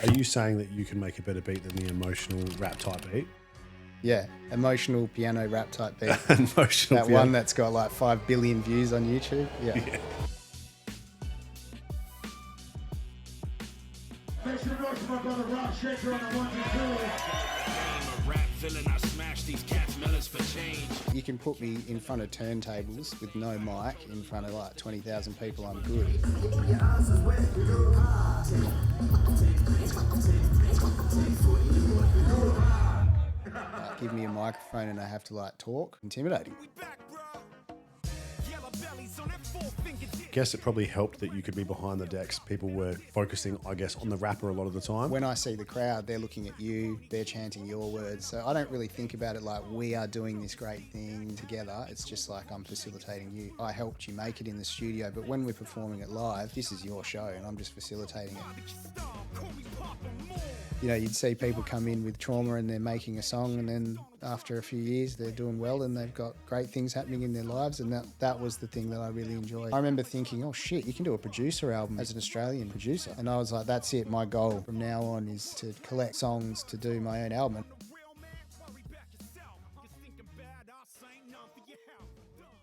Are you saying that you can make a better beat than the emotional rap type beat? Yeah, emotional piano rap type beat. Emotional that piano. one that's got like 5 billion views on YouTube. Yeah. Make some noise for my brother Rob Shaker on the 1 and 2. You can put me in front of turntables with no mic in front of like 20,000 people, I'm good. Give me a microphone and I have to like talk. Intimidating. I guess it probably helped that you could be behind the decks. People were focusing, I guess, on the rapper a lot of the time. When I see the crowd, they're looking at you, they're chanting your words. So I don't really think about it like we are doing this great thing together. It's just like I'm facilitating you. I helped you make it in the studio, but when we're performing it live, this is your show and I'm just facilitating it. You know, you'd see people come in with trauma and they're making a song, and then after a few years they're doing well and they've got great things happening in their lives, and that was the thing that I really enjoyed. I remember thinking, oh shit, you can do a producer album as an Australian producer. And I was like, that's it, my goal from now on is to collect songs to do my own album.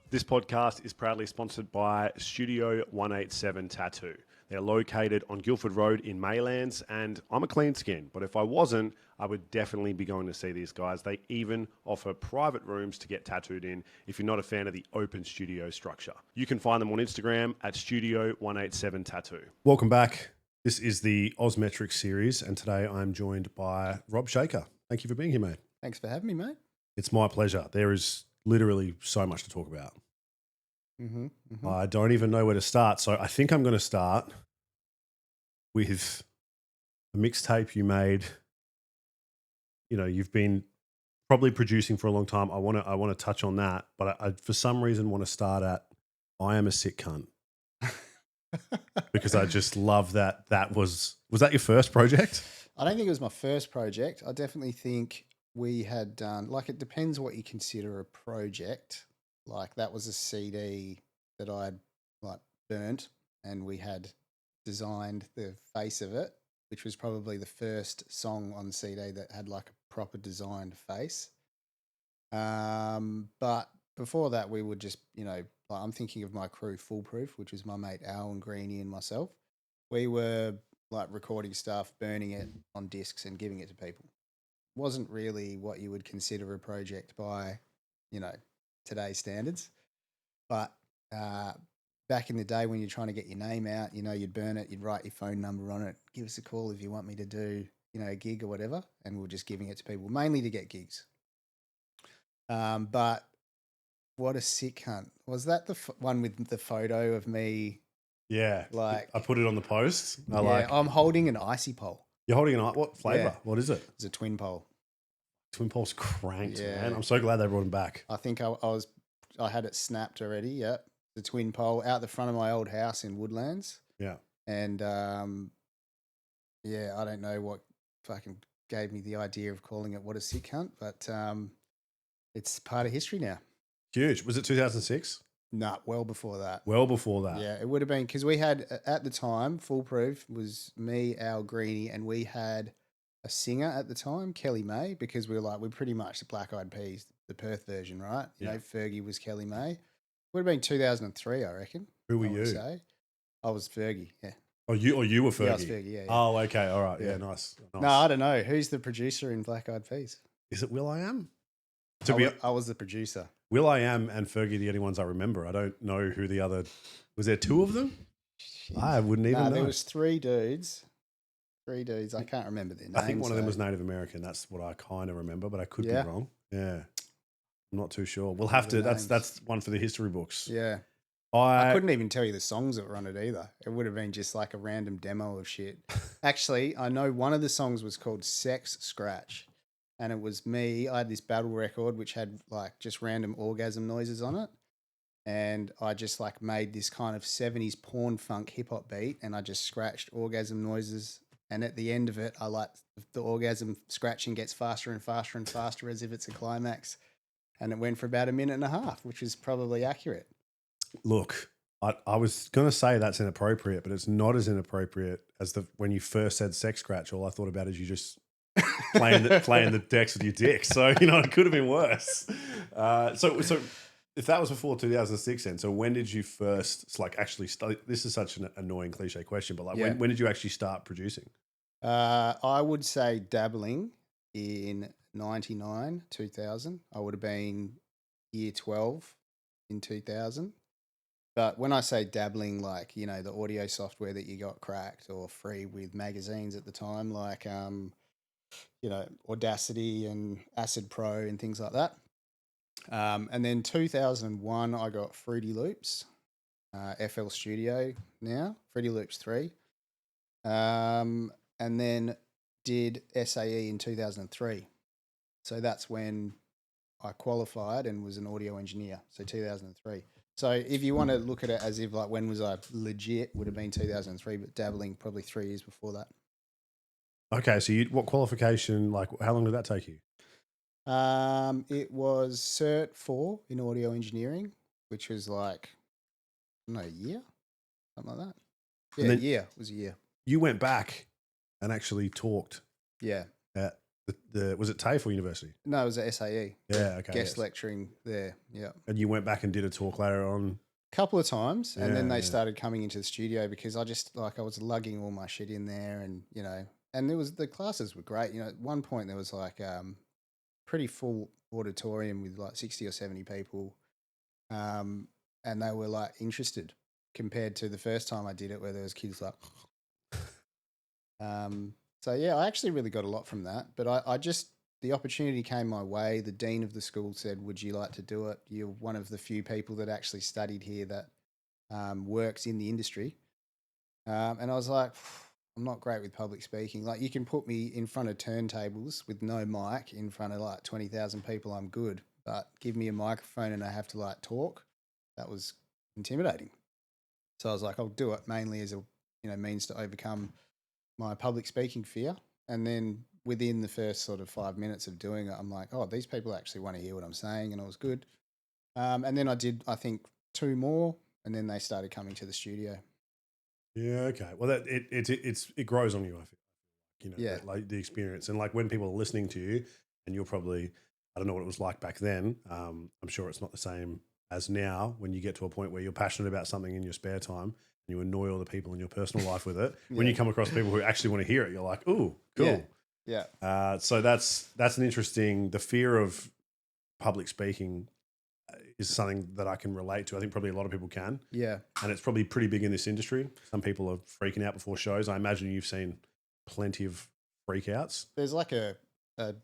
This podcast is proudly sponsored by Studio 187 Tattoo. They're located on Guildford Road in Maylands, and I'm a clean skin, but if I wasn't, I would definitely be going to see these guys. They even offer private rooms to get tattooed in if you're not a fan of the open studio structure. You can find them on Instagram at Studio 187 Tattoo. Welcome back. This is the Osmetric series, and today I'm joined by Rob Shaker. Thank you for being here, mate. Thanks for having me, mate. It's my pleasure. There is literally so much to talk about. I don't even know where to start. So I think I'm going to start with a mixtape you made. You know, you've been probably producing for a long time. I want to touch on that, but I for some reason want to start at I Am a Sick Cunt. Because I just love that. Was that your first project? I don't think it was my first project. I definitely think we had done, like, it depends what you consider a project. Like, that was a CD that I'd like burnt, and we had designed the face of it, which was probably the first song on CD that had like a proper designed face. But before that, we would just, you know, like, I'm thinking of my crew, Foolproof, which was my mate Al and Greenie and myself. We were like recording stuff, burning it on discs and giving it to people. Wasn't really what you would consider a project by, you know, today's standards. But back in the day when you're trying to get your name out, you know, you'd burn it, you'd write your phone number on it, give us a call if you want me to do, you know, a gig or whatever. And we were just giving it to people, mainly to get gigs. But what a sick cunt. Was that the one with the photo of me? Yeah. Like, I put it on the post. I'm holding an icy pole. You're holding what flavor? Yeah. What is it? It's a twin pole. Twin pole's cranked, Yeah. man. I'm so glad they brought him back. I think I had it snapped already. Yeah. The twin pole out the front of my old house in Woodlands. Yeah. And yeah, I don't know what fucking gave me the idea of calling it What a Sick Cunt, but it's part of history now. Huge. Was it 2006? Nah, well before that. Well before that. Yeah, it would have been, because we had, at the time, Foolproof was me, Al, Greenie, and we had a singer at the time, Kelly May, because we were like, we're pretty much the Black Eyed Peas, the Perth version, right? You know, Fergie was Kelly May. Would have been 2003, I reckon. Who were you? I was Fergie, yeah. Oh, you were Fergie? Yeah, I was Fergie, yeah. Oh, okay. All right. Yeah, nice. No, I don't know. Who's the producer in Black Eyed Peas? Is it Will I Am? I was the producer. Will I Am and Fergie, the only ones I remember. I don't know who the other... Was there two of them? Shit. I wouldn't even know. There was three dudes. I can't remember their names. I think one of them was Native American. That's what I kind of remember, but I could be wrong. Yeah. I'm not too sure. We'll have to... That's one for the history books. Yeah. I couldn't even tell you the songs that were on it either. It would have been just like a random demo of shit. Actually, I know one of the songs was called Sex Scratch, and it was me. I had this battle record which had like just random orgasm noises on it, and I just like made this kind of 70s porn funk hip hop beat, and I just scratched orgasm noises, and at the end of it, I like the orgasm scratching gets faster and faster and faster as if it's a climax, and it went for about a minute and a half, which is probably accurate. Look, I was going to say that's inappropriate, but it's not as inappropriate as when you first said sex scratch. All I thought about is you just playing the decks with your dick. So it could have been worse. So if that was before 2006, then so when did you first actually study? This is such an annoying cliche question, but Yeah. when did you actually start producing? I would say dabbling in 99, 2000. I would have been year 12 in 2000. But when I say dabbling, the audio software that you got cracked or free with magazines at the time, Audacity and Acid Pro and things like that. And then 2001, I got Fruity Loops, FL Studio now, Fruity Loops 3. And then did SAE in 2003. So that's when I qualified and was an audio engineer. So 2003. So if you want to look at it as if when was I legit, would have been 2003, but dabbling probably 3 years before that. Okay, so what qualification? How long did that take you? It was Cert 4 in audio engineering, which was a year, something like that. Yeah, then, a year. It was a year. You went back and actually talked. Yeah. At was it TAFE or university? No, it was at SAE. Yeah, okay. Guest lecturing there. Yeah. And you went back and did a talk later on. Couple of times, and then they started coming into the studio because I just I was lugging all my shit in there, and and the classes were great. At one point there was pretty full auditorium with 60 or 70 people, and they were interested compared to the first time I did it where there was kids so yeah, I actually really got a lot from that, but I just the opportunity came my way. The dean of the school said, "Would you like to do it? You're one of the few people that actually studied here that works in the industry." And I was like, I'm not great with public speaking. You can put me in front of turntables with no mic in front of 20,000 people, I'm good. But give me a microphone and I have to talk. That was intimidating. So I was like, I'll do it mainly as a means to overcome my public speaking fear. And then within the first sort of 5 minutes of doing it, I'm like, oh, these people actually want to hear what I'm saying, and it was good. And then I did, I think, 2 more, and then they started coming to the studio. Yeah, okay. Well, it grows on you, I feel. Yeah. The experience, and when people are listening to you, and you're probably, I don't know what it was like back then. I'm sure it's not the same as now when you get to a point where you're passionate about something in your spare time and you annoy all the people in your personal life with it. When you come across people who actually want to hear it, you're like, ooh, cool. Yeah. So that's an interesting, the fear of public speaking is something that I can relate to. I think probably a lot of people can. Yeah. And it's probably pretty big in this industry. Some people are freaking out before shows. I imagine you've seen plenty of freakouts. There's a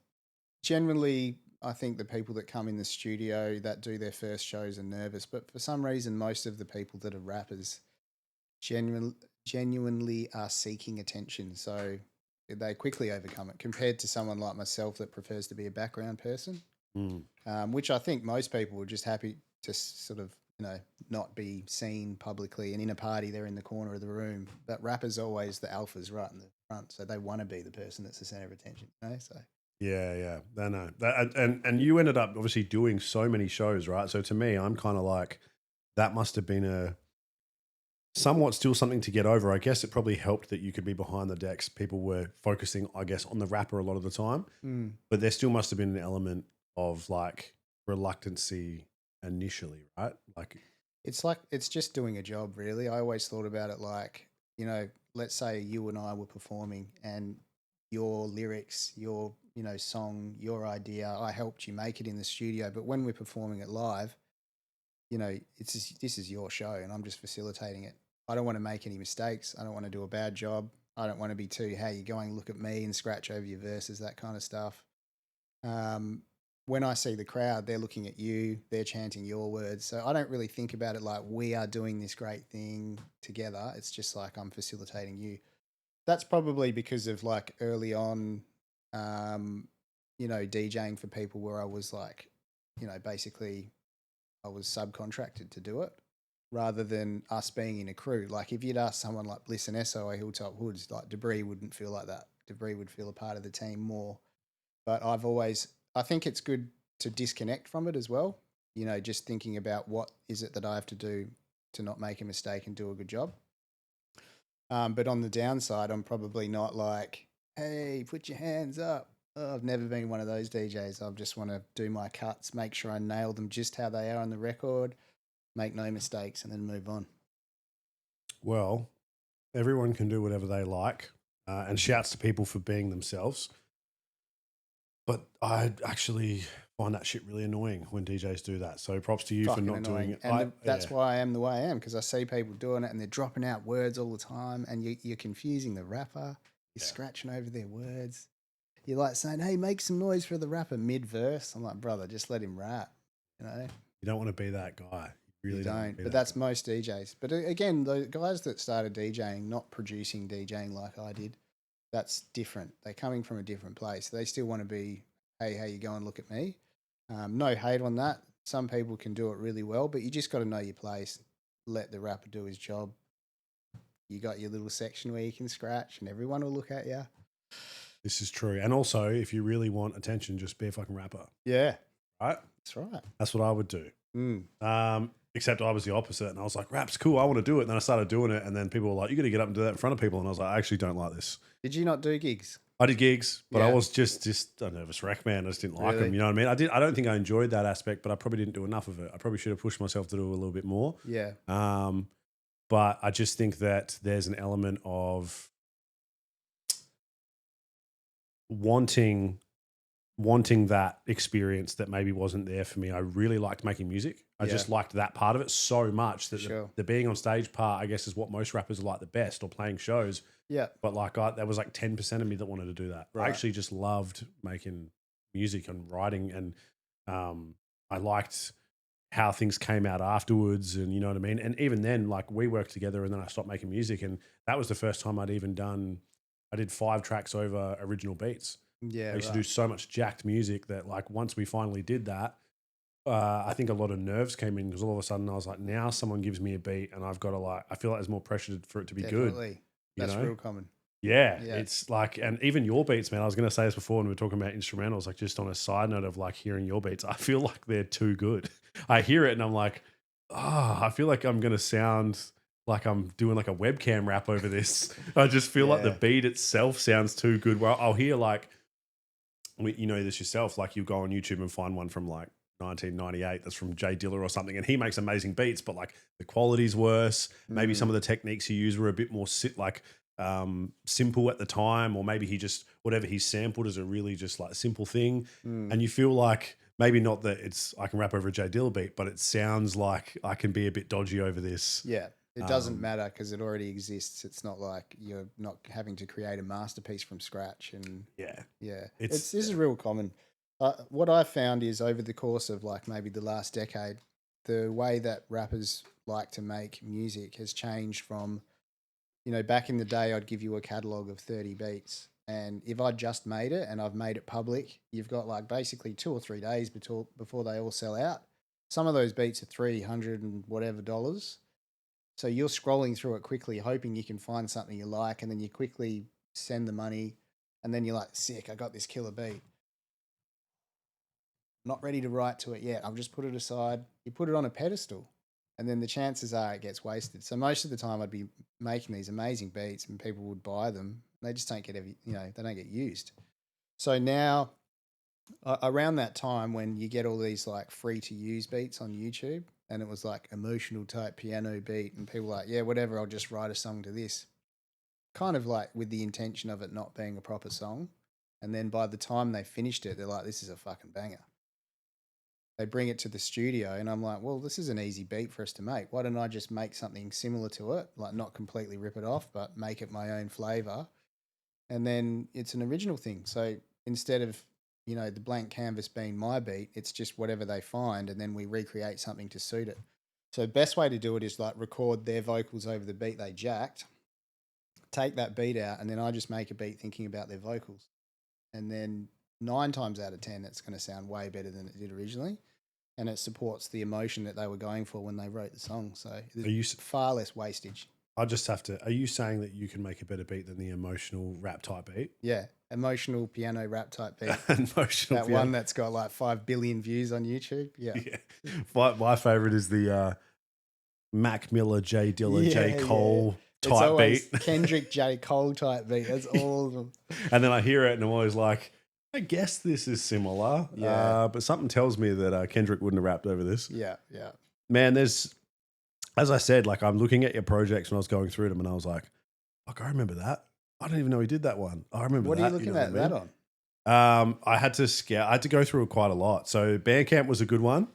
generally, I think the people that come in the studio that do their first shows are nervous, but for some reason, most of the people that are rappers genuinely are seeking attention. So they quickly overcome it compared to someone like myself that prefers to be a background person, which I think most people are just happy to sort of, not be seen publicly. And in a party, they're in the corner of the room. But rappers are always the alphas right in the front. So they want to be the person that's the center of attention. So Yeah. I know. And you ended up obviously doing so many shows, right? So to me, I'm kind of like, that must have been a somewhat still something to get over. I guess it probably helped that you could be behind the decks. People were focusing, I guess, on the rapper a lot of the time. But there still must have been an element of reluctancy initially, right? it's just doing a job, really. I always thought about it let's say you and I were performing and your lyrics, your song, your idea, I helped you make it in the studio, but when we're performing it live, this is your show and I'm just facilitating it. I don't want to make any mistakes. I don't want to do a bad job. I don't want to be too, hey, you're going, look at me and scratch over your verses, that kind of stuff. When I see the crowd, they're looking at you, they're chanting your words. So I don't really think about it like we are doing this great thing together. It's just I'm facilitating you. That's probably because of early on, DJing for people where I was basically I was subcontracted to do it rather than us being in a crew. If you'd ask someone like Bliss and Esso or Hilltop Hoods, Debris wouldn't feel like that. Debris would feel a part of the team more. But I think it's good to disconnect from it as well. Just thinking about what is it that I have to do to not make a mistake and do a good job. But on the downside, I'm probably not like, hey, put your hands up. Oh, I've never been one of those DJs. I just want to do my cuts, make sure I nail them just how they are on the record, make no mistakes, and then move on. Well, everyone can do whatever they like, and shouts to people for being themselves. But I actually find that shit really annoying when DJs do that. So props to you Fucking for not annoying. doing it. And that's why I am the way I am, because I see people doing it and they're dropping out words all the time, and you're confusing the rapper. You're scratching over their words. You're like saying, hey, make some noise for the rapper mid-verse. I'm like, brother, just let him rap, you know? You don't want to be that guy. You really don't. But that's most DJs. But again, the guys that started DJing, not producing DJing like I did, that's different. They're coming from a different place. They still want to be, hey, how you going? Look at me. No hate on that. Some people can do it really well, but you just got to know your place. Let the rapper do his job. You got your little section where you can scratch and everyone will look at you. This is true. And also, if you really want attention, just be a fucking rapper. Yeah. Right? That's right. That's what I would do. Except I was the opposite, and I was like, rap's cool, I want to do it. And then I started doing it, and then people were like, you got to get up and do that in front of people. And I was like, I actually don't like this. Did you not do gigs? I did gigs, but Yeah. I was just a nervous wreck, man. I just didn't like Really? them. You know what I mean? I don't think I enjoyed that aspect, but I probably didn't do enough of it. I probably should have pushed myself to do a little bit more. Yeah. But I just think that there's an element of wanting that experience that maybe wasn't there for me. I really liked making music. I just liked that part of it so much that the being on stage part, I guess, is what most rappers like the best, or playing shows. Yeah. But like there was like 10% of me that wanted to do that. Right. I actually just loved making music and writing, and I liked how things came out afterwards, and you know what I mean? And even then, like, we worked together, and then I stopped making music, and that was the first time I did 5 tracks over original beats. Yeah. I used to do so much jacked music that, like, once we finally did that, I think a lot of nerves came in, because all of a sudden I was like, now someone gives me a beat and I've got to, I feel like there's more pressure for it to be good. That's real common. Yeah, it's like, and even your beats, man, I was going to say this before when we were talking about instrumentals, like, just on a side note of like hearing your beats, I feel like they're too good. I hear it and I'm like, I feel like I'm going to sound like I'm doing like a webcam rap over this. I just feel like the beat itself sounds too good. Where I'll hear, like, you know this yourself, like, you go on YouTube and find one from like 1998 that's from Jay Dilla or something, and he makes amazing beats, but like the quality's worse. Maybe some of the techniques he used were a bit more simple at the time, or maybe he just, whatever he sampled is a really just like simple thing. And you feel like maybe not that I can rap over a Jay Dilla beat, but it sounds like I can be a bit dodgy over this. Yeah. It doesn't matter because it already exists. It's not like you're not having to create a masterpiece from scratch. And this is real common. What I've found is, over the course of like maybe the last decade, the way that rappers like to make music has changed from, you know, back in the day, I'd give you a catalog of 30 beats. And if I just made it and I've made it public, you've got like basically 2 or 3 days before they all sell out. Some of those beats are $300 and whatever dollars. So you're scrolling through it quickly, hoping you can find something you like, and then you quickly send the money, and then you're like, sick, I got this killer beat. Not ready to write to it yet. I've just put it aside. You put it on a pedestal, and then the chances are it gets wasted. So most of the time I'd be making these amazing beats and people would buy them. They just don't get they don't get used. So now, around that time when you get all these like free to use beats on YouTube, and it was like emotional type piano beat, and people were like, yeah, whatever, I'll just write a song to this. Kind of like with the intention of it not being a proper song. And then by the time they finished it, they're like, this is a fucking banger. They bring it to the studio, and I'm like, well, this is an easy beat for us to make. Why don't I just make something similar to it? Like, not completely rip it off, but make it my own flavor. And then it's an original thing. So instead of, you know, the blank canvas being my beat, it's just whatever they find, and then we recreate something to suit it. So best way to do it is like record their vocals over the beat they jacked, take that beat out, and then I just make a beat thinking about their vocals. And then 9 times out of 10, it's going to sound way better than it did originally. And it supports the emotion that they were going for when they wrote the song. So there's far less wastage. I just have to, are you saying that you can make a better beat than the emotional rap type beat? Yeah. Emotional piano rap type beat. Emotional that piano. One that's got like 5 billion views on YouTube. Yeah. My favorite is the Mac Miller, J Dilla, J Yeah, Cole It's type always beat. Kendrick, J. Cole type beat. That's all of them. And then I hear it and I'm always like, I guess this is similar. Yeah. But something tells me that Kendrick wouldn't have rapped over this. Yeah. Man, there's, as I said, like I'm looking at your projects when I was going through them and I was like, fuck, I remember that. I didn't even know he did that one. I remember What that. are you looking know at what I mean? that on? I had to go through quite a lot. So Bandcamp was a good one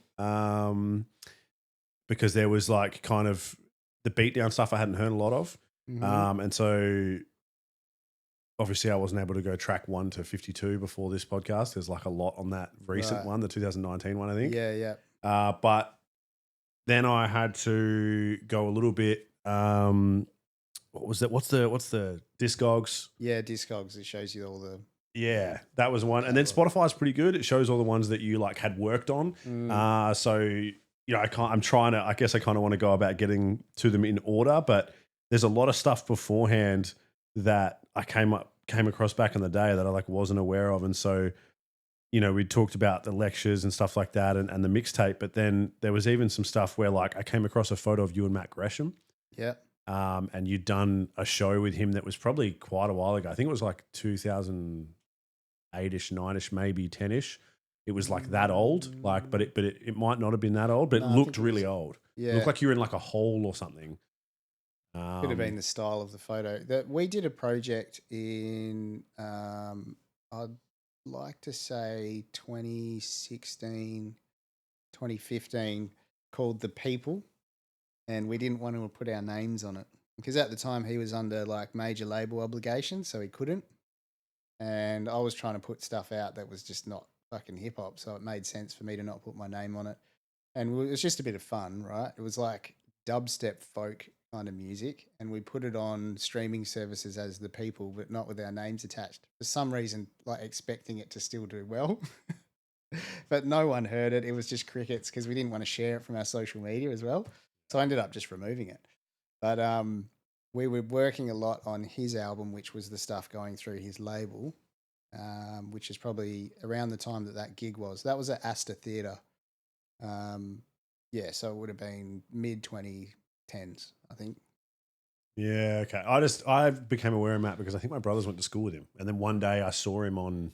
because there was like kind of the beatdown stuff I hadn't heard a lot of. Mhm. And so obviously I wasn't able to go track 1 to 52 before this podcast. There's like a lot on that recent Right. one, the 2019 one, I think. Yeah. But then I had to go a little bit. What was that? What's the Discogs? Yeah, Discogs. It shows you all the. Yeah, that was one. And then Spotify's pretty good. It shows all the ones that you like had worked on. So you know, I guess I kind of want to go about getting to them in order, but there's a lot of stuff beforehand that I came across back in the day that I like wasn't aware of. And so, you know, we talked about the lectures and stuff like that and the mixtape, but then there was even some stuff where like I came across a photo of you and Matt Gresham. Yeah. And you'd done a show with him that was probably quite a while ago. I think it was like 2008-ish, 9-ish, maybe 10-ish. It was like that old, like, but it might not have been that old, but No, it I looked think it really was- old. Yeah. It looked like you were in like a hole or something. Could have been the style of the photo. That we did a project in, I'd like to say 2016, 2015, called The People, and we didn't want to put our names on it because at the time he was under like major label obligations, so he couldn't. And I was trying to put stuff out that was just not fucking hip hop, so it made sense for me to not put my name on it. And it was just a bit of fun, right? It was like dubstep folk kind of music, and we put it on streaming services as The People, but not with our names attached. For some reason, like expecting it to still do well. But no one heard it. It was just crickets because we didn't want to share it from our social media as well. So I ended up just removing it. But we were working a lot on his album, which was the stuff going through his label, which is probably around the time that gig was. That was at Astor Theatre. Yeah, so it would have been mid 2010s, I think. Yeah, okay. I became aware of Matt because I think my brothers went to school with him. And then one day I saw him on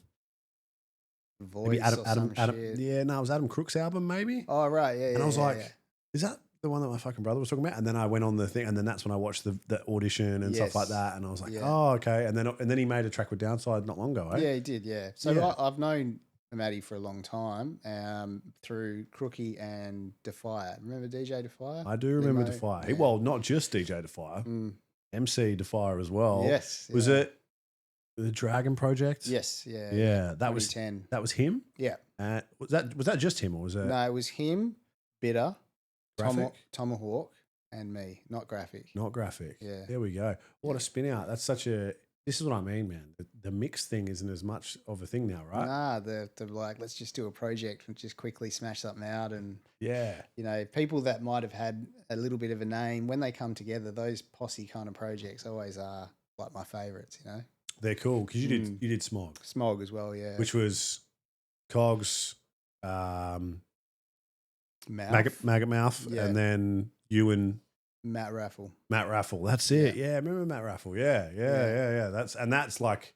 Voice maybe or some Adam shit. yeah, no, it was Adam Crook's album, maybe. Oh, right, yeah, And I was like, yeah. is that the one that my fucking brother was talking about? And then I went on the thing, and then that's when I watched the audition and stuff like Yes. that. And I was like, Yeah. oh, okay. And then he made a track with Downside not long ago, eh? Yeah, he did, yeah. So Yeah. I've known Matty for a long time through Crookie and Defier. Remember DJ Defier? I do remember Limo? Defier. Yeah. Well, not just DJ Defier, MC Defier as well. Yes. Was yeah. it the Dragon Project? Yes, yeah. Yeah, that was 2010. him. Yeah. Was that just him, or was it No, it was him, Bitter, Graphic? Tomahawk, and me, not Graphic. Not Graphic? Yeah. There we go. What a spin out. That's such a. This is what I mean, man. The mix thing isn't as much of a thing now, right? Nah, the like, let's just do a project and just quickly smash something out. And, Yeah. you know, people that might have had a little bit of a name, when they come together, those posse kind of projects always are like my favourites, you know? They're cool because you did Smog, Smog as well, yeah. which was Cogs, Mouth. Maggot Mouth, Yeah. and then you and Matt Raffle. Matt Raffle. That's it. Yeah, remember Matt Raffle? Yeah. That's like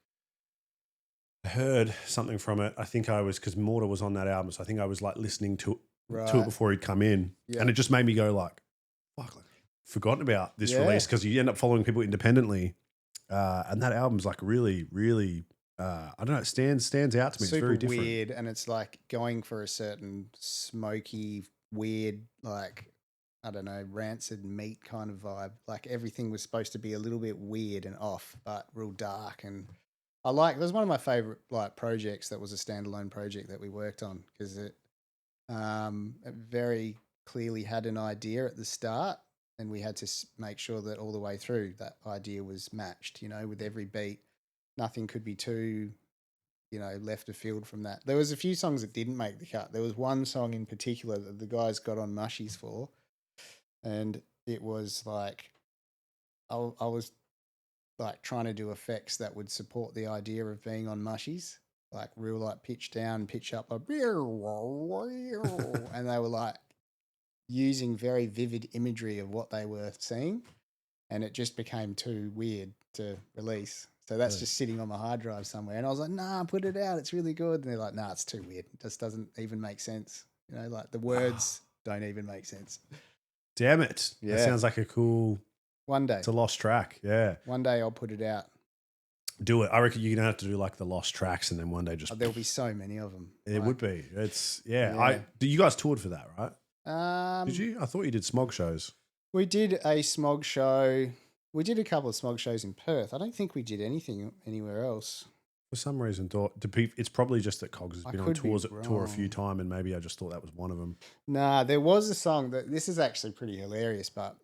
I heard something from it. I think I was because Mortar was on that album, so I think I was like listening to it before he'd come in, Yeah. and it just made me go like, "Fuck, like, forgotten about this Yeah. release," because you end up following people independently, and that album's like really, really. I don't know. It stands out to me. Super It's very different. weird, and it's like going for a certain smoky, weird, like, I don't know, rancid meat kind of vibe. Like everything was supposed to be a little bit weird and off, but real dark. And it was one of my favorite like projects that was a standalone project that we worked on because it very clearly had an idea at the start, and we had to make sure that all the way through that idea was matched. You know, with every beat, nothing could be too, you know, left of field from that. There was a few songs that didn't make the cut. There was one song in particular that the guys got on Mushies for, and it was like I was like trying to do effects that would support the idea of being on Mushies, like real like pitch down, pitch up, like, and they were like, using very vivid imagery of what they were seeing, and it just became too weird to release. So that's just sitting on my hard drive somewhere. And I was like, nah, put it out. It's really good. And they're like, nah, it's too weird. It just doesn't even make sense. You know, like the words don't even make sense. Damn it. Yeah. That sounds like a cool, One day. it's a lost track. Yeah. One day I'll put it out. Do it. I reckon you're going to have to do like the lost tracks and then one day just. There'll be so many of them. It would be. It's, yeah. Yeah. You guys toured for that, right? Did you? I thought you did smog shows. We did a smog show. We did a couple of smog shows in Perth. I don't think we did anything anywhere else. For some reason, it's probably just that Cogs has been on tour a few wrong. times, and maybe I just thought that was one of them. Nah, there was a song this is actually pretty hilarious, but a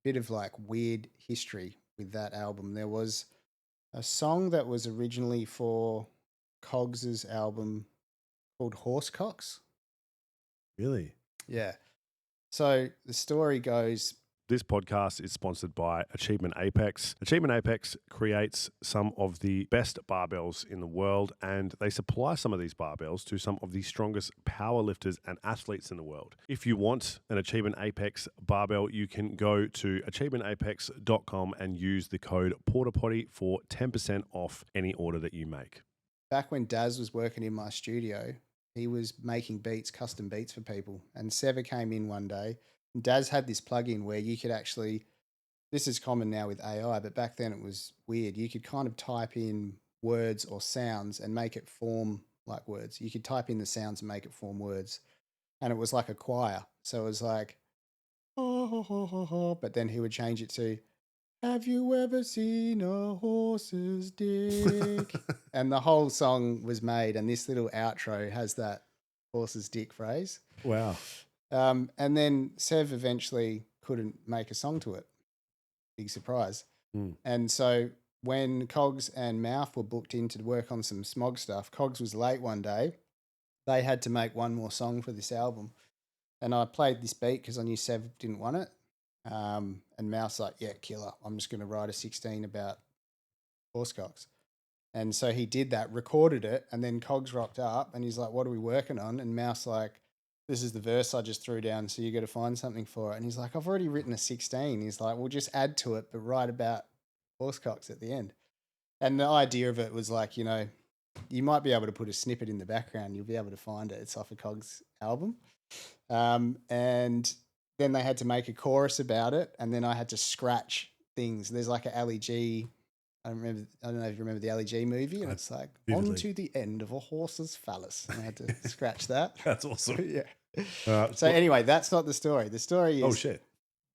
bit of like weird history with that album. There was a song that was originally for Cogs's album called Horsecocks. Really? Yeah. So the story goes. This podcast is sponsored by Achievement Apex. Achievement Apex creates some of the best barbells in the world, and they supply some of these barbells to some of the strongest powerlifters and athletes in the world. If you want an Achievement Apex barbell, you can go to achievementapex.com and use the code PortaPotty for 10% off any order that you make. Back when Daz was working in my studio, he was making beats, custom beats for people, and Sever came in one day. Daz had this plugin where you could actually, this is common now with AI, but back then it was weird. You could kind of type in words or sounds and make it form like words. You could type in the sounds and make it form words. And it was like a choir. So it was like, but then he would change it to, have you ever seen a horse's dick? And the whole song was made. And this little outro has that horse's dick phrase. Wow. And then Sev eventually couldn't make a song to it. Big surprise. And so when Cogs and Mouth were booked in to work on some smog stuff, Cogs was late one day. They had to make one more song for this album. And I played this beat because I knew Sev didn't want it. And Mouth's like, yeah, killer. I'm just going to write a 16 about horsecocks. And so he did that, recorded it, and then Cogs rocked up and he's like, what are we working on? And Mouth's like, this is the verse I just threw down, so you got to find something for it. And he's like, I've already written a 16. He's like, we'll just add to it, but write about horsecocks at the end. And the idea of it was like, you know, you might be able to put a snippet in the background. You'll be able to find it. It's off a Cogs album. And then they had to make a chorus about it. And then I had to scratch things. There's like a Ali G. I don't know if you remember the Ali G movie, and it's like, vividly. on to the end of a horse's phallus. And I had to scratch that. That's awesome. Yeah. So anyway, that's not the story. The story is, oh shit,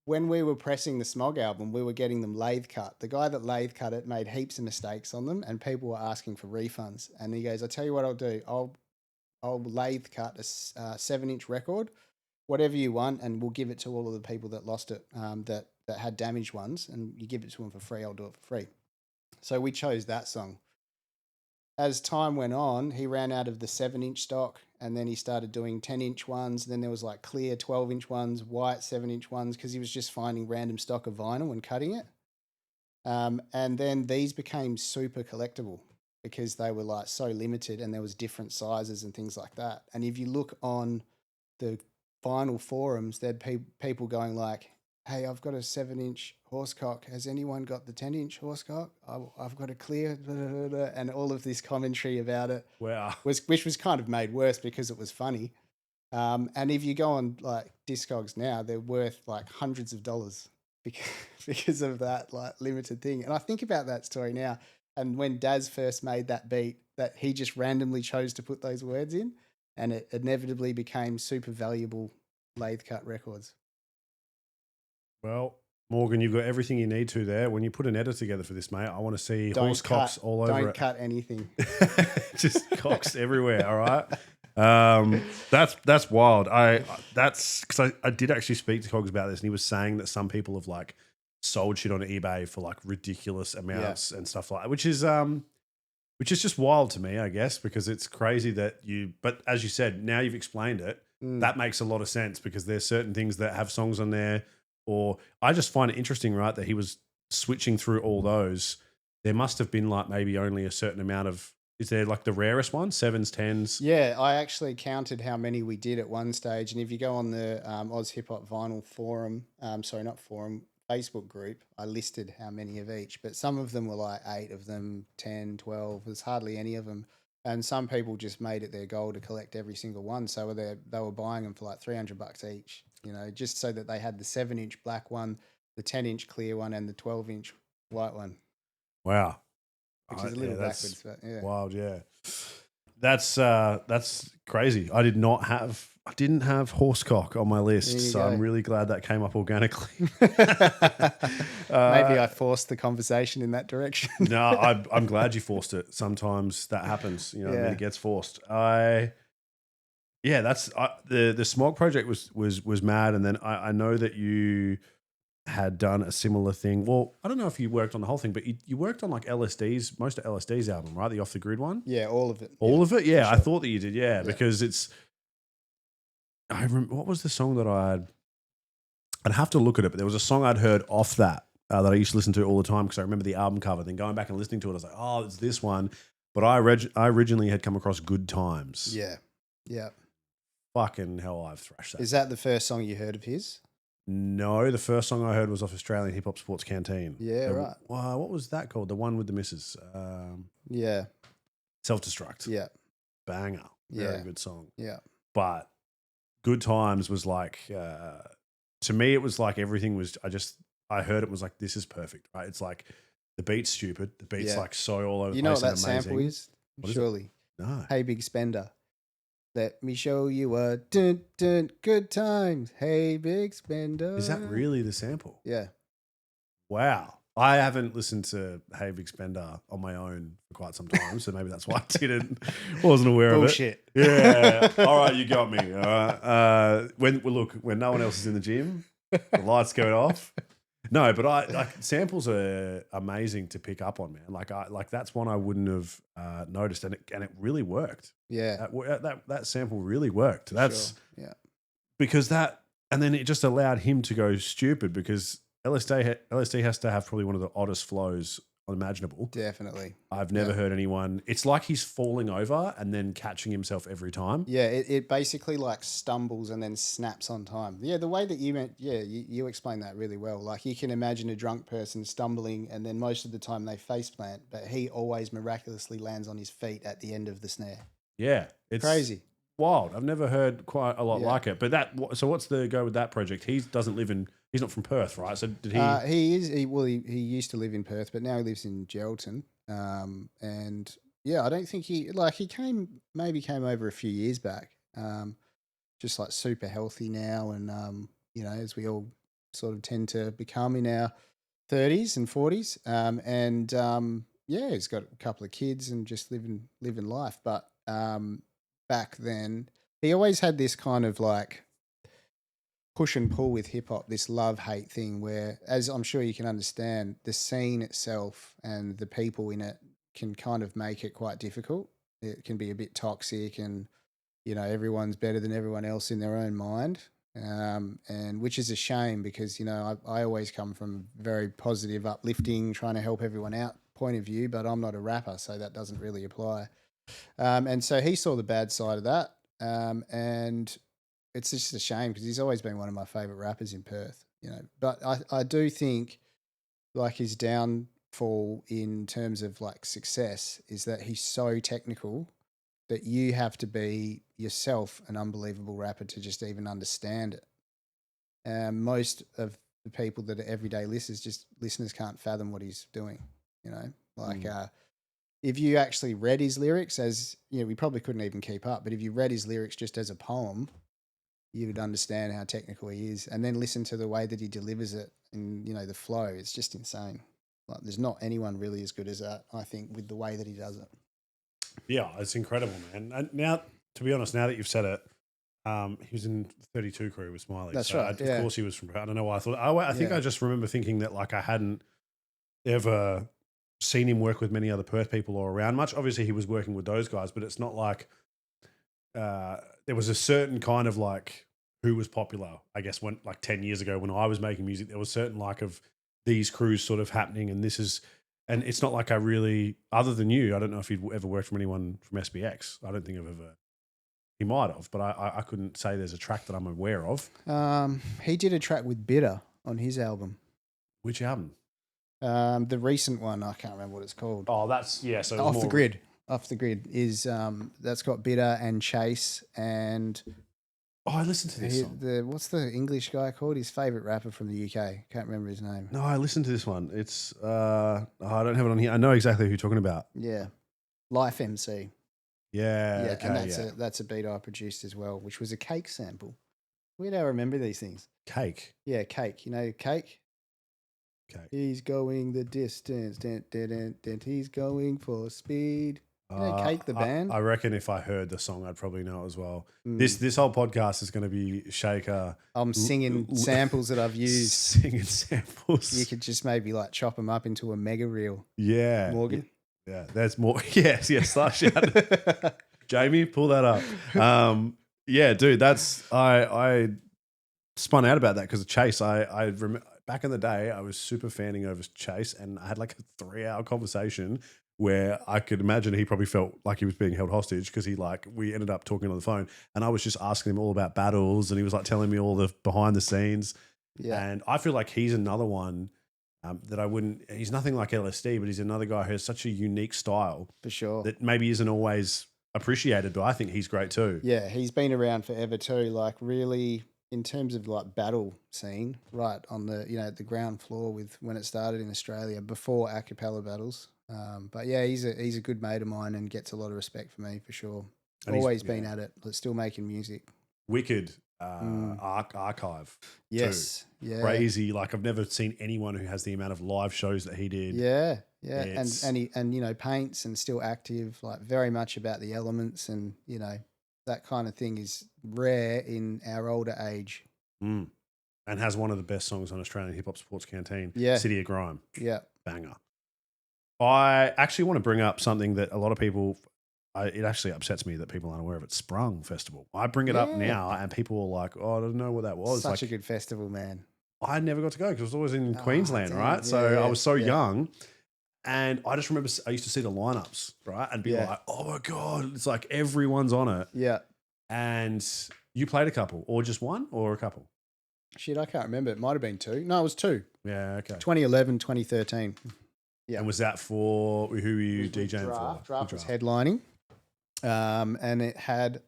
when we were pressing the Smog album, we were getting them lathe cut. The guy that lathe cut it made heaps of mistakes on them, and people were asking for refunds. And he goes, I tell you what I'll do. I'll lathe cut a 7-inch record, whatever you want, and we'll give it to all of the people that lost it, that had damaged ones, and you give it to them for free. I'll do it for free. So we chose that song. As time went on, he ran out of the 7-inch stock, and then he started doing 10-inch ones. And then there was like clear 12-inch ones, white 7-inch ones, because he was just finding random stock of vinyl and cutting it. And then these became super collectible because they were like so limited, and there was different sizes and things like that. And if you look on the vinyl forums, there'd be people going like, hey, I've got a 7-inch horsecock. Has anyone got the 10-inch horsecock? I've got a clear, and all of this commentary about it. wow, which was kind of made worse because it was funny. And if you go on like Discogs now, they're worth like hundreds of dollars because of that like limited thing. And I think about that story now. And when Daz first made that beat, that he just randomly chose to put those words in, and it inevitably became super valuable lathe cut records. Well, Morgan, you've got everything you need to there. When you put an edit together for this, mate, I want to see horsecocks all over it. Don't cut anything. Just cocks everywhere. All right. That's wild. That's because I did actually speak to Cogs about this, and he was saying that some people have like sold shit on eBay for like ridiculous amounts and stuff like that, which is just wild to me, I guess, because it's crazy that but as you said, now you've explained it, that makes a lot of sense because there's certain things that have songs on there. Or I just find it interesting, right, that he was switching through all those. There must have been like maybe only a certain amount of is there like the rarest one? 7s, 10s? Yeah, I actually counted how many we did at one stage, and if you go on the Oz Hip Hop Vinyl forum, sorry, not forum, Facebook group, I listed how many of each, but some of them were like 8 of them, 10, 12. There's hardly any of them. And some people just made it their goal to collect every single one. So they were buying them for like $300 each, you know, just so that they had the 7-inch black one, the 10-inch clear one, and the 12-inch white one. Wow. Which is a little backwards, but yeah. Wild, yeah. That's crazy. I didn't have horsecock on my list, so I'm really glad that came up organically. Maybe I forced the conversation in that direction. No, I'm glad you forced it. Sometimes that happens, you know. I mean, it gets forced. The Smog project was mad, and then I know that you had done a similar thing. Well, I don't know if you worked on the whole thing, but you worked on like most of LSD's album, right? The Off the Grid one. Yeah, all of it. All of it. Yeah, sure. I thought that you did. Yeah, because it's. What was the song that I'd have to look at it, but there was a song I'd heard off that I used to listen to all the time because I remember the album cover. Then going back and listening to it, I was like, oh, it's this one. But I originally had come across Good Times. Yeah, yeah. Fucking hell, I've thrashed that. Is that the first song you heard of his? No, the first song I heard was off Australian Hip Hop Sports Canteen. Yeah, right. What was that called? The one with the missus. Yeah. Self-Destruct. Yeah. Banger. Very good song. Yeah. But Good Times was like, to me, it was like everything was, I heard it was like, this is perfect, right? It's like the beat's stupid. The beat's like so all over the place. You know what that amazing. sample is? Surely. No. Hey, Big Spender. Let me show you a dun, dun, good times. Hey, Big Spender. Is that really the sample? Yeah. Wow. I haven't listened to Hey Big Spender on my own for quite some time, so maybe that's why I wasn't aware Bullshit. of it. Yeah. All right, you got me. All right. When no one else is in the gym, the lights go off. No, but samples are amazing to pick up on, man. Like that's one I wouldn't have noticed, and it really worked. Yeah, that sample really worked. That's sure. because and then it just allowed him to go stupid because LSD has to have probably one of the oddest flows unimaginable. Definitely. I've never heard anyone. It's like he's falling over and then catching himself every time. Yeah, it basically like stumbles and then snaps on time. Yeah, the way that you meant, you explained that really well. Like you can imagine a drunk person stumbling and then most of the time they face plant, but he always miraculously lands on his feet at the end of the snare. Yeah, it's crazy. Wild. I've never heard quite a lot like it. But so what's the go with that project? He's not from Perth, right? So did he? He used to live in Perth, but now he lives in Geraldton. And yeah, I don't think he came over a few years back. Just like super healthy now, and you know, as we all sort of tend to become in our 30s and 40s. Yeah, he's got a couple of kids and just living life. But back then, he always had this kind of like push and pull with hip hop, this love-hate thing where, as I'm sure you can understand, the scene itself and the people in it can kind of make it quite difficult. It can be a bit toxic and, you know, everyone's better than everyone else in their own mind. And which is a shame because, you know, I always come from very positive, uplifting, trying to help everyone out point of view, but I'm not a rapper, so that doesn't really apply. And so he saw the bad side of that. And it's just a shame because he's always been one of my favorite rappers in Perth, you know, but I do think like his downfall in terms of like success is that he's so technical that you have to be yourself an unbelievable rapper to just even understand it. Most of the people that are everyday listeners can't fathom what he's doing, you know, like, if you actually read his lyrics as, you know, we probably couldn't even keep up, but if you read his lyrics just as a poem, you would understand how technical he is and then listen to the way that he delivers it and, you know, the flow. It's just insane. Like there's not anyone really as good as that, I think, with the way that he does it. Yeah, it's incredible, man. And now, to be honest, now that you've said it, he was in 32 Crew with Smiley. That's so right. Of course he was from, I don't know why I thought, I think I just remember thinking that like I hadn't ever seen him work with many other Perth people or around much. Obviously he was working with those guys, but it's not like there was a certain kind of like who was popular, I guess, when like 10 years ago when I was making music, there was certain like of these crews sort of happening and this is And it's not like I really, other than you, I don't know if he'd ever worked from anyone from SBX. I don't think I've ever. He might have, but I couldn't say there's a track that I'm aware of. He did a track with Bitter on his album. Which album? The recent one, I can't remember what it's called. Oh, that's yeah. So Off the Grid. Off the Grid is that's got Bitter and Chase and. Oh, I listened to this song. What's the English guy called? His favourite rapper from the UK. Can't remember his name. No, I listened to this one. It's I don't have it on here. I know exactly who you're talking about. Yeah, Life MC. Yeah, okay, and that's a beat I produced as well, which was a Cake sample. Where do I remember these things? Cake. Yeah, Cake. You know Cake? Cake. He's going the distance. He's going for speed. You know Cake the band? I reckon if I heard the song, I'd probably know it as well. This whole podcast is going to be Shaker. I'm singing samples that I've used. Singing samples. You could just maybe like chop them up into a mega reel. Yeah. Morgan? Yeah, there's more. Yes, slash out. Jamie, pull that up. Yeah, dude, that's I spun out about that because of Chase. I remember back in the day, I was super fanning over Chase, and I had like a 3-hour conversation where I could imagine he probably felt like he was being held hostage because we ended up talking on the phone, and I was just asking him all about battles, and he was like telling me all the behind the scenes. Yeah, and I feel like he's another one. That I wouldn't, he's nothing like LSD, but he's another guy who has such a unique style. For sure. That maybe isn't always appreciated, but I think he's great too. Yeah, he's been around forever too, like really in terms of like battle scene, right on the, the ground floor with when it started in Australia before a cappella battles. But yeah, he's a good mate of mine and gets a lot of respect for me for sure. And always been at it, but still making music. Wicked. Archive. Yes. Too. Yeah. Crazy. Like I've never seen anyone who has the amount of live shows that he did. Yeah. Yeah. And he paints and still active, like very much about the elements and, that kind of thing is rare in our older age. And has one of the best songs on Australian Hip Hop Sports Canteen. Yeah. City of Grime. Yeah. Banger. I actually want to bring up something that a lot of people it actually upsets me that people aren't aware of it. Sprung Festival. I bring it up now and people are like, oh, I don't know what that was. Such a good festival, man. I never got to go because I was always in Queensland, right? So I was so young. And I just remember I used to see the lineups, right? And be like, oh my God, it's like everyone's on it. Yeah. And you played a couple or just one or a couple? Shit, I can't remember. It might have been 2. No, it was 2. Yeah, okay. 2011, 2013. Yeah. And was that for, who were you DJing for? Draft was headlining. And it had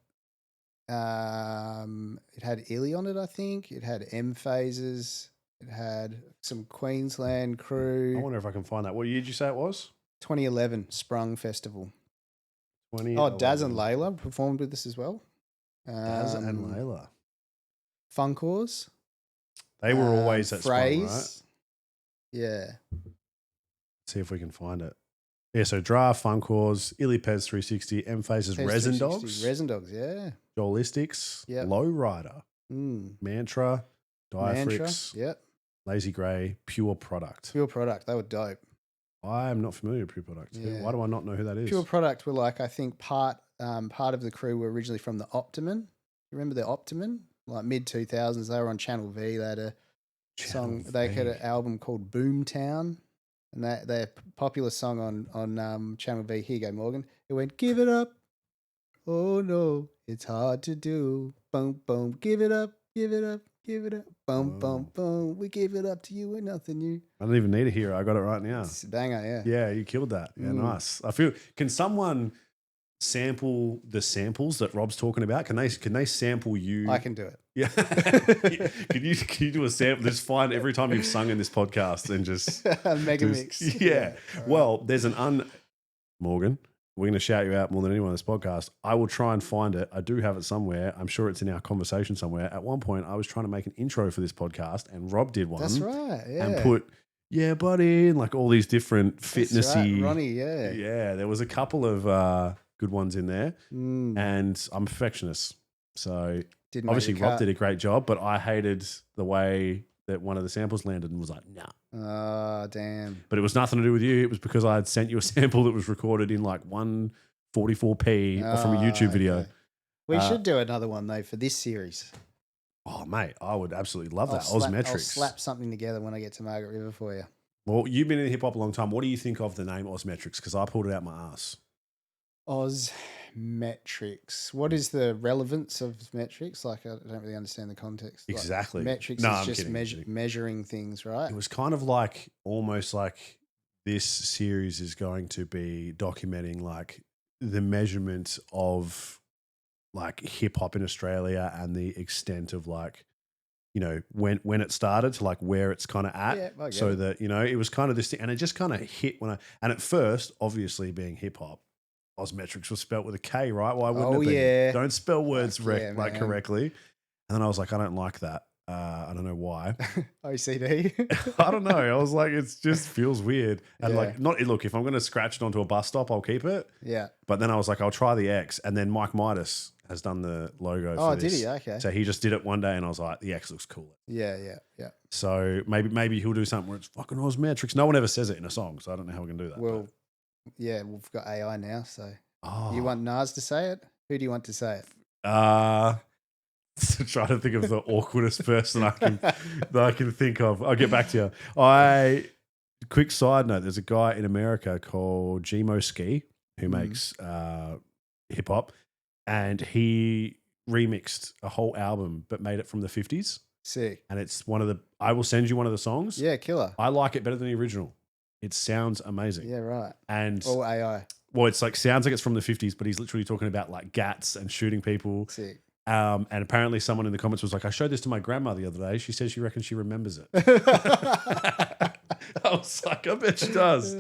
Illy on it, I think. It had M Phases. It had some Queensland crew. I wonder if I can find that. What year did you say it was? 2011 Sprung Festival. 2011. Oh, Daz and Layla performed with us as well. Daz and Layla. Funkors. They were always at Sprung, right? Yeah. See if we can find it. Yeah, so Draft, Funkors, Illipez 360, M Phases, Resin Dogs. Resin Dogs, yeah. Joelistics, Lowrider, Mantra, Diaphrix, Lazy Grey, Pure Product. Pure Product, they were dope. I am not familiar with Pure Product. Yeah. Why do I not know who that is? Pure Product were like, I think part of the crew were originally from the Optimum. Remember the Optimum? Like mid-2000s, they were on Channel V. They had a song, they had an album called Boomtown. And their popular song on Channel V, here you go, Morgan. It went, give it up. Oh, no, it's hard to do. Boom, boom, give it up, give it up, give it up. Boom, boom, boom. We give it up to you and nothing new. I don't even need to hear it. I got it right now. It's a banger, yeah. Yeah, you killed that. Yeah, nice. I feel, can someone sample the samples that Rob's talking about? Can they sample you? I can do it. Yeah. Can you do a sample? Just find every time you've sung in this podcast and just mega mix. Yeah. Right. Well, there's Morgan, we're going to shout you out more than anyone on this podcast. I will try and find it. I do have it somewhere. I'm sure it's in our conversation somewhere. At one point, I was trying to make an intro for this podcast, and Rob did one. That's right. Yeah. And put, yeah, buddy, and like all these different fitnessy. Right. Ronnie, yeah. Yeah. There was a couple of good ones in there, and I'm a perfectionist. So obviously Rob did a great job, but I hated the way that one of the samples landed and was like, nah. Oh, damn. But it was nothing to do with you. It was because I had sent you a sample that was recorded in like 144p from a YouTube video. Okay. We should do another one though for this series. Oh, mate, I would absolutely love that. Osmetrics. I'll slap something together when I get to Margaret River for you. Well, you've been in hip hop a long time. What do you think of the name Osmetrics? Because I pulled it out my ass. Oz metrics. What is the relevance of metrics? Like, I don't really understand the context. Like, Exactly. metrics No, is I'm just kidding, I'm kidding. measuring things, right? It was kind of like almost like this series is going to be documenting like the measurement of like hip hop in Australia and the extent of like, you know, when it started to like where it's kind of at. Yeah, I get So it. that, you know, it was kind of this thing, and it just kind of hit and at first, obviously being hip hop, Osmetrics was spelt with a K, right? Why wouldn't Oh, it be? yeah. Don't spell words Fuck yeah, man. correctly. And then I was like, I don't like that. I don't know why. OCD. I don't know. I was like, it just feels weird. And Yeah. like, look, if I'm going to scratch it onto a bus stop, I'll keep it. Yeah. But then I was like, I'll try the X. And then Mike Midas has done the logo Oh, for did this. he? Okay. So he just did it one day and I was like, the X looks cool. Yeah. So maybe he'll do something where it's fucking Osmetrics. No one ever says it in a song, so I don't know how we're going to do that. Well, yeah, we've got AI now, so Oh. you want Nas to say it? Who do you want to say it? Try to think of the awkwardest person that I can think of. I'll get back to you. Quick side note: there's a guy in America called Gmo Ski who makes hip hop, and he remixed a whole album but made it from the 50s. Sick. And it's one of the. I will send you one of the songs. Yeah, killer. I like it better than the original. It sounds amazing. Yeah, right. And All AI. well, it's like sounds like it's from the 50s, but he's literally talking about like gats and shooting people. Sick. And apparently someone in the comments was like, I showed this to my grandma the other day. She says she reckons she remembers it. I was like, I bet she does.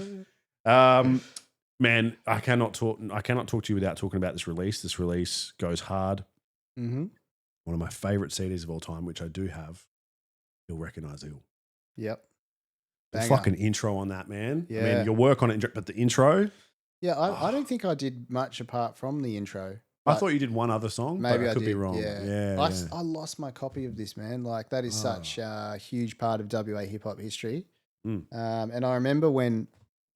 Man, I cannot talk to you without talking about this release. This release goes hard. Mm-hmm. One of my favorite CDs of all time, which I do have. You'll recognize it. Yep. The Banger. fucking intro on that, man. I Yeah. mean, your work on it, but the intro. Yeah, I don't think I did much apart from the intro. I thought you did one other song. Maybe but I I could did. be wrong. Yeah. Yeah. I lost my copy of this, man. Like, that is such a huge part of WA hip hop history. And I remember when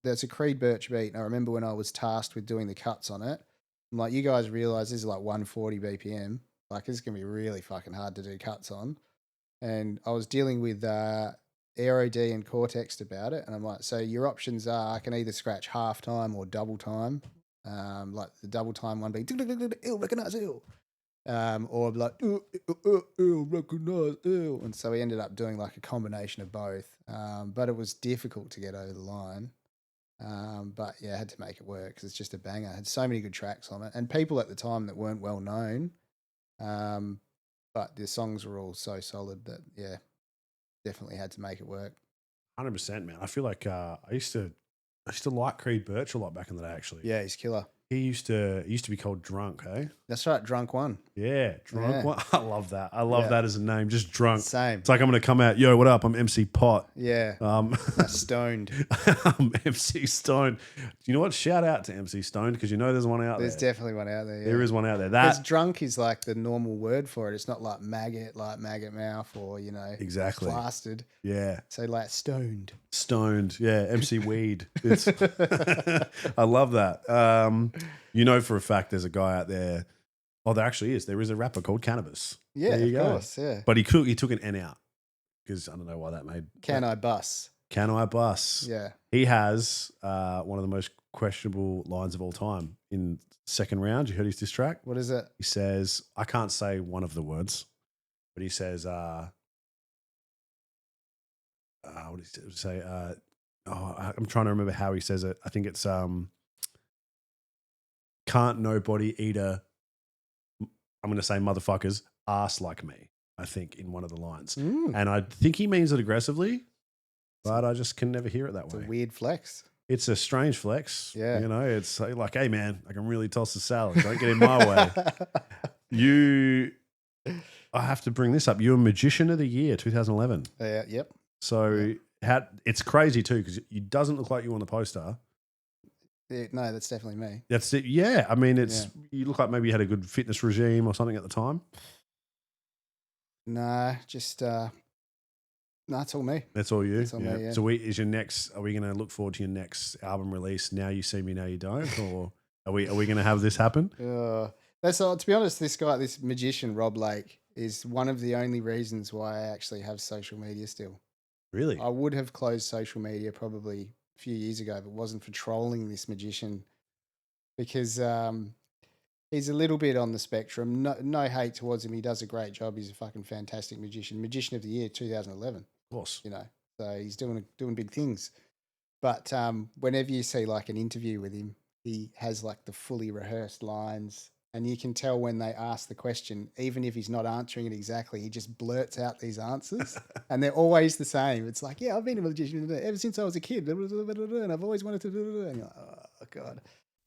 there's a Creed Birch beat, and I remember when I was tasked with doing the cuts on it. I'm like, you guys realize this is like 140 BPM. Like, this is going to be really fucking hard to do cuts on. And I was dealing with Aero D and Cortex about it. And I'm like, so your options are I can either scratch half time or double time. Like the double time one being ill, recognize ill. Or like ill, recognize ill. And so we ended up doing like a combination of both. But it was difficult to get over the line. But yeah, I had to make it work because it's just a banger. It had so many good tracks on it. And people at the time that weren't well known. But the songs were all so solid that yeah, definitely had to make it work. 100%, man. I feel like I used to like Creed Birch a lot back in the day. Actually, Yeah, he's killer. he used to be called Drunk, eh? That's right, Drunk One. Yeah, Drunk. Yeah. One. I love that. I love Yeah. that as a name. Just Drunk. Same. It's like I'm gonna come out. Yo, what up? I'm MC Pot. Yeah. Stoned. I'm MC Stone. Do you know what? Shout out to MC Stone because you know there's one out There's there. definitely one out there. Yeah. There is one out there. Because That drunk is like the normal word for it. It's not like maggot mouth or, you know, exactly. plastered. Yeah. So like stoned. Stoned. Yeah. MC Weed. It's I love that. You know for a fact there's a guy out there. Oh, there actually is. There is a rapper called Cannabis. Yeah, There you of go. course. Yeah. But he took an N out because I don't know why that made. Can I bus? Can I bus? Yeah. He has one of the most questionable lines of all time in second round. You heard his diss track? What is it? He says, I can't say one of the words, but he says, what did he say? I'm trying to remember how he says it. I think it's can't nobody eat a, I'm going to say motherfuckers, ass like me, I think, in one of the lines. And I think he means it aggressively, but I just can never hear it that It's way. a weird flex. It's a strange flex. Yeah. You know, it's like, hey, man, I can really toss the salad. Don't get in my way. I have to bring this up. You're Magician of the Year, 2011. Yep. So it's crazy too because it doesn't look like you on the poster. Yeah, no, that's definitely me. That's it. Yeah. I mean, you look like maybe you had a good fitness regime or something at the time. Nah, just no, it's all me. That's all you. It's all me, yeah. So are we going to look forward to your next album release? Now You See Me, Now You Don't, or are we going to have this happen? That's all. To be honest, this magician Rob Lake, is one of the only reasons why I actually have social media still. Really? I would have closed social media probably a few years ago if it wasn't for trolling this magician because he's a little bit on the spectrum. No hate towards him. He does a great job. He's a fucking fantastic magician. Magician of the Year 2011. Of course. You know, so he's doing big things. But whenever you see like an interview with him, he has like the fully rehearsed lines. And you can tell when they ask the question, even if he's not answering it exactly, he just blurts out these answers. And they're always the same. It's like, yeah, I've been a magician ever since I was a kid. And I've always wanted to do it. And you're like, oh, God.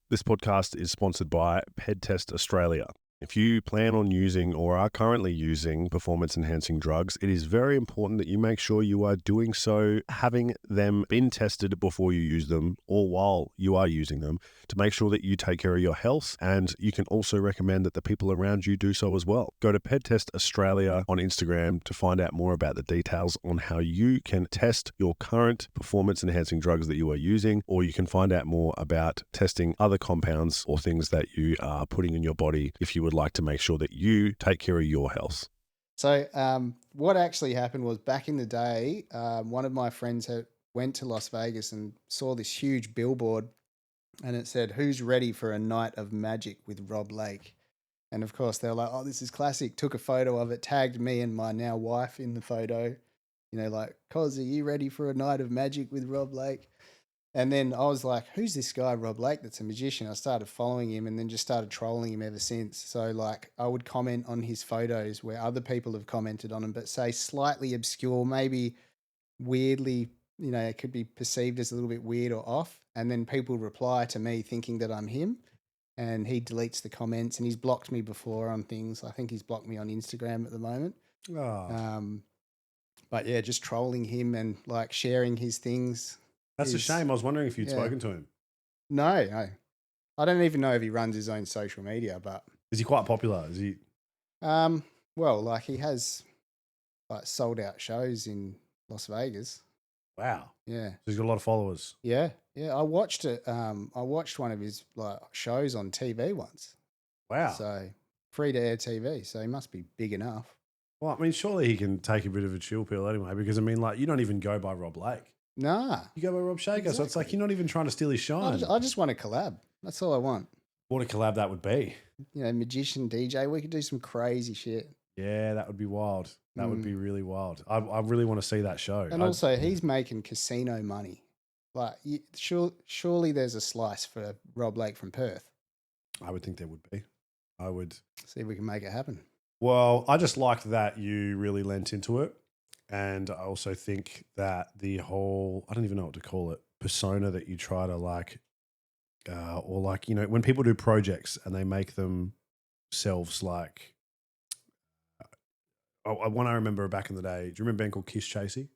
This podcast is sponsored by Test Australia. If you plan on using or are currently using performance-enhancing drugs, it is very important that you make sure you are doing so, having them been tested before you use them or while you are using them to make sure that you take care of your health. And you can also recommend that the people around you do so as well. Go to Test Australia on Instagram to find out more about the details on how you can test your current performance-enhancing drugs that you are using, or you can find out more about testing other compounds or things that you are putting in your body if you would like to make sure that you take care of your health. So what actually happened was back in the day, one of my friends went to Las Vegas and saw this huge billboard and it said, "Who's ready for a night of magic with Rob Lake?" And of course they were like, "Oh, this is classic." Took a photo of it, tagged me and my now wife in the photo, you know, like, "Cos, are you ready for a night of magic with Rob Lake?" And then I was like, who's this guy, Rob Lake, that's a magician? I started following him and then just started trolling him ever since. So, like, I would comment on his photos where other people have commented on them, but say slightly obscure, maybe weirdly, you know, it could be perceived as a little bit weird or off. And then people reply to me thinking that I'm him. And he deletes the comments and he's blocked me before on things. I think he's blocked me on Instagram at the moment. Oh. But yeah, just trolling him and like sharing his things. That's a shame. I was wondering if you'd spoken to him. No. I don't even know if he runs his own social media, but Is he quite popular? Is he? well, like he has like sold out shows in Las Vegas. Wow. Yeah. So he's got a lot of followers. Yeah. I watched it. I watched one of his like shows on TV once. Wow. So free to air TV. So he must be big enough. Well, I mean, surely he can take a bit of a chill pill anyway, because I mean, like, you don't even go by Rob Lake. Nah. You go by Rob Shaker. Exactly. So it's like you're not even trying to steal his shine. I just want a collab. That's all I want. What a collab that would be. You know, magician, DJ. We could do some crazy shit. Yeah, that would be wild. That would be really wild. I really want to see that show. And also, he's making casino money. Like, surely there's a slice for Rob Lake from Perth. I would think there would be. I would. See if we can make it happen. Well, I just liked that you really lent into it. And I also think that the whole, I don't even know what to call it, persona that you try to like, or like, you know, when people do projects and they make themselves like, one I remember back in the day, do you remember a band called Kiss Chasey?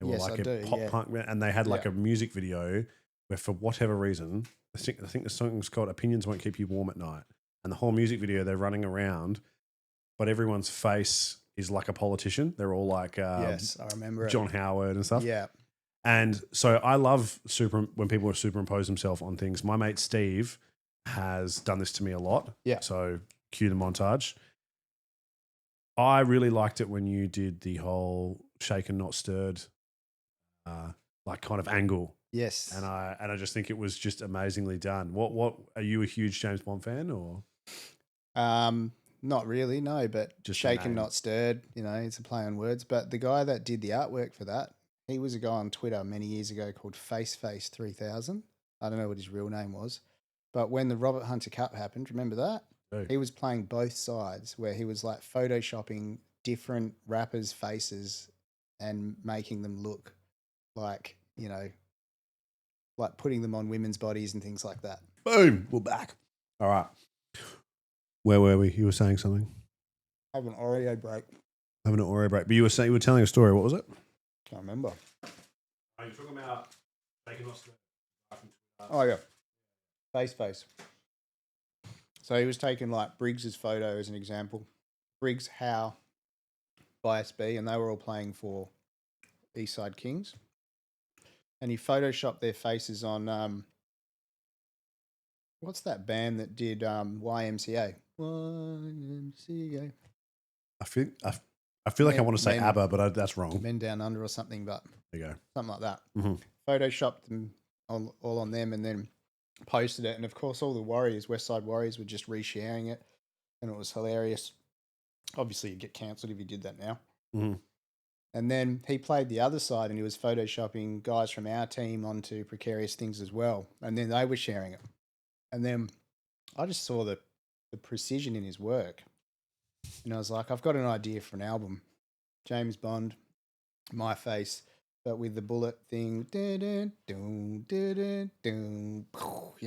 They were Yes, like I a do, pop yeah. punk band, and they had like a music video where for whatever reason, I think the song's called Opinions Won't Keep You Warm at Night. And the whole music video, they're running around, but everyone's face is like a politician. They're all like Yes, I remember John Howard and stuff. Yeah. And so I love when people superimpose themselves on things. My mate Steve has done this to me a lot. Yeah. So cue the montage. I really liked it when you did the whole shaken not stirred, like kind of angle. Yes. And I just think it was just amazingly done. What are you a huge James Bond fan or? Not really, no, but Just shaken, name. not stirred, you know, it's a play on words. But the guy that did the artwork for that, he was a guy on Twitter many years ago called Faceface3000. I don't know what his real name was. But when the Robert Hunter Cup happened, remember that? Oh. He was playing both sides where he was like photoshopping different rappers' faces and making them look like, you know, like putting them on women's bodies and things like that. Boom, we're back. All right. Where were we? You were saying something. Have an Oreo break. Having an Oreo break. But you were telling a story. What was it? Can't remember. Are you talking about Oh, yeah. Face. So he was taking like Briggs's photo as an example. Briggs, Howe, Bias B, and they were all playing for Eastside Kings. And he photoshopped their faces on, what's that band that did YMCA? YMCA. I I feel like I want to say ABBA, but that's wrong. Men Down Under or something, but There you go. something like that. Mm-hmm. Photoshopped them all on them and then posted it. And of course, all the Warriors, West Side Warriors, were just resharing it. And it was hilarious. Obviously, you'd get cancelled if you did that now. Mm-hmm. And then he played the other side and he was photoshopping guys from our team onto Precarious Things as well. And then they were sharing it. And then I just saw the precision in his work. And I was like, I've got an idea for an album. James Bond, My Face, but with the bullet thing. You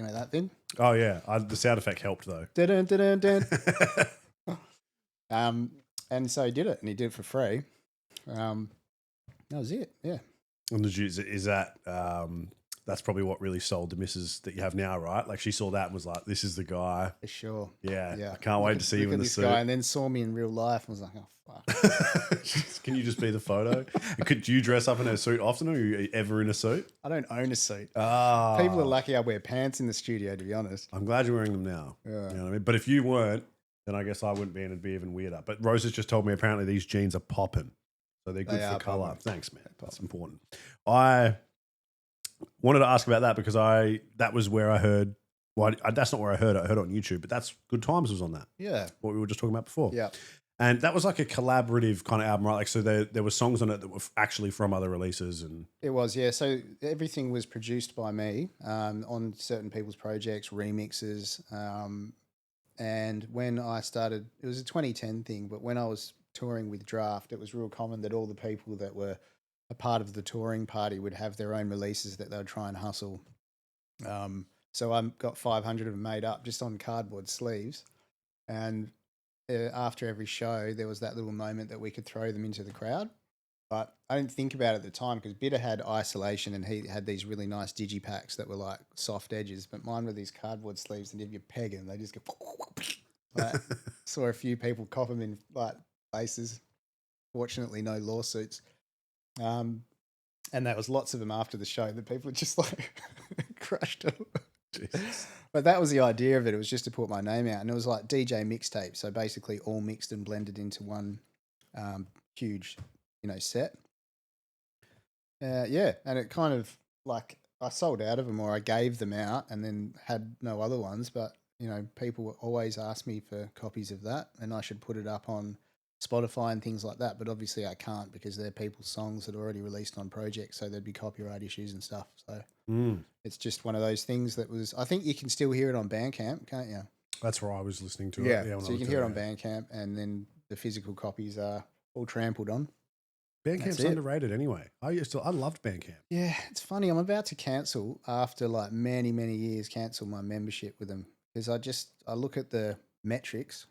know that thing? Oh, yeah. The sound effect helped, though. And so he did it, and he did it for free. That was it, yeah. And is that that's probably what really sold the missus that you have now, right? Like she saw that and was like, "This is the guy." For sure. Yeah. I can't wait to see you in the suit. Guy, and then saw me in real life and was like, "Oh fuck." Can you just be the photo? Could you dress up in a suit often, or are you ever in a suit? I don't own a suit. Ah, people are lucky I wear pants in the studio. To be honest, I'm glad you're wearing them now. Yeah. You know what I mean? But if you weren't, then I guess I wouldn't be, and it'd be even weirder. But Rose has just told me apparently these jeans are popping. So they're good for colour. Popping. Thanks, man. That's important. I wanted to ask about that because that was where I heard. Well, that's not where I heard it. I heard it on YouTube, but that's Good Times was on that. Yeah. What we were just talking about before. Yeah. And that was like a collaborative kind of album, right? Like, so there were songs on it that were actually from other releases, and it was, yeah. So everything was produced by me on certain people's projects, remixes. And when I started, it was a 2010 thing, but when I was touring with Draft, it was real common that all the people that were a part of the touring party would have their own releases that they would try and hustle. So I got 500 of them made up just on cardboard sleeves. And after every show, there was that little moment that we could throw them into the crowd. But I didn't think about it at the time because Bitter had Isolation and he had these really nice digipacks that were like soft edges, but mine were these cardboard sleeves, and if you peg them, they just go. Like, saw a few people cop them in like places. Fortunately, no lawsuits. And there was lots of them after the show that people just like crushed them. Jesus. But that was the idea of it. It was just to put my name out, and it was like DJ mixtape. So basically, all mixed and blended into one huge, set. Yeah, and it kind of like I sold out of them, or I gave them out, and then had no other ones. But people always ask me for copies of that, and I should put it up on Spotify and things like that. But obviously, I can't because they're people's songs that are already released on projects, so there'd be copyright issues and stuff. So it's just one of those things that was. I think you can still hear it on Bandcamp, can't you? That's where I was listening to it. Yeah, so you can hear it on Bandcamp, and then the physical copies are all trampled on. Bandcamp's underrated anyway. I loved Bandcamp. Yeah, it's funny. I'm about to cancel after like many, many years, cancel my membership with them because I look at the metrics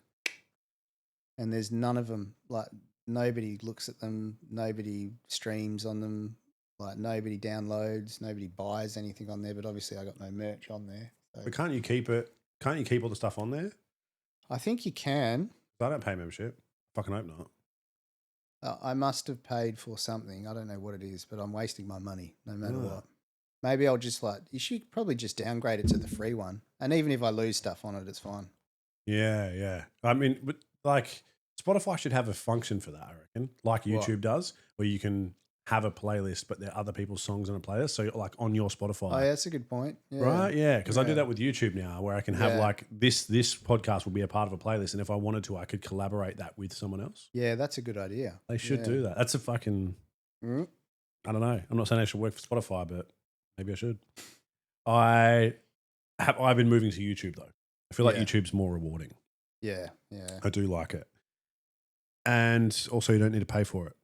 and there's none of them. Like nobody looks at them, nobody streams on them, like nobody downloads, nobody buys anything on there. But obviously, I got no merch on there. So. But can't you keep it? Can't you keep all the stuff on there? I think you can. I don't pay membership. Fucking hope not. I must have paid for something. I don't know what it is, but I'm wasting my money no matter what. Maybe I'll just you should probably just downgrade it to the free one. And even if I lose stuff on it, it's fine. Yeah. I mean, but like Spotify should have a function for that, I reckon, like YouTube does, where you can have a playlist, but there are other people's songs on a playlist. So like on your Spotify. Oh, yeah, that's a good point. Yeah. Right? Yeah. Because I do that with YouTube now where I can have like this podcast will be a part of a playlist. And if I wanted to, I could collaborate that with someone else. Yeah, that's a good idea. They should do that. That's a fucking, I don't know. I'm not saying I should work for Spotify, but maybe I should. I've been moving to YouTube though. I feel like YouTube's more rewarding. Yeah. I do like it. And also you don't need to pay for it.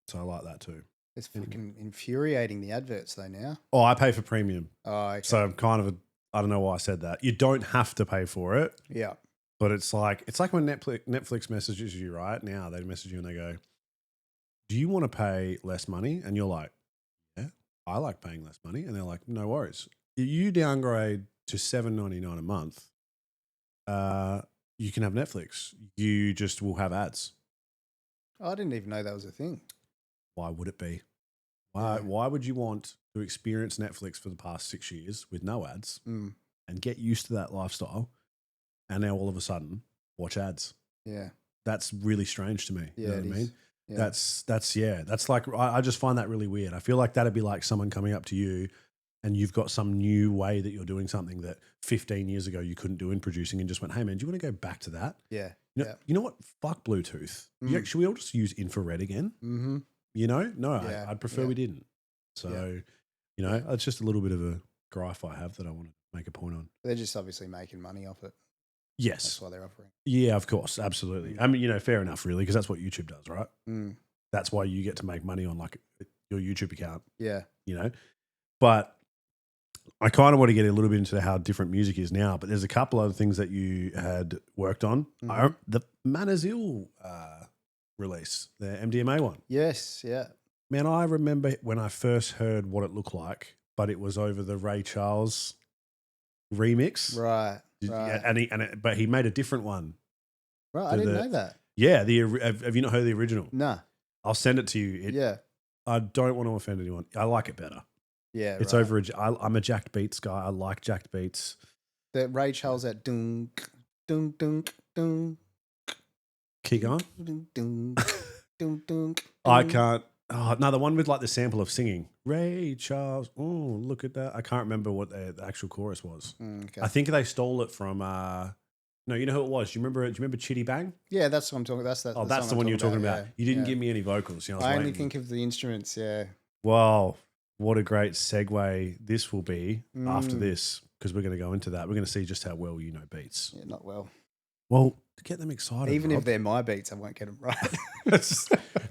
So I like that too. It's fucking infuriating, the adverts though now. Oh, I pay for premium. Oh, okay. So I'm kind of I don't know why I said that. You don't have to pay for it. Yeah. But it's like when Netflix messages you right now, they message you and they go, do you want to pay less money? And you're like, yeah, I like paying less money. And they're like, no worries. You downgrade to $7.99 a month, you can have Netflix. You just will have ads. Oh, I didn't even know that was a thing. Why would it be? Why would you want to experience Netflix for the past 6 years with no ads and get used to that lifestyle and now all of a sudden watch ads? Yeah. That's really strange to me. Yeah, you know what I mean? Yeah. That's like I just find that really weird. I feel like that'd be like someone coming up to you and you've got some new way that you're doing something that 15 years ago you couldn't do in producing and just went, hey man, do you want to go back to that? Yeah. You know what? Fuck Bluetooth. Should we all just use infrared again? Mm-hmm. You know? No, Yeah. I'd prefer we didn't. So, it's just a little bit of a gripe I have that I want to make a point on. They're just obviously making money off it. Yes. That's why they're offering. Yeah, of course. Absolutely. I mean, fair enough, really, because that's what YouTube does, right? Mm. That's why you get to make money on like your YouTube account. Yeah. But I kind of want to get a little bit into how different music is now, but there's a couple other things that you had worked on. Mm-hmm. The Manners Ill release, the MDMA one. Yes, yeah. Man, I remember when I first heard what it looked like, but it was over the Ray Charles remix. Right. But he made a different one. Right, I didn't know that. Yeah, have you not heard the original? No. I'll send it to you. I don't want to offend anyone. I like it better. Yeah, it's right. over. I'm a jacked beats guy. I like jacked beats. The Ray Charles that dunk, dunk, dunk, dunk. Keep going. Dunk, dunk, dunk, dunk. I can't. Oh no, the one with like the sample of singing Ray Charles. Oh, look at that. I can't remember what the actual chorus was. Okay. I think they stole it from. No, you know who it was. Do you remember Chitty Bang? Yeah, that's what I'm talking. That's the one you were talking about. Yeah. You didn't give me any vocals. I only think of the instruments. Yeah. Wow, what a great segue this will be after this, because we're going to go into that. We're going to see just how well you know beats. Yeah, not well. Well, get them excited. Even Rob. if they're my beats, I won't get them right.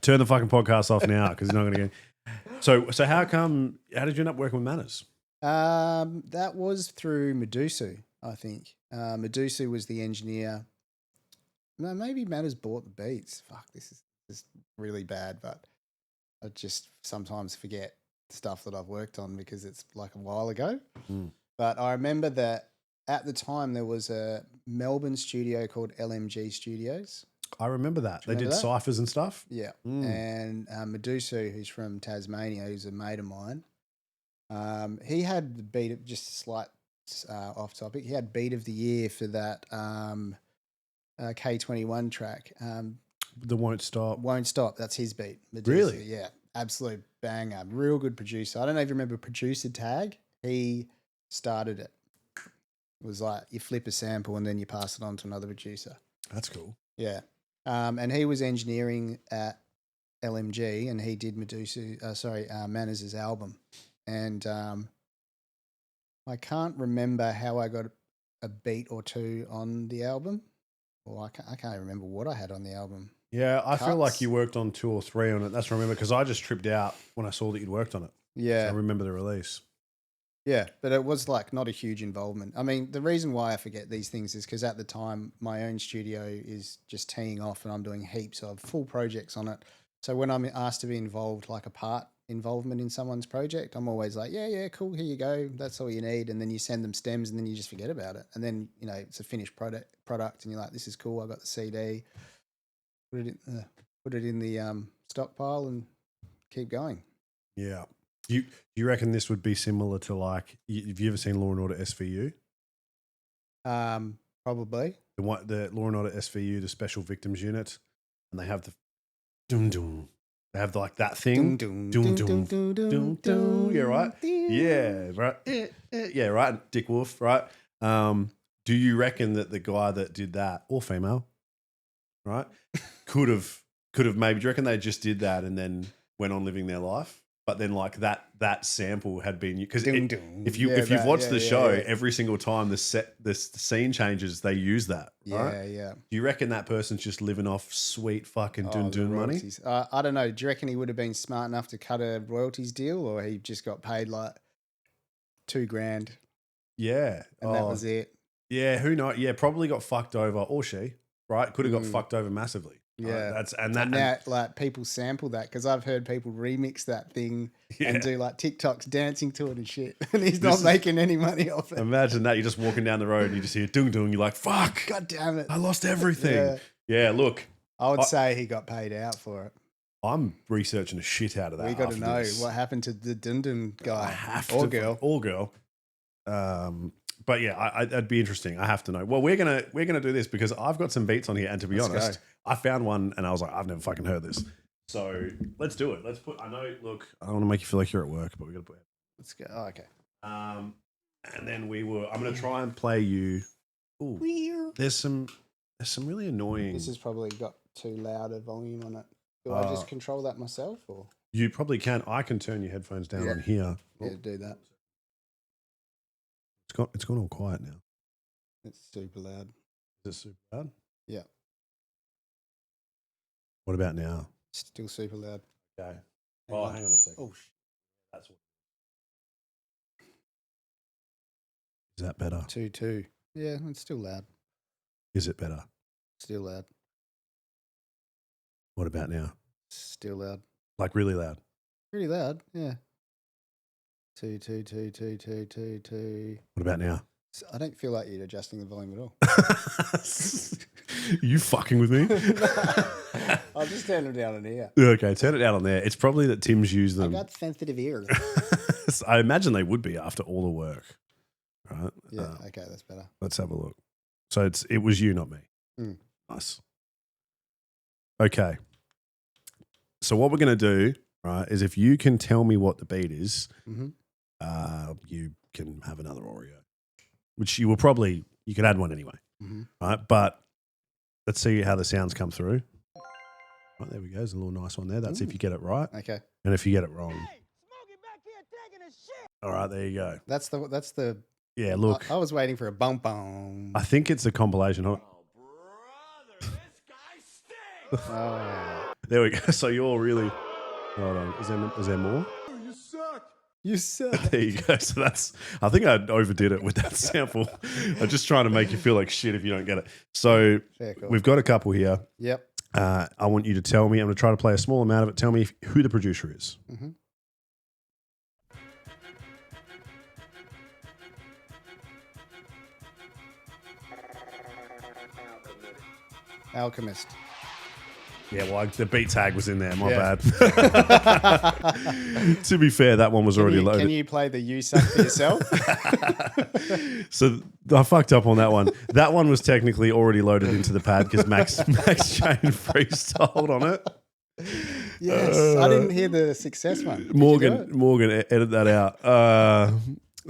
Turn the fucking podcast off now because you're not going to get. So how did you end up working with Manners? That was through Medusa, I think. Medusa was the engineer. No, maybe Manners bought the beats. Fuck, this is really bad, but I just sometimes forget stuff that I've worked on because it's like a while ago. But I remember that at the time there was a Melbourne studio called LMG Studios. I remember that. They did ciphers and stuff. Yeah. And Medusa, who's from Tasmania, who's a mate of mine, he had the beat of, just a slight off topic, he had beat of the year for that K21 track. The Won't Stop. Won't Stop. That's his beat. Medusa. Really? Yeah. Absolute banger. Real good producer. I don't know if you remember Producer Tag. He started it. It was like you flip a sample and then you pass it on to another producer. That's cool. Yeah. And he was engineering at LMG and he did Manners' album. And I can't remember how I got a beat or two on the album. Or I can't remember what I had on the album. Yeah, I feel like you worked on 2 or 3 on it. That's what I remember because I just tripped out when I saw that you'd worked on it. Yeah. So I remember the release. Yeah, but it was like not a huge involvement. I mean, the reason why I forget these things is because at the time my own studio is just teeing off and I'm doing heaps of full projects on it. So when I'm asked to be involved, like a part involvement in someone's project, I'm always like, yeah, cool, here you go. That's all you need. And then you send them stems and then you just forget about it. And then, it's a finished product and you're like, this is cool. I got the CD. Put it in the stockpile and keep going. Yeah. Do you reckon this would be similar to like, have you ever seen Law and Order SVU? Probably. The Law and Order SVU, the Special Victims Unit, and they have the doom doom. They have like that thing. Doom doom doom doom doom. Yeah, right. Yeah, right. Yeah, right. Dick Wolf, right. Do you reckon that the guy that did that, or female, right, could have maybe? Do you reckon they just did that and then went on living their life? But then, like that sample had been because if you've watched the show, every single time the scene changes, they use that. Right? Yeah. Do you reckon that person's just living off sweet fucking dun money? I don't know. Do you reckon he would have been smart enough to cut a royalties deal, or he just got paid like $2,000? Yeah, and that was it. Yeah, who knows? Yeah, probably got fucked over, or she right could have got fucked over massively. Yeah, now like people sample that because I've heard people remix that thing and do like TikToks dancing to it and shit, and he's not making any money off it. Imagine that, you're just walking down the road and you just hear dung dung, you're like, fuck, god damn it, I lost everything. Yeah, look, I would say he got paid out for it. I'm researching the shit out of that. We got to know what happened to the dun dun guy or girl. But yeah, that'd be interesting. I have to know. Well, we're gonna do this because I've got some beats on here, and to be honest, I found one and I was like, I've never fucking heard this. So let's do it. Let's put. I know. Look, I don't want to make you feel like you're at work, but we got to put. Let's go. Oh, okay. And then we were. I'm going to try and play you. Ooh, there's some really annoying. This has probably got too loud a volume on it. Do I just control that myself, or you probably can? I can turn your headphones down on here. Yeah, do that. It's gone all quiet now. It's super loud. Is it super loud? Yeah. What about now? Still super loud. Okay. Oh, hang on a second. Oh, That's what. Is that better? 2-2. Yeah, it's still loud. Is it better? Still loud. What about now? Still loud. Like really loud? Pretty loud, yeah. 2. What about now? I don't feel like you're adjusting the volume at all. You fucking with me? I'll just turn them down in here. Okay, turn it down on there. It's probably that Tim's used them. I got sensitive ears. I imagine they would be after all the work. Right? Yeah, okay, that's better. Let's have a look. So it was you, not me. Nice. Okay. So what we're going to do, right, is if you can tell me what the beat is, you can have another Oreo, which you could add one anyway. Right? But let's see how the sounds come through. Right, there we go. There's a little nice one there. That's if you get it right. Okay. And if you get it wrong. All right, there you go. That's the Yeah, look. I was waiting for a bump bump. I think it's a compilation. Hold on. Oh. There we go. So you're really. Hold on. Is there more? You suck. You suck. There you go. So I think I overdid it with that sample. I'm just trying to make you feel like shit if you don't get it. So cool. we've got a couple here. Yep. I want you to tell me. I'm going to try to play a small amount of it. Tell me who the producer is. Alchemist. Yeah, well, the beat tag was in there. My Yeah. bad. To be fair, that one was already loaded. Can you play the You Suck for yourself? So I fucked up on that one. That one was technically already loaded into the pad because Max Jane freestyled on it. Yes. I didn't hear the success one. Did Morgan, edit that out.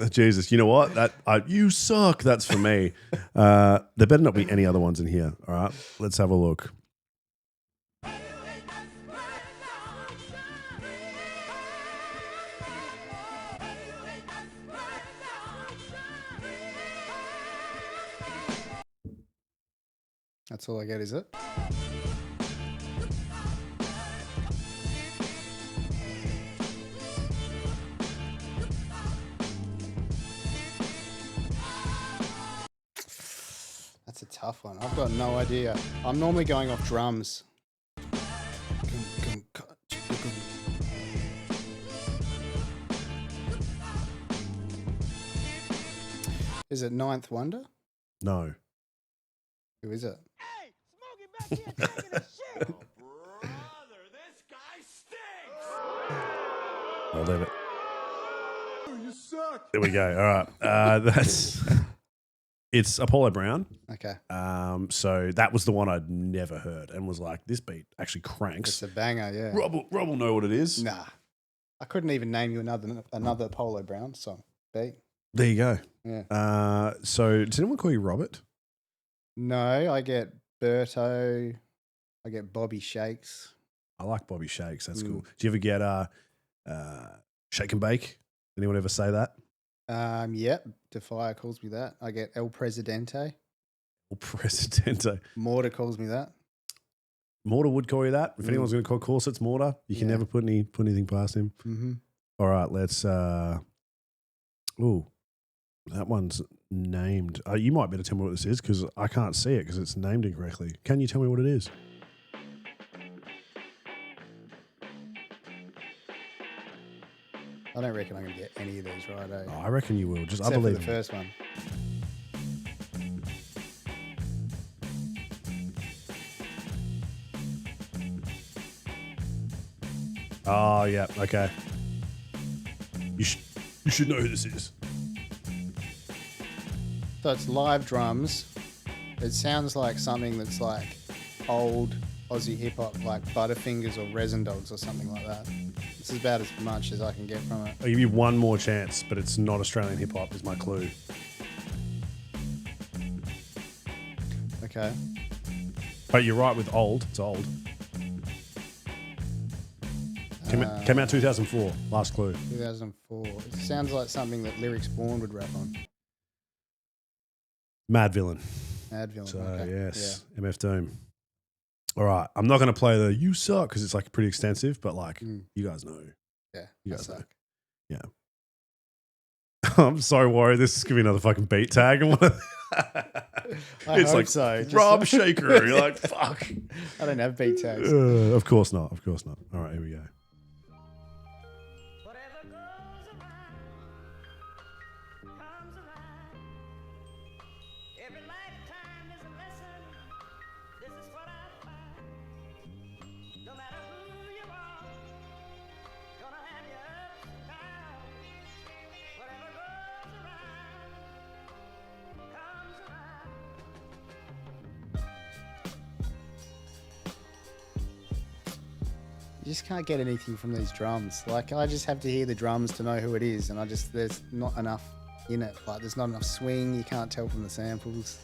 Jesus, you know what? You suck. That's for me. There better not be any other ones in here. All right, let's have a look. That's all I get, is it? That's a tough one. I've got no idea. I'm normally going off drums. Is it Ninth Wonder? No. Who is it? Hey, Smokey back here taking a shit. Oh, brother, this guy stinks. I'll leave it. You suck. There we go. All right. It's Apollo Brown. Okay. So that was the one I'd never heard and was like, this beat actually cranks. It's a banger, yeah. Rob will know what it is. Nah. I couldn't even name you another Apollo Brown song. Beat. There you go. Yeah. So does anyone call you Robert? No, I get Berto. I get Bobby Shakes. I like Bobby Shakes. That's cool. Do you ever get Shake and Bake? Anyone ever say that? Yep. Defire calls me that. I get El Presidente. El Presidente. Mortar calls me that. Mortar would call you that. If anyone's going to call Corsets Mortar, you can never put anything past him. Mm-hmm. All right, let's. That one's named. You might better tell me what this is because I can't see it because it's named incorrectly. Can you tell me what it is? I don't reckon I'm going to get any of these right, eh? Oh, I reckon you will. Just Except I believe for the first one. Oh, yeah. Okay. You should know who this is. So it's live drums. It sounds like something that's like old Aussie hip hop like Butterfingers or Resin Dogs or something like that. This is about as much as I can get from it. I'll give you one more chance, but it's not Australian hip hop is my clue. Okay. But you're right with old. It's old. Came out 2004. Last clue. 2004. It sounds like something that Lyrics Born would rap on. Mad Villain. Mad Villain. So, okay. yes, MF Doom. All right. I'm not going to play the You Suck because it's like pretty extensive, but like you guys know. Yeah. You I guys know. suck. Yeah. I'm so worried this is going to be another fucking beat tag. I It's hope like so. Rob Shaker. You're like, fuck. I don't have beat tags. Of course not. Of course not. All right, here we go. Whatever goes around comes around. Every lifetime is a lesson. This is what I find. No matter who you are, gonna have your ups and downs. Whatever goes around comes around. You just can't get anything from these drums. Like, I just have to hear the drums to know who it is, and there's not enough in it. Like, there's not enough swing. You can't tell from the samples.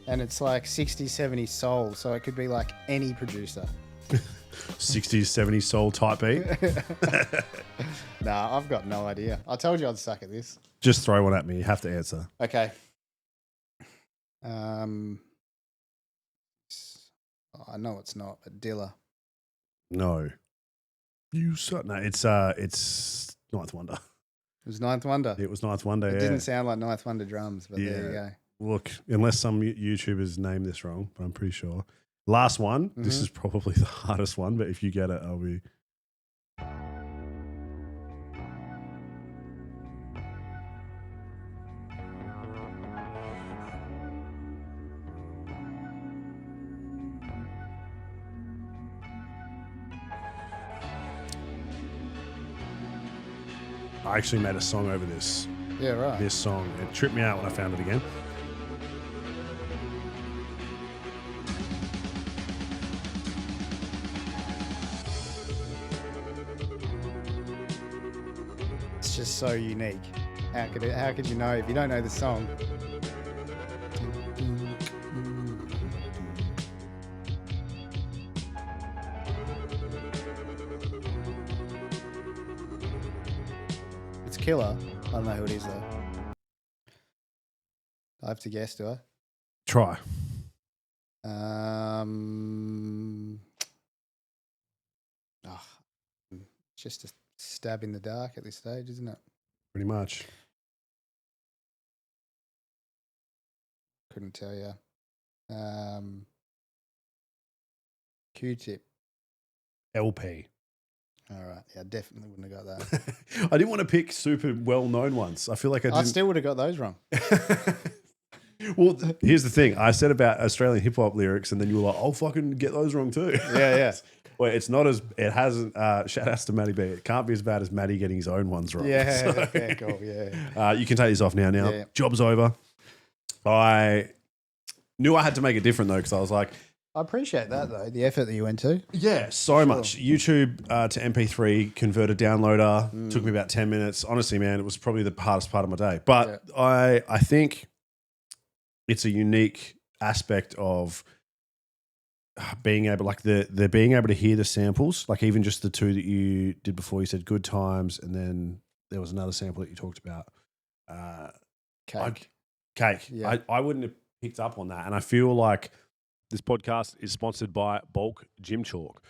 And it's like 60s, 70s soul, so it could be like any producer. 60s, 70s soul type beat. Nah, I've got no idea. I told you I'd suck at this. Just throw one at me. You have to answer. Okay. I know it's not, but Dilla. No. You suck. No, it's Ninth Wonder. It was Ninth Wonder. It was Ninth Wonder. It yeah. didn't sound like Ninth Wonder drums, but there you go. Look, unless some YouTubers name this wrong, but I'm pretty sure. Last one. This is probably the hardest one, but if you get it, I'll be. I actually made a song over this. Yeah, right. This song. It tripped me out when I found it again. It's just so unique. How could you know if you don't know the song? It's killer. I don't know who it is though. I have to guess, do I? Try. Just a stab in the dark at this stage, isn't it? Pretty much. Couldn't tell you. Q-tip. LP. All right. Yeah, I definitely wouldn't have got that. I didn't want to pick super well-known ones. I feel like I I didn't. still would have got those wrong. Well, here's the thing. I said about Australian hip hop lyrics, and then you were like, "I'll fucking get those wrong too." Yeah. Well, it's not as it hasn't. Shout outs to Matty B. It can't be as bad as Matty getting his own ones wrong. Yeah, So, yeah, cool. Yeah. you can take this off now. Yeah. Job's over. I knew I had to make it different though, because I was like, I appreciate that though, the effort that you went to. yeah, so much. YouTube to MP3 converter downloader took me about 10 minutes. Honestly, man, it was probably the hardest part of my day. But I think it's a unique aspect of being able, like the being able to hear the samples, like even just the two that you did before. You said Good Times, and then there was another sample that you talked about. Cake. Cake. Yeah. I wouldn't have picked up on that. And I feel like this podcast is sponsored by Bulk Gym Chalk.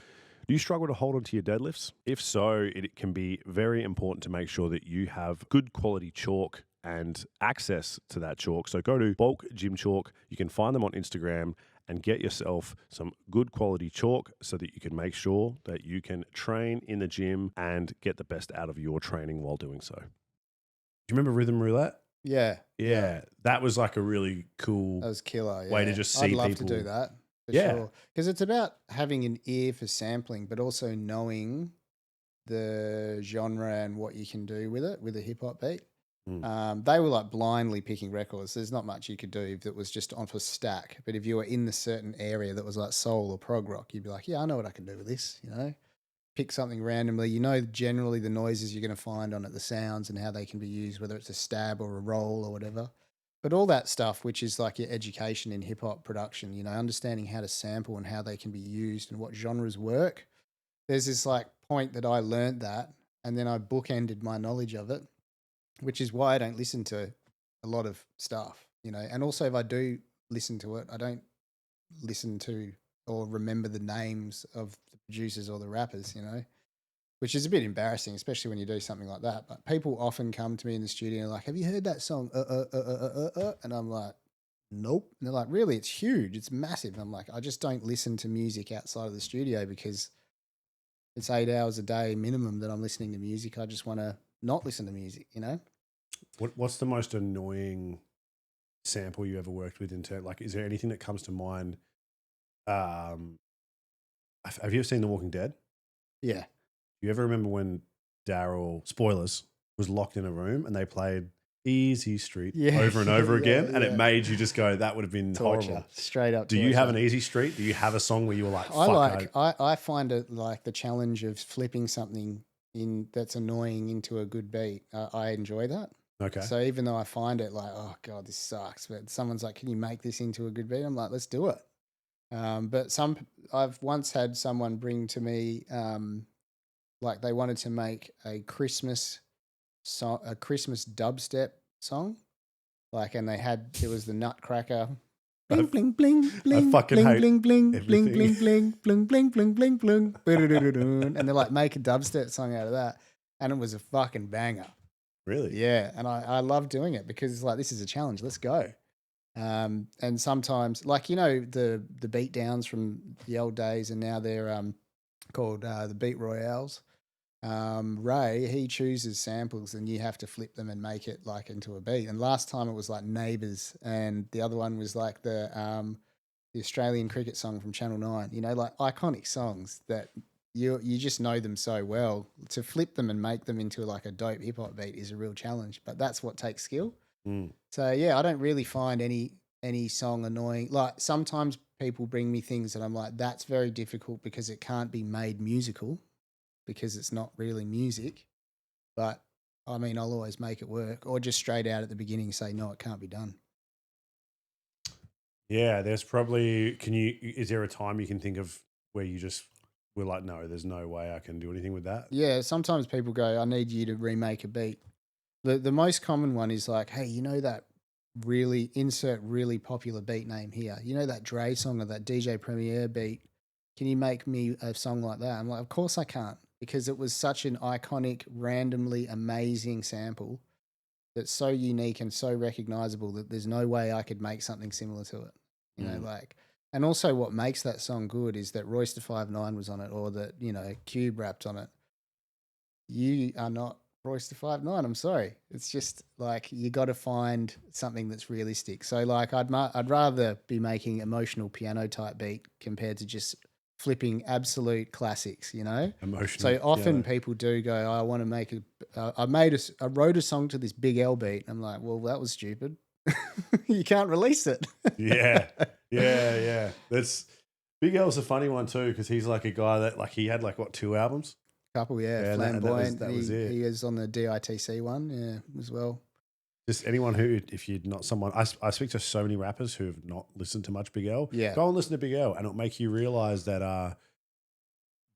Do you struggle to hold onto your deadlifts? If so, it can be very important to make sure that you have good quality chalk and access to that chalk. So go to Bulk Gym Chalk. You can find them on Instagram and get yourself some good quality chalk so that you can make sure that you can train in the gym and get the best out of your training while doing so. Do you remember Rhythm Roulette? Yeah. Yeah, that was like a really cool That was killer. Yeah. way to just see I'd love people. to do that. For Yeah. sure. Because it's about having an ear for sampling, but also knowing the genre and what you can do with it, with a hip hop beat. They were like blindly picking records. There's not much you could do if it was just off a stack. But if you were in the certain area that was like soul or prog rock, you'd be like, yeah, I know what I can do with this, you know? Pick something randomly. You know generally the noises you're going to find on it, the sounds and how they can be used, whether it's a stab or a roll or whatever. But all that stuff, which is like your education in hip hop production, you know, understanding how to sample and how they can be used and what genres work. There's this like point that I learned that, and then I bookended my knowledge of it, which is why I don't listen to a lot of stuff, you know. And also, if I do listen to it, I don't listen to or remember the names of the producers or the rappers, you know, which is a bit embarrassing, especially when you do something like that. But people often come to me in the studio and like, have you heard that song? And I'm like, nope. And they're like, really? It's huge. It's massive. And I'm like, I just don't listen to music outside of the studio because it's 8 hours a day minimum that I'm listening to music. I just want to not listen to music, you know? What's the most annoying sample you ever worked with in terms, like, is there anything that comes to mind? Have you ever seen The Walking Dead? Yeah. You ever remember when Daryl, spoilers, was locked in a room and they played Easy Street over and over again, and it made you just go, that would have been torture. horrible. Straight up Do you have an Easy Street? Do you have a song where you were like, fuck, I find it like the challenge of flipping something in that's annoying into a good beat. I enjoy that. Okay. So even though I find it like, oh God, this sucks, but someone's like, can you make this into a good beat? I'm like, let's do it. But I've once had someone bring to me, like they wanted to make a Christmas song, a Christmas dubstep song, like, and it was the Nutcracker, bling bling bling bling, fucking bling hate bling bling bling everything. bling bling bling bling bling bling bling, and they're like, make a dubstep song out of that, and it was a fucking banger. Really? Yeah, and I love doing it because it's like, this is a challenge. Let's go. And sometimes, like, you know, the beat downs from the old days, and now they're called the Beat Royales. Ray, he chooses samples and you have to flip them and make it like into a beat. And last time it was like Neighbours, and the other one was like the Australian cricket song from Channel 9, you know, like iconic songs that you just know them so well. To flip them and make them into like a dope hip hop beat is a real challenge, but that's what takes skill. So yeah, I don't really find any song annoying. Like sometimes people bring me things that I'm like, that's very difficult because it can't be made musical because it's not really music. But I mean, I'll always make it work, or just straight out at the beginning say, no, it can't be done. Yeah, there's probably, is there a time you can think of where you just were like, no, there's no way I can do anything with that? Yeah, sometimes people go, I need you to remake a beat. The most common one is like, hey, you know that insert really popular beat name here. You know that Dre song or that DJ Premier beat? Can you make me a song like that? I'm like, of course I can't, because it was such an iconic, randomly amazing sample that's so unique and so recognizable that there's no way I could make something similar to it. You know, like, and also what makes that song good is that Royce da 5'9" was on it, or that, you know, Cube rapped on it. You are not Royce da 5'9", I'm sorry. It's just like, you got to find something that's realistic. So like, I'd rather be making emotional piano type beat compared to just flipping absolute classics, you know? Emotional. So often people do go, I want to make I wrote a song to this Big L beat. I'm like, well, that was stupid. You can't release it. Yeah. That's Big L's a funny one too, because he's like a guy that, like, he had like what, 2 albums? Couple, yeah. Flamboyant. That was it. He is on the DITC one, yeah, as well. Just anyone who, if you're not someone, I speak to so many rappers who have not listened to much Big L. Yeah. Go and listen to Big L, and it'll make you realize that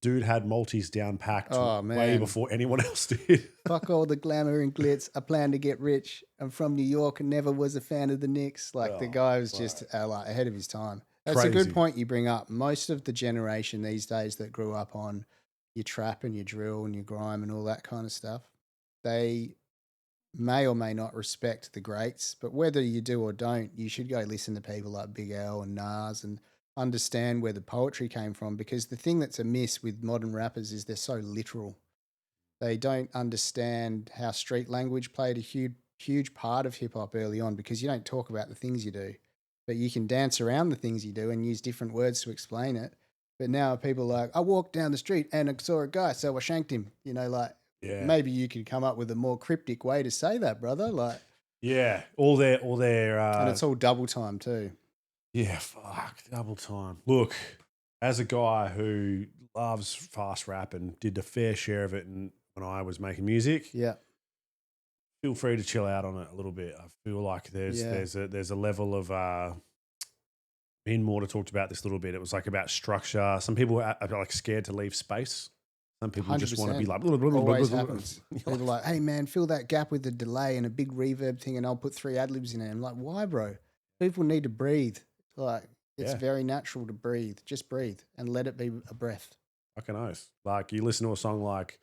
dude had multis down packed way before anyone else did. Fuck all the glamour and glitz. I plan to get rich. I'm from New York and never was a fan of the Knicks. Like, the guy was just like ahead of his time. That's Crazy. a good point you bring up. Most of the generation these days that grew up on your trap and your drill and your grime and all that kind of stuff, they may or may not respect the greats, but whether you do or don't, you should go listen to people like Big L and Nas and understand where the poetry came from, because the thing that's amiss with modern rappers is they're so literal. They don't understand how street language played a huge part of hip hop early on, because you don't talk about the things you do, but you can dance around the things you do and use different words to explain it. But now people are like, I walked down the street and I saw a guy, so I shanked him. You know, like, Yeah. Maybe you could come up with a more cryptic way to say that, brother. Like, Yeah. All their and it's all double time too. yeah, fuck, double time. Look, as a guy who loves fast rap and did a fair share of it when I was making music, Yeah. feel free to chill out on it a little bit. I feel like there's a level of me and Mortar talked about this a little bit. It was like about structure. Some people are like scared to leave space. Some people just want to be 100%. like, blah, blah, blah, Always blah, blah, blah. happens. People are like, hey man, fill that gap with a delay and a big reverb thing, and I'll put 3 ad-libs in it. I'm like, why, bro? People need to breathe. Like, it's Yeah. very natural to breathe. Just breathe and let it be a breath. Fucking oath. Like you listen to a song like,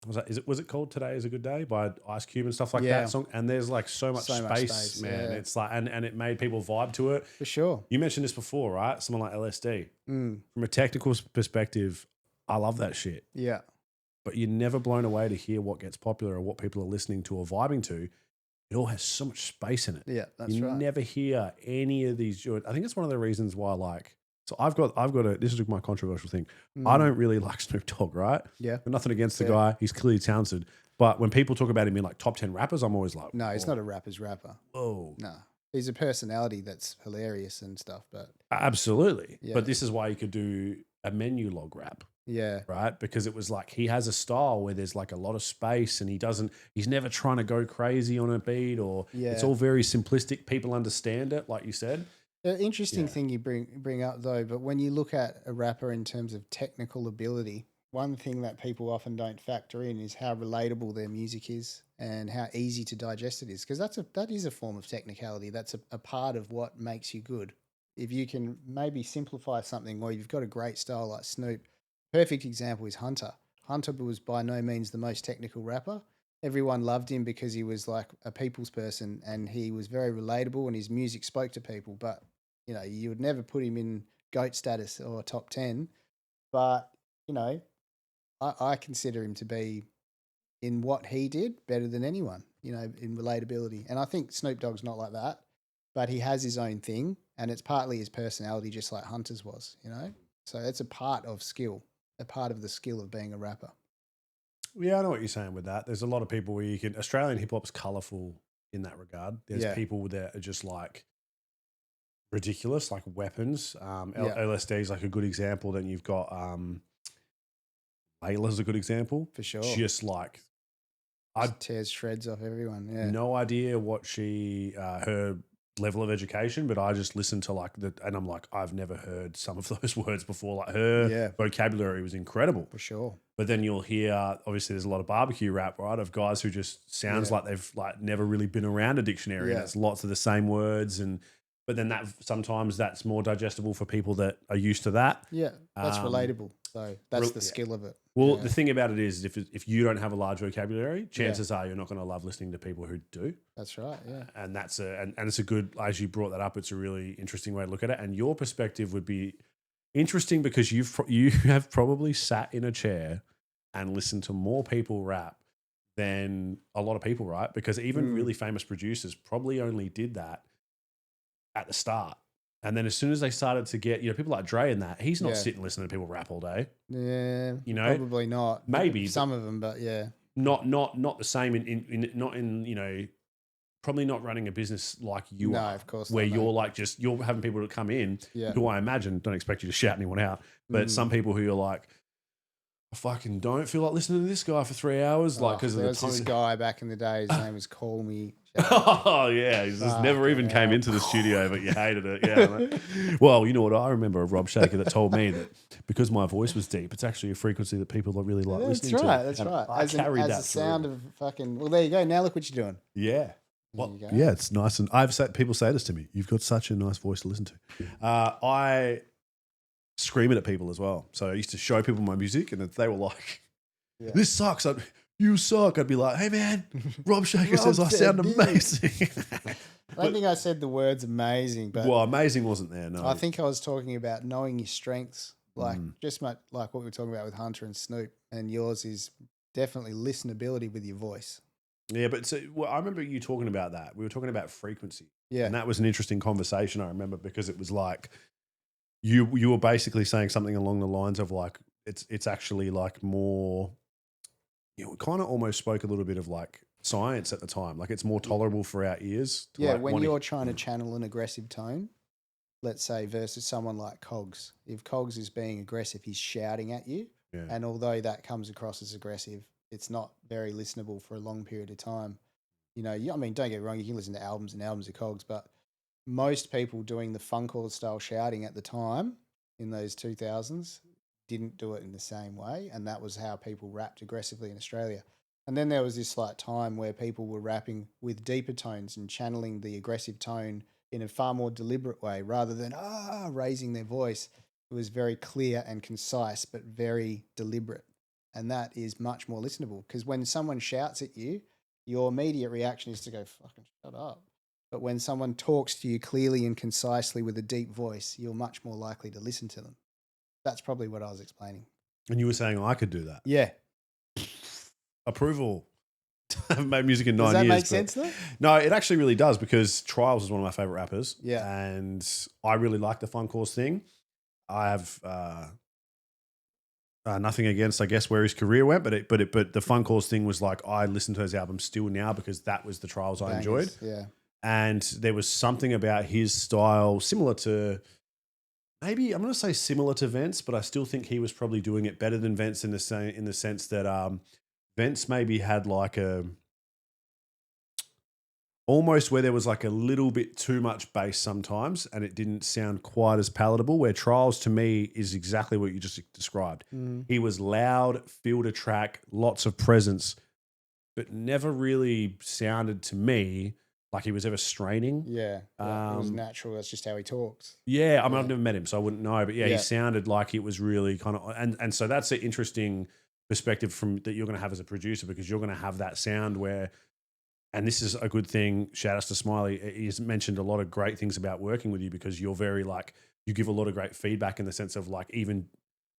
was it called Today Is a Good Day by Ice Cube and stuff like Yeah. that song? And there's like so much space, man. yeah. It's like, and it made people vibe to it. For sure. You mentioned this before, right? Someone like LSD. Mm. From a technical perspective, I love that shit. Yeah. But you're never blown away to hear what gets popular or what people are listening to or vibing to. It all has so much space in it. Yeah, that's you right. never hear any of these. I think it's one of the reasons why, like, so I've got this is my controversial thing. I don't really like Snoop Dogg, right? Yeah. But nothing against the guy. He's clearly talented. But when people talk about him in like top 10 rappers, I'm always like, No, he's not a rapper's rapper. whoa. No. He's a personality that's hilarious and stuff, but Absolutely. Yeah. But this is why you could do a menu log rap. yeah. Right, because it was like he has a style where there's like a lot of space, and he's never trying to go crazy on a beat, or it's Yeah. all very simplistic. People understand it, like you said. The interesting Yeah. thing you bring up though, but when you look at a rapper in terms of technical ability, one thing that people often don't factor in is how relatable their music is and how easy to digest it is, because that is a form of technicality. That's a part of what makes you good. If you can maybe simplify something, or you've got a great style like Snoop. Perfect example is Hunter. Hunter was by no means the most technical rapper. Everyone loved him because he was like a people's person, and he was very relatable, and his music spoke to people. But you know, you would never put him in GOAT status or top 10. But you know, I consider him to be, in what he did, better than anyone, you know, in relatability. And I think Snoop Dogg's not like that, but he has his own thing, and it's partly his personality, just like Hunter's was, you know? So it's a part of skill, a part of the skill of being a rapper. Yeah, I know what you're saying with that. There's a lot of people where Australian hip hop's colourful in that regard. There's Yeah. people that are just like ridiculous, like weapons. Yeah. LSD is like a good example. Then you've got Layla's a good example. For sure. Just like Just tears shreds off everyone. Yeah. no idea what her level of education, but I just listened to and I'm like, I've never heard some of those words before. Like her vocabulary was incredible. For sure. But then you'll hear, obviously there's a lot of barbecue rap, right? Of guys who just sounds like they've like never really been around a dictionary. Yeah. And it's lots of the same words. But then sometimes that's more digestible for people that are used to that. Yeah. That's relatable. So that's the skill of it. Well, Yeah. the thing about it is, if you don't have a large vocabulary, chances are you're not going to love listening to people who do. That's right. Yeah. And and it's a good, as you brought that up, it's a really interesting way to look at it. And your perspective would be interesting because you have probably sat in a chair and listened to more people rap than a lot of people, right? Because even really famous producers probably only did that at the start. And then as soon as they started to get, people like Dre and that, he's not sitting listening to people rap all day. Yeah. You know? Probably not. Maybe. Some of them, but yeah. Not the same in probably not running a business like you No, are. of course where not, you're no. like you're having people to come in Yeah. who I imagine don't expect you to shout anyone out, but some people who you're like, I fucking don't feel like listening to this guy for 3 hours, like because of there the was tone. this guy back in the day. His name was Call Me. Oh yeah, he just never even came into the studio, but you hated it. Yeah. Mate. Well, you know what? I remember a Rob Shaker that told me that because my voice was deep, it's actually a frequency that people really like listening to. That's And right. I carried as that a sound through. of fucking. Well, there you go. Now look what you're doing. Yeah. There you go. Yeah, it's nice, and people say this to me. You've got such a nice voice to listen to. I scream it at people as well. So I used to show people my music, and they were like, "This sucks." You suck. I'd be like, "Hey man, Rob Shaker says I sound amazing." I don't think I said the words amazing, but Well, amazing wasn't there. No, I think I was talking about knowing your strengths, like just like what we were talking about with Hunter and Snoop, and yours is definitely listenability with your voice. Yeah, but I remember you talking about that. We were talking about frequency. Yeah. And that was an interesting conversation, I remember, because it was like you were basically saying something along the lines of like it's actually like more it kind of almost spoke a little bit of like science at the time. Like it's more tolerable for our ears. To Yeah, like when wanna- you're trying to channel an aggressive tone, let's say versus someone like Cogs. If Cogs is being aggressive, he's shouting at you. Yeah. And although that comes across as aggressive, it's not very listenable for a long period of time. You know, I mean, don't get me wrong, you can listen to albums and albums of Cogs, but most people doing the funkcore style shouting at the time in those 2000s didn't do it in the same way. And that was how people rapped aggressively in Australia. And then there was this like time where people were rapping with deeper tones and channeling the aggressive tone in a far more deliberate way rather than raising their voice. It was very clear and concise, but very deliberate. And that is much more listenable because when someone shouts at you, your immediate reaction is to go, fucking shut up. But when someone talks to you clearly and concisely with a deep voice, you're much more likely to listen to them. That's probably what I was explaining. And you were saying I could do that. Yeah. Approval. I haven't made music in 9 Does that years. make but- sense though? No, it actually really does because Trials is one of my favorite rappers. Yeah. And I really like the Fun Course thing. I have nothing against, I guess, where his career went, but the Fun Course thing was like I listen to his album still now because that was the Trials I enjoyed. Bangers, yeah. And there was something about his style similar to, maybe I'm going to say similar to Vence, but I still think he was probably doing it better than Vence in the sense that Vence maybe had like almost where there was like a little bit too much bass sometimes and it didn't sound quite as palatable, where Trials to me is exactly what you just described. He was loud, filled a track, lots of presence, but never really sounded to me like he was ever straining. Yeah. It was natural. That's just how he talks. Yeah, I mean, I've never met him, so I wouldn't know. But yeah, Yeah. he sounded like it was really kind of, and so that's an interesting perspective from that you're going to have as a producer because you're going to have that sound where, and this is a good thing. Shout outs to Smiley. He's mentioned a lot of great things about working with you because you're very like you give a lot of great feedback in the sense of like even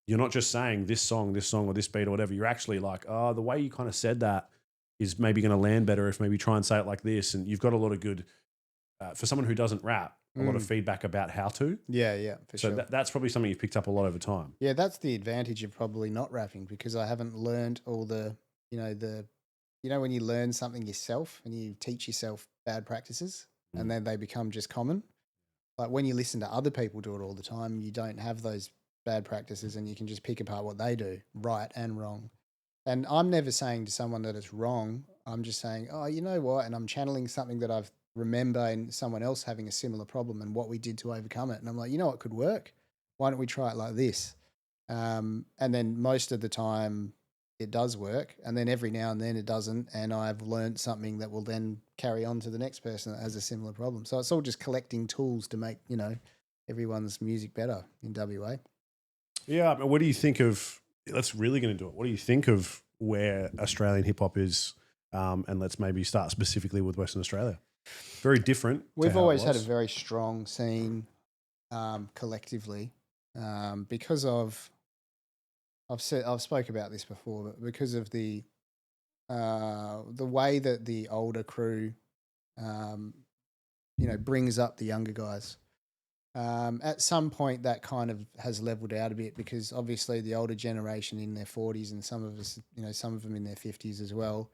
you're not just saying this song or this beat or whatever. You're actually like, oh, the way you kind of said that is maybe going to land better if maybe try and say it like this. And you've got a lot of good, for someone who doesn't rap, a lot of feedback about how to. Yeah, for So sure. that's probably something you've picked up a lot over time. Yeah, that's the advantage of probably not rapping because I haven't learned all the, when you learn something yourself and you teach yourself bad practices and then they become just common. Like when you listen to other people do it all the time, you don't have those bad practices and you can just pick apart what they do, right and wrong. And I'm never saying to someone that it's wrong. I'm just saying, oh, you know what? And I'm channeling something that I've remember in someone else having a similar problem and what we did to overcome it. And I'm like, you know what could work? Why don't we try it like this? And then most of the time it does work. And then every now and then it doesn't. And I've learned something that will then carry on to the next person that has a similar problem. So it's all just collecting tools to make, everyone's music better in WA. Yeah. But what do you think of, let's really going to do it. What do you think of where Australian hip hop is? And let's maybe start specifically with Western Australia. Very different. We've always had a very strong scene collectively because of, I've spoke about this before, but because of the way that the older crew, brings up the younger guys. At some point, that kind of has leveled out a bit because obviously the older generation in their 40s and some of us, some of them in their 50s as well,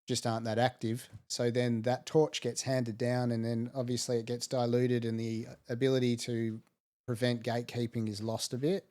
just aren't that active. So then that torch gets handed down and then obviously it gets diluted and the ability to prevent gatekeeping is lost a bit.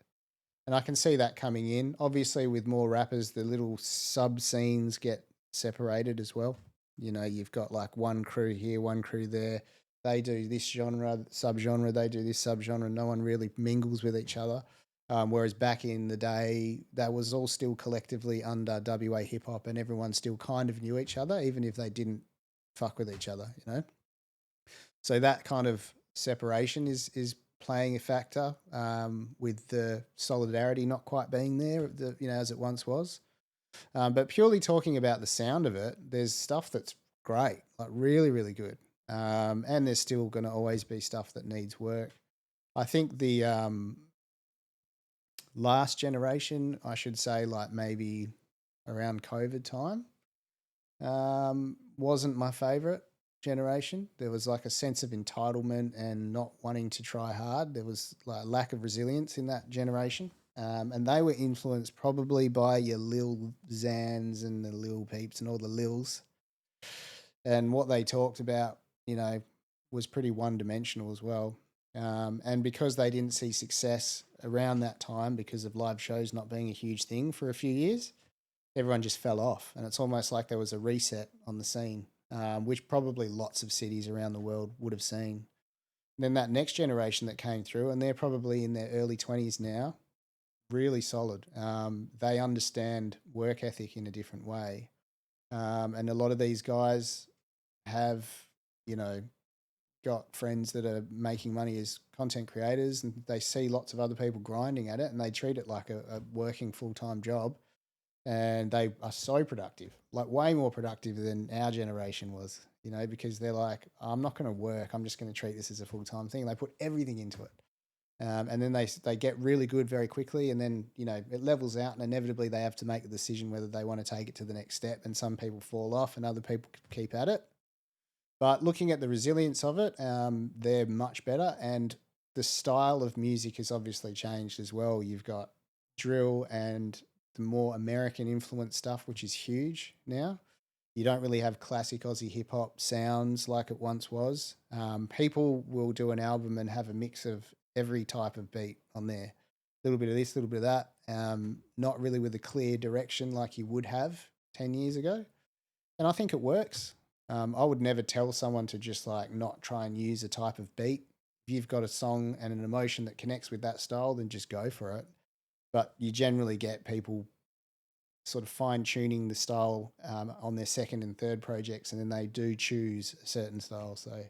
And I can see that coming in. Obviously with more rappers, the little sub scenes get separated as well. You've got like one crew here, one crew there. They do this genre, subgenre, they do this subgenre. No one really mingles with each other. Whereas back in the day, that was all still collectively under WA hip hop and everyone still kind of knew each other, even if they didn't fuck with each other, So that kind of separation is playing a factor with the solidarity not quite being there, as it once was. But purely talking about the sound of it, there's stuff that's great, like really, really good. And there's still going to always be stuff that needs work. I think the last generation, I should say, like maybe around COVID time, wasn't my favorite generation. There was like a sense of entitlement and not wanting to try hard. There was like a lack of resilience in that generation. And they were influenced probably by your Lil Xans and the Lil Peeps and all the Lils. And what they talked about, was pretty one-dimensional as well. And because they didn't see success around that time because of live shows not being a huge thing for a few years, everyone just fell off. And it's almost like there was a reset on the scene, which probably lots of cities around the world would have seen. And then that next generation that came through, and they're probably in their early 20s now, really solid. They understand work ethic in a different way. And a lot of these guys have, got friends that are making money as content creators, and they see lots of other people grinding at it, and they treat it like a working full-time job. And they are so productive, like way more productive than our generation was, because they're like, I'm not going to work. I'm just going to treat this as a full-time thing. They put everything into it. And then they get really good very quickly, and then, it levels out, and inevitably they have to make the decision whether they want to take it to the next step. And some people fall off and other people keep at it. But looking at the resilience of it, they're much better. And the style of music has obviously changed as well. You've got drill and the more American influence stuff, which is huge now. You don't really have classic Aussie hip hop sounds like it once was. People will do an album and have a mix of every type of beat on there. A little bit of this, a little bit of that. Not really with a clear direction like you would have 10 years ago. And I think it works. I would never tell someone to just like not try and use a type of beat. If you've got a song and an emotion that connects with that style, then just go for it. But you generally get people sort of fine-tuning the style on their second and third projects, and then they do choose a certain style. So,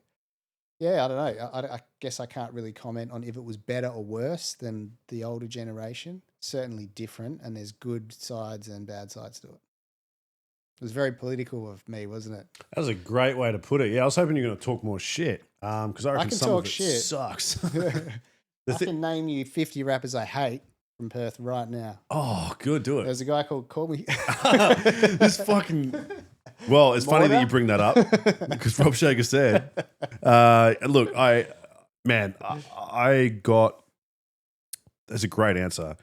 yeah, I don't know. I guess I can't really comment on if it was better or worse than the older generation. Certainly different, and there's good sides and bad sides to it. It was very political of me, wasn't it? That was a great way to put it. Yeah, I was hoping you were going to talk more shit because I reckon can some talk of it shit. sucks. I can name you 50 rappers I hate from Perth right now. Oh, good, do it. There's a guy called Call Me. This fucking... Well, it's funny that you bring that up because Rob Shaker said, look, I got... That's a great answer.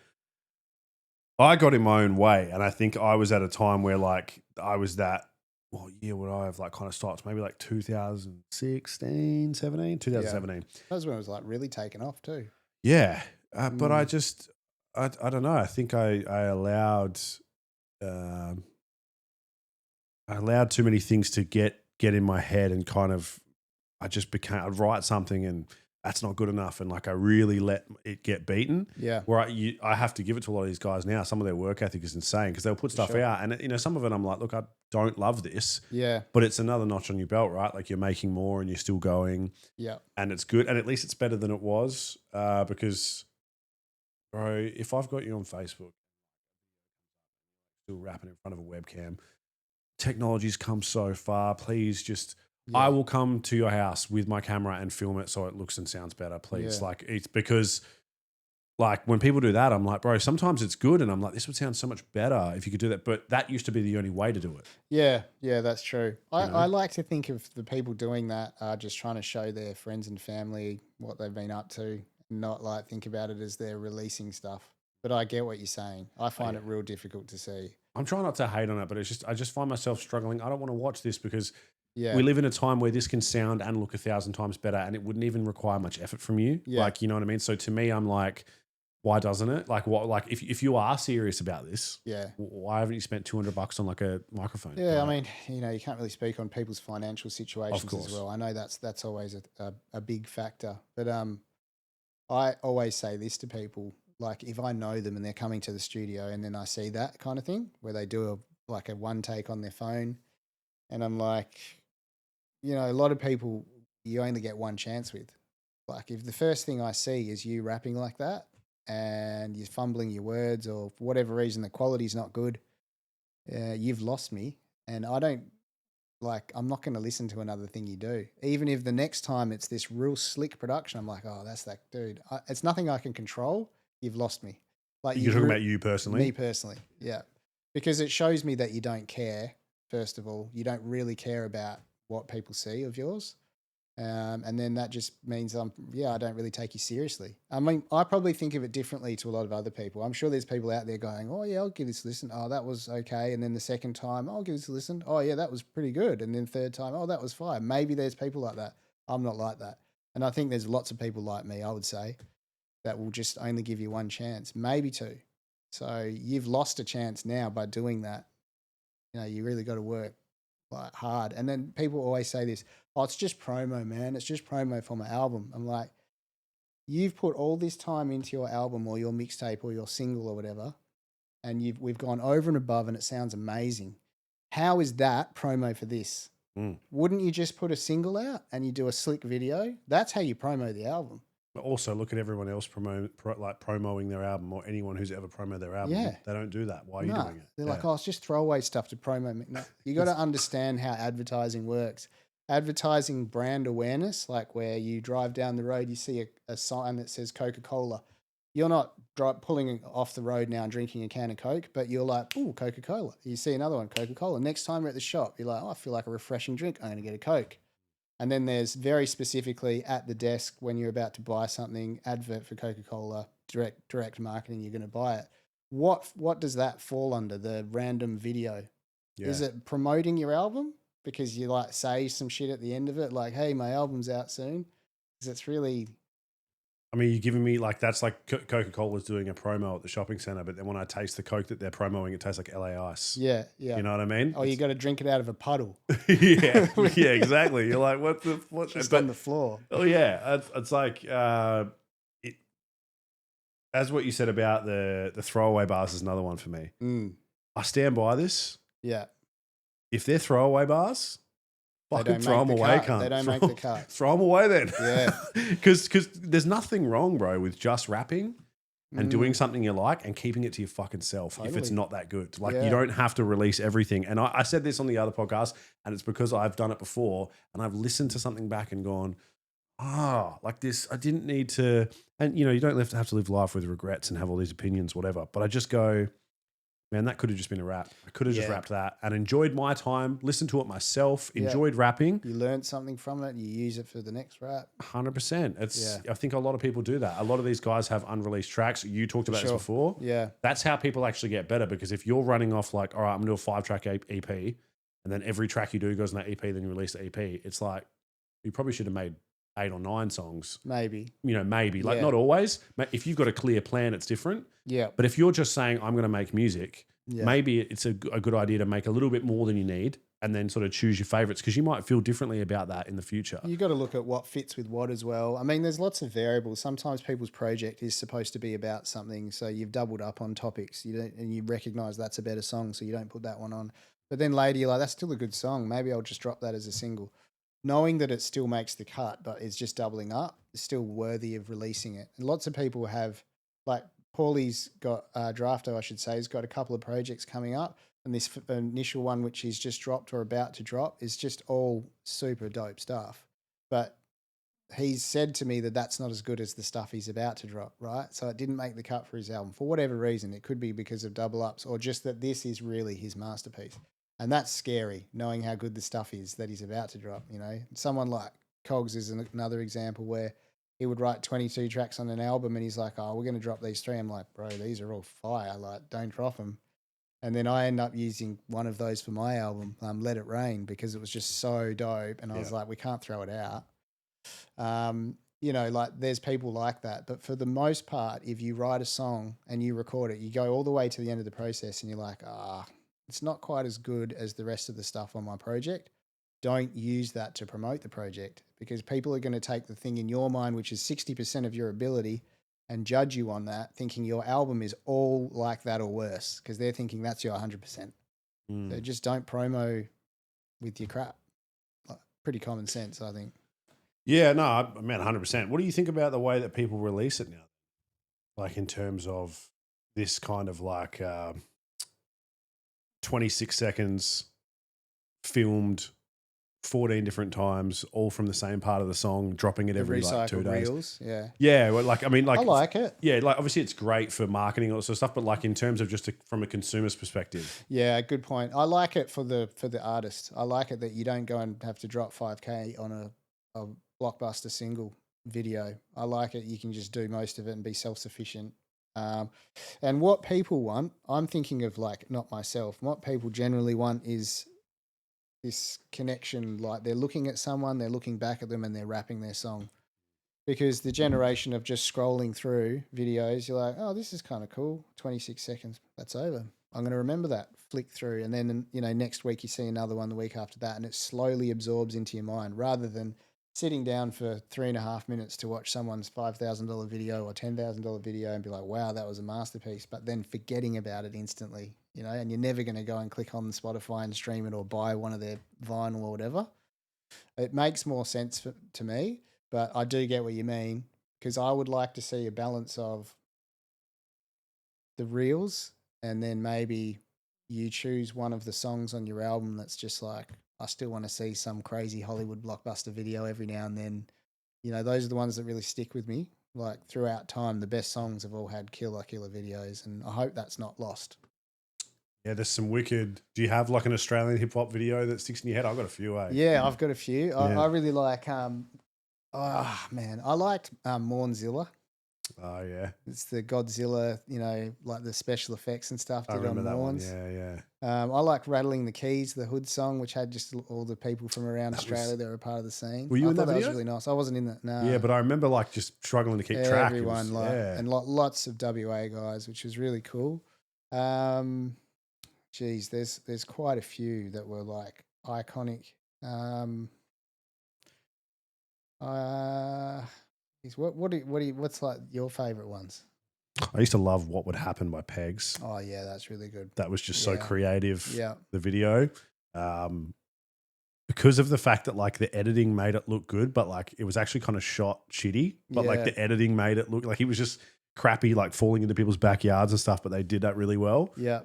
I got in my own way, and I think I was at a time where like I was that, what year would I have like kind of started? Maybe like 2016, 17, 2017. Yeah. That was when it was like really taken off too. Yeah. But I just, I don't know. I think I allowed too many things to get in my head, and kind of, I'd write something and that's not good enough, and like I really let it get beaten. Yeah. Where I have to give it to a lot of these guys now. Some of their work ethic is insane because they'll put stuff out, and some of it I'm like, look, I don't love this. Yeah. But it's another notch on your belt, right? Like you're making more and you're still going. Yeah. And it's good, and at least it's better than it was. Because, bro, if I've got you on Facebook, still rapping in front of a webcam, technology's come so far. Please just. Yeah. I will come to your house with my camera and film it so it looks and sounds better, please. Yeah. Like, it's because, like, when people do that, I'm like, bro, sometimes it's good, and I'm like, this would sound so much better if you could do that. But that used to be the only way to do it. Yeah, that's true. I like to think of the people doing that are just trying to show their friends and family what they've been up to, not like think about it as they're releasing stuff. But I get what you're saying. I find it real difficult to see. I'm trying not to hate on it, but I just find myself struggling. I don't want to watch this because yeah. we live in a time where this can sound and look 1,000 times better, and it wouldn't even require much effort from you. Yeah. Like, you know what I mean? So to me, I'm like, why doesn't it? Like, what? Like, if you are serious about this, yeah, why haven't you spent $200 on like a microphone? Yeah, like, I mean, you can't really speak on people's financial situations as well. I know that's always a big factor, but I always say this to people: like, if I know them and they're coming to the studio, and then I see that kind of thing where they do a one take on their phone, and I'm like, a lot of people you only get one chance with. Like, if the first thing I see is you rapping like that and you're fumbling your words, or for whatever reason the quality's not good, you've lost me. And I'm not going to listen to another thing you do. Even if the next time it's this real slick production, I'm like, oh, that's that dude. It's nothing I can control. You've lost me. Like, you're talking about you personally? Me personally, yeah. Because it shows me that you don't care, first of all. You don't really care about what people see of yours. And then that just means I don't really take you seriously. I mean, I probably think of it differently to a lot of other people. I'm sure there's people out there going, oh yeah, I'll give this a listen. Oh, that was okay. And then the second time, I'll give this a listen. Oh yeah, that was pretty good. And then third time, oh, that was fine. Maybe there's people like that. I'm not like that. And I think there's lots of people like me, I would say, that will just only give you one chance, maybe two. So you've lost a chance now by doing that. You know, you really got to work like hard. And then people always say this, oh, it's just promo, man. It's just promo for my album. I'm like, you've put all this time into your album or your mixtape or your single or whatever, and we've gone over and above and it sounds amazing. How is that promo for this? Wouldn't you just put a single out and you do a slick video? That's how you promo the album. But also look at everyone else promoting their album, or anyone who's ever promoted their album. Yeah. They don't do that. Why are you doing it? They're like, oh, it's just throwaway stuff to promo. No, you got to understand how advertising works. Advertising brand awareness, like where you drive down the road, you see a sign that says Coca-Cola. You're not pulling off the road now and drinking a can of Coke, but you're like, ooh, Coca-Cola. You see another one, Coca-Cola. Next time you're at the shop, you're like, oh, I feel like a refreshing drink. I'm going to get a Coke. And then there's very specifically at the desk when you're about to buy something, advert for Coca-Cola, direct marketing, you're going to buy it. What does that fall under, the random video? Yeah. Is it promoting your album? Because you like say some shit at the end of it, like, hey, my album's out soon. Because it's really... I mean, you're giving me like, that's like Coca-Cola's doing a promo at the shopping centre, but then when I taste the Coke that they're promoting, it tastes like LA Ice. Yeah, yeah. You know what I mean? Oh, you got to drink it out of a puddle. Yeah, exactly. You're like, what? Just on the floor. Oh yeah, it's like as what you said about the throwaway bars is another one for me. I stand by this. Yeah. If they're throwaway bars, fucking throw them away, cunt. They don't make the cut. Throw them away then. Yeah. Because there's nothing wrong, bro, with just rapping and doing something you like and keeping it to your fucking self if it's not that good. Like, you don't have to release everything. And I said this on the other podcast, and it's because I've done it before and I've listened to something back and gone, like this, I didn't need to. And, you know, you don't have to live life with regrets and have all these opinions, whatever. But I just go, man, that could have just been a rap. I could have just rapped that and enjoyed my time, listened to it myself, enjoyed rapping. You learned something from it and you use it for the next rap. 100%. I think a lot of people do that. A lot of these guys have unreleased tracks. You talked about this before. Yeah. That's how people actually get better, because if you're running off like, all right, I'm going to do a 5-track EP, and then every track you do goes in that EP, then you release the EP, it's like, you probably should have made 8 or 9 songs. Maybe. You know, maybe. Like, not always. If you've got a clear plan, it's different. Yeah. But if you're just saying, I'm going to make music, maybe it's a good idea to make a little bit more than you need and then sort of choose your favorites, because you might feel differently about that in the future. You got to look at what fits with what as well. I mean, there's lots of variables. Sometimes people's project is supposed to be about something, so you've doubled up on topics. And you recognize that's a better song, so you don't put that one on. But then later you're like, that's still a good song. Maybe I'll just drop that as a single. Knowing that it still makes the cut, but it's just doubling up, is still worthy of releasing it. And lots of people have, like Paulie's got, Drafto, I should say, has got a couple of projects coming up. And this initial one, which he's just dropped or about to drop, is just all super dope stuff. But he's said to me that that's not as good as the stuff he's about to drop, right? So it didn't make the cut for his album for whatever reason. It could be because of double ups or just that this is really his masterpiece. And that's scary, knowing how good the stuff is that he's about to drop, you know. Someone like Cogs is another example where he would write 22 tracks on an album and he's like, oh, we're going to drop these 3. I'm like, bro, these are all fire. Like, don't drop them. And then I end up using one of those for my album, Let It Rain, because it was just so dope. And I was like, we can't throw it out. You know, like there's people like that. But for the most part, if you write a song and you record it, you go all the way to the end of the process and you're like, it's not quite as good as the rest of the stuff on my project. Don't use that to promote the project, because people are going to take the thing in your mind, which is 60% of your ability, and judge you on that, thinking your album is all like that or worse, because they're thinking that's your 100%. So just don't promo with your crap. Like, pretty common sense, I think. Yeah, no, I mean 100%. What do you think about the way that people release it now? Like in terms of this kind of like 26 seconds filmed 14 different times, all from the same part of the song, dropping it every like 2 days. Reels, yeah. Yeah, well, like I mean, like I like it. Yeah, like obviously it's great for marketing and all that sort of stuff, but like in terms of just from a consumer's perspective. Yeah, good point. I like it for the artist. I like it that you don't go and have to drop 5K on a blockbuster single video. I like it. You can just do most of it and be self-sufficient. And what people want, I'm thinking of like, not myself, what people generally want is this connection. Like they're looking at someone, they're looking back at them and they're rapping their song. Because the generation of just scrolling through videos, you're like, oh, this is kind of cool. 26 seconds, that's over. I'm going to remember that, flick through. And then, next week you see another one, the week after that, and it slowly absorbs into your mind rather than sitting down for 3.5 minutes to watch someone's $5,000 video or $10,000 video and be like, wow, that was a masterpiece, but then forgetting about it instantly, and you're never going to go and click on Spotify and stream it or buy one of their vinyl or whatever. It makes more sense to me, but I do get what you mean, because I would like to see a balance of the reels and then maybe you choose one of the songs on your album that's just like, I still want to see some crazy Hollywood blockbuster video every now and then. Those are the ones that really stick with me. Like throughout time, the best songs have all had killer videos, and I hope that's not lost. Yeah, there's some wicked. Do you have like an Australian hip hop video that sticks in your head? I've got a few. Yeah, I've got a few. Yeah. I really like. I liked Mornzilla. Oh yeah, It's the Godzilla, like the special effects and stuff I did on remember that one. Morns. Yeah. I like Rattling the Keys, the Hood song, which had just all the people from around Australia that were a part of the scene. Were you in that thought that was video? really nice. I wasn't in that. No. Yeah, but I remember like just struggling to keep track. It Everyone was- yeah. and lots of WA guys, which was really cool. Geez, there's quite a few that were like iconic. What's like your favourite ones? I used to love What Would Happen by Pegs. Oh yeah, that's really good. That was just so Yeah. creative. Yeah, The video, because of the fact that like the editing made it look good, but like it was actually kind of shot shitty. But like Yeah. the editing made it look like he was just crappy, like falling into people's backyards and stuff. But they did that really well. yeah,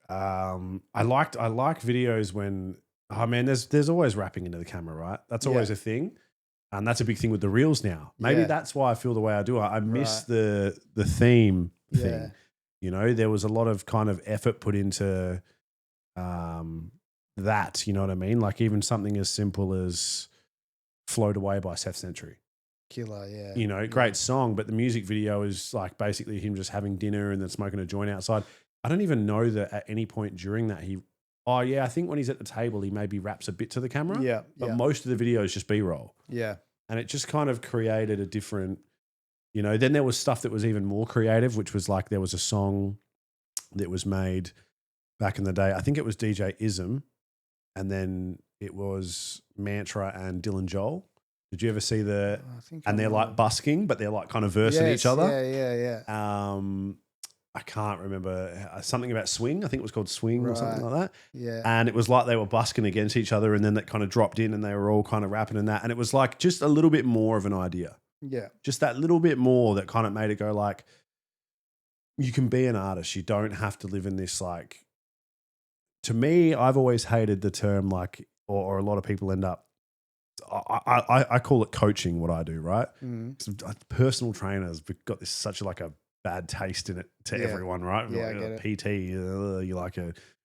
I like videos when there's always rapping into the camera, right? That's always Yeah. a thing. And that's a big thing with the reels now. Maybe Yeah. that's why I feel the way I do. I miss Right. the theme Yeah. thing. There was a lot of kind of effort put into that, you know what I mean? Like even something as simple as Float Away by Seth Century. killer. Yeah, Great song, but the music video is like basically him just having dinner and then smoking a joint outside. I don't even know that at any point during that I think when he's at the table, he maybe raps a bit to the camera. Yeah, But yeah, most of the video is just B-roll. yeah, And it just kind of created a different, then there was stuff that was even more creative, which was like there was a song that was made back in the day. I think it was DJ-ism, and then it was Mantra and Dylan Joel. Did you ever see I think and I they're know. like busking, but they're like kind of versing Yes, each other. Yeah. I can't remember something about swing. I think it was called swing or something Right. like that. Yeah. And it was like they were busking against each other, and then that kind of dropped in, and they were all kind of rapping in that. And it was like just a little bit more of an idea, Yeah. just that little bit more that kind of made it go like, you can be an artist. You don't have to live in this like. To me, I've always hated the term like, or a lot of people end up. I call it coaching. What I do, right? Mm. So, personal trainers got this such like a bad taste in it to Yeah. everyone, right? Yeah, Like, I get PT, you like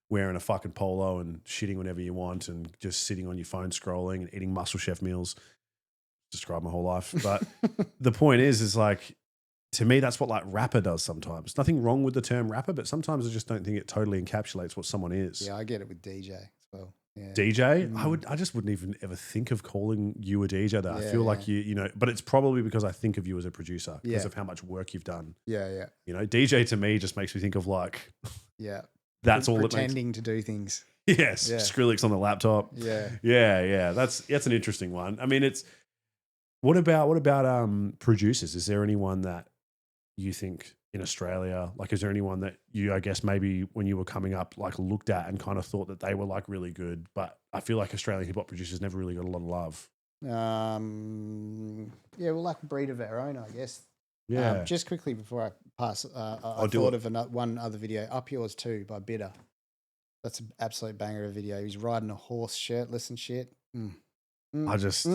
wearing a fucking polo and shitting whenever you want and just sitting on your phone scrolling and eating Muscle Chef meals. Describe my whole life. But the point is like, to me, that's what like rapper does sometimes. Nothing wrong with the term rapper, but sometimes I just don't think it totally encapsulates what someone is. Yeah, I get it with DJ as well. Yeah. DJ, Mm. I just wouldn't even ever think of calling you a DJ. Though I Yeah, feel like but it's probably because I think of you as a producer because Yeah. of how much work you've done. Yeah. DJ to me just makes me think of like Yeah. that's all it makes. Pretending to do things. Yes, Yeah. Skrillex on the laptop. Yeah. Yeah. That's an interesting one. I mean, it's what about producers? Is there anyone that you think in Australia, like, is there anyone that you, I guess, maybe when you were coming up, like looked at and kind of thought that they were like really good, but I feel like Australian hip hop producers never really got a lot of love. Yeah, well, like a breed of our own, I guess. Yeah. Just quickly before I pass, I do thought it. of one other video, Up Yours Too by Bitter. That's an absolute banger of a video. He's riding a horse shirtless and shit. I just,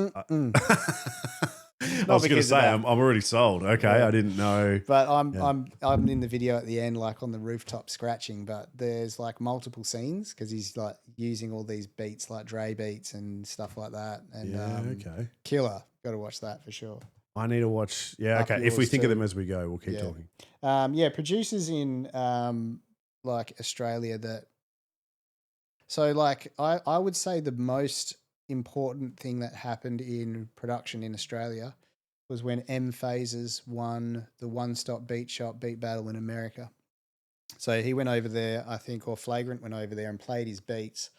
I was going to because of say, that. I'm already sold. Okay, Yeah. I didn't know. But I'm in the video at the end, like on the rooftop scratching. But there's like multiple scenes because he's like using all these beats, like Dre beats and stuff like that. And Okay. killer, got to watch that for sure. I need to watch. Yeah, Up okay. If we yours think of too. them as we go, we'll keep Yeah. talking. Producers in like Australia that. So like I would say the most important thing that happened in production in Australia was when M Phases won the One Stop Beat Shop Beat Battle in America. So he went over there, I think, or Flagrant went over there and played his beats.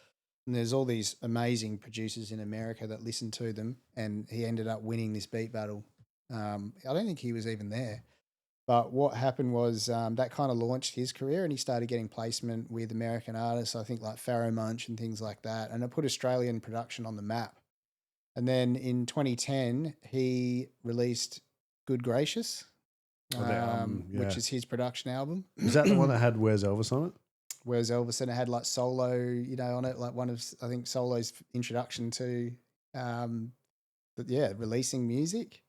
And there's all these amazing producers in America that listened to them, and he ended up winning this beat battle. I don't think he was even there. But what happened was that kind of launched his career, and he started getting placement with American artists, I think like Pharaoh Munch and things like that. And it put Australian production on the map. And then in 2010, he released Good Gracious, which is his production album. Is that the one that had Where's Elvis on it? Whereas Elvis, and it had like Solo, on it, like one of, I think, Solo's introduction to, releasing music.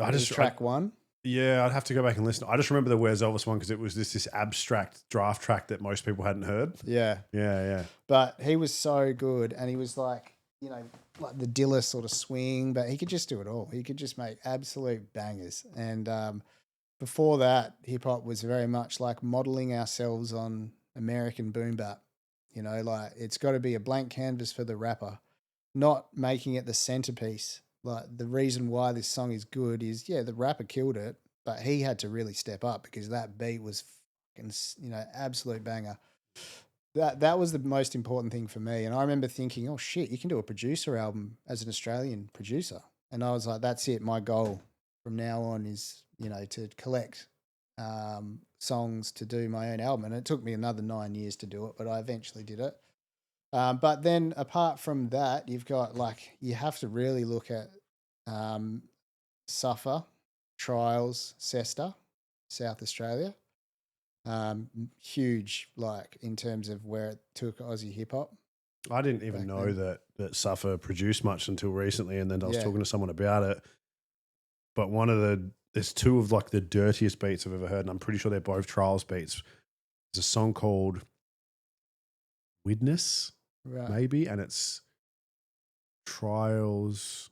I just track one. Yeah, I'd have to go back and listen. I just remember the Where's Elvis one because it was this abstract draft track that most people hadn't heard. Yeah. Yeah. But he was so good, and he was like, like the Dilla sort of swing, but he could just do it all. He could just make absolute bangers. And before that, hip hop was very much like modeling ourselves on American boom bap. Like it's got to be a blank canvas for the rapper, not making it the centerpiece. Like the reason why this song is good is, the rapper killed it, but he had to really step up because that beat was fucking, absolute banger. That was the most important thing for me. And I remember thinking, oh shit, you can do a producer album as an Australian producer. And I was like, that's it. My goal from now on is, to collect songs to do my own album. And it took me another 9 years to do it, but I eventually did it. But then apart from that, you've got you have to really look at Suffer, Trials, Cesta, South Australia. Huge, in terms of where it took Aussie hip hop. I didn't even know that Suffer produced much until recently, and then I was talking to someone about it. But there's two of the dirtiest beats I've ever heard, and I'm pretty sure they're both Trials beats. There's a song called Witness, maybe, and it's Trials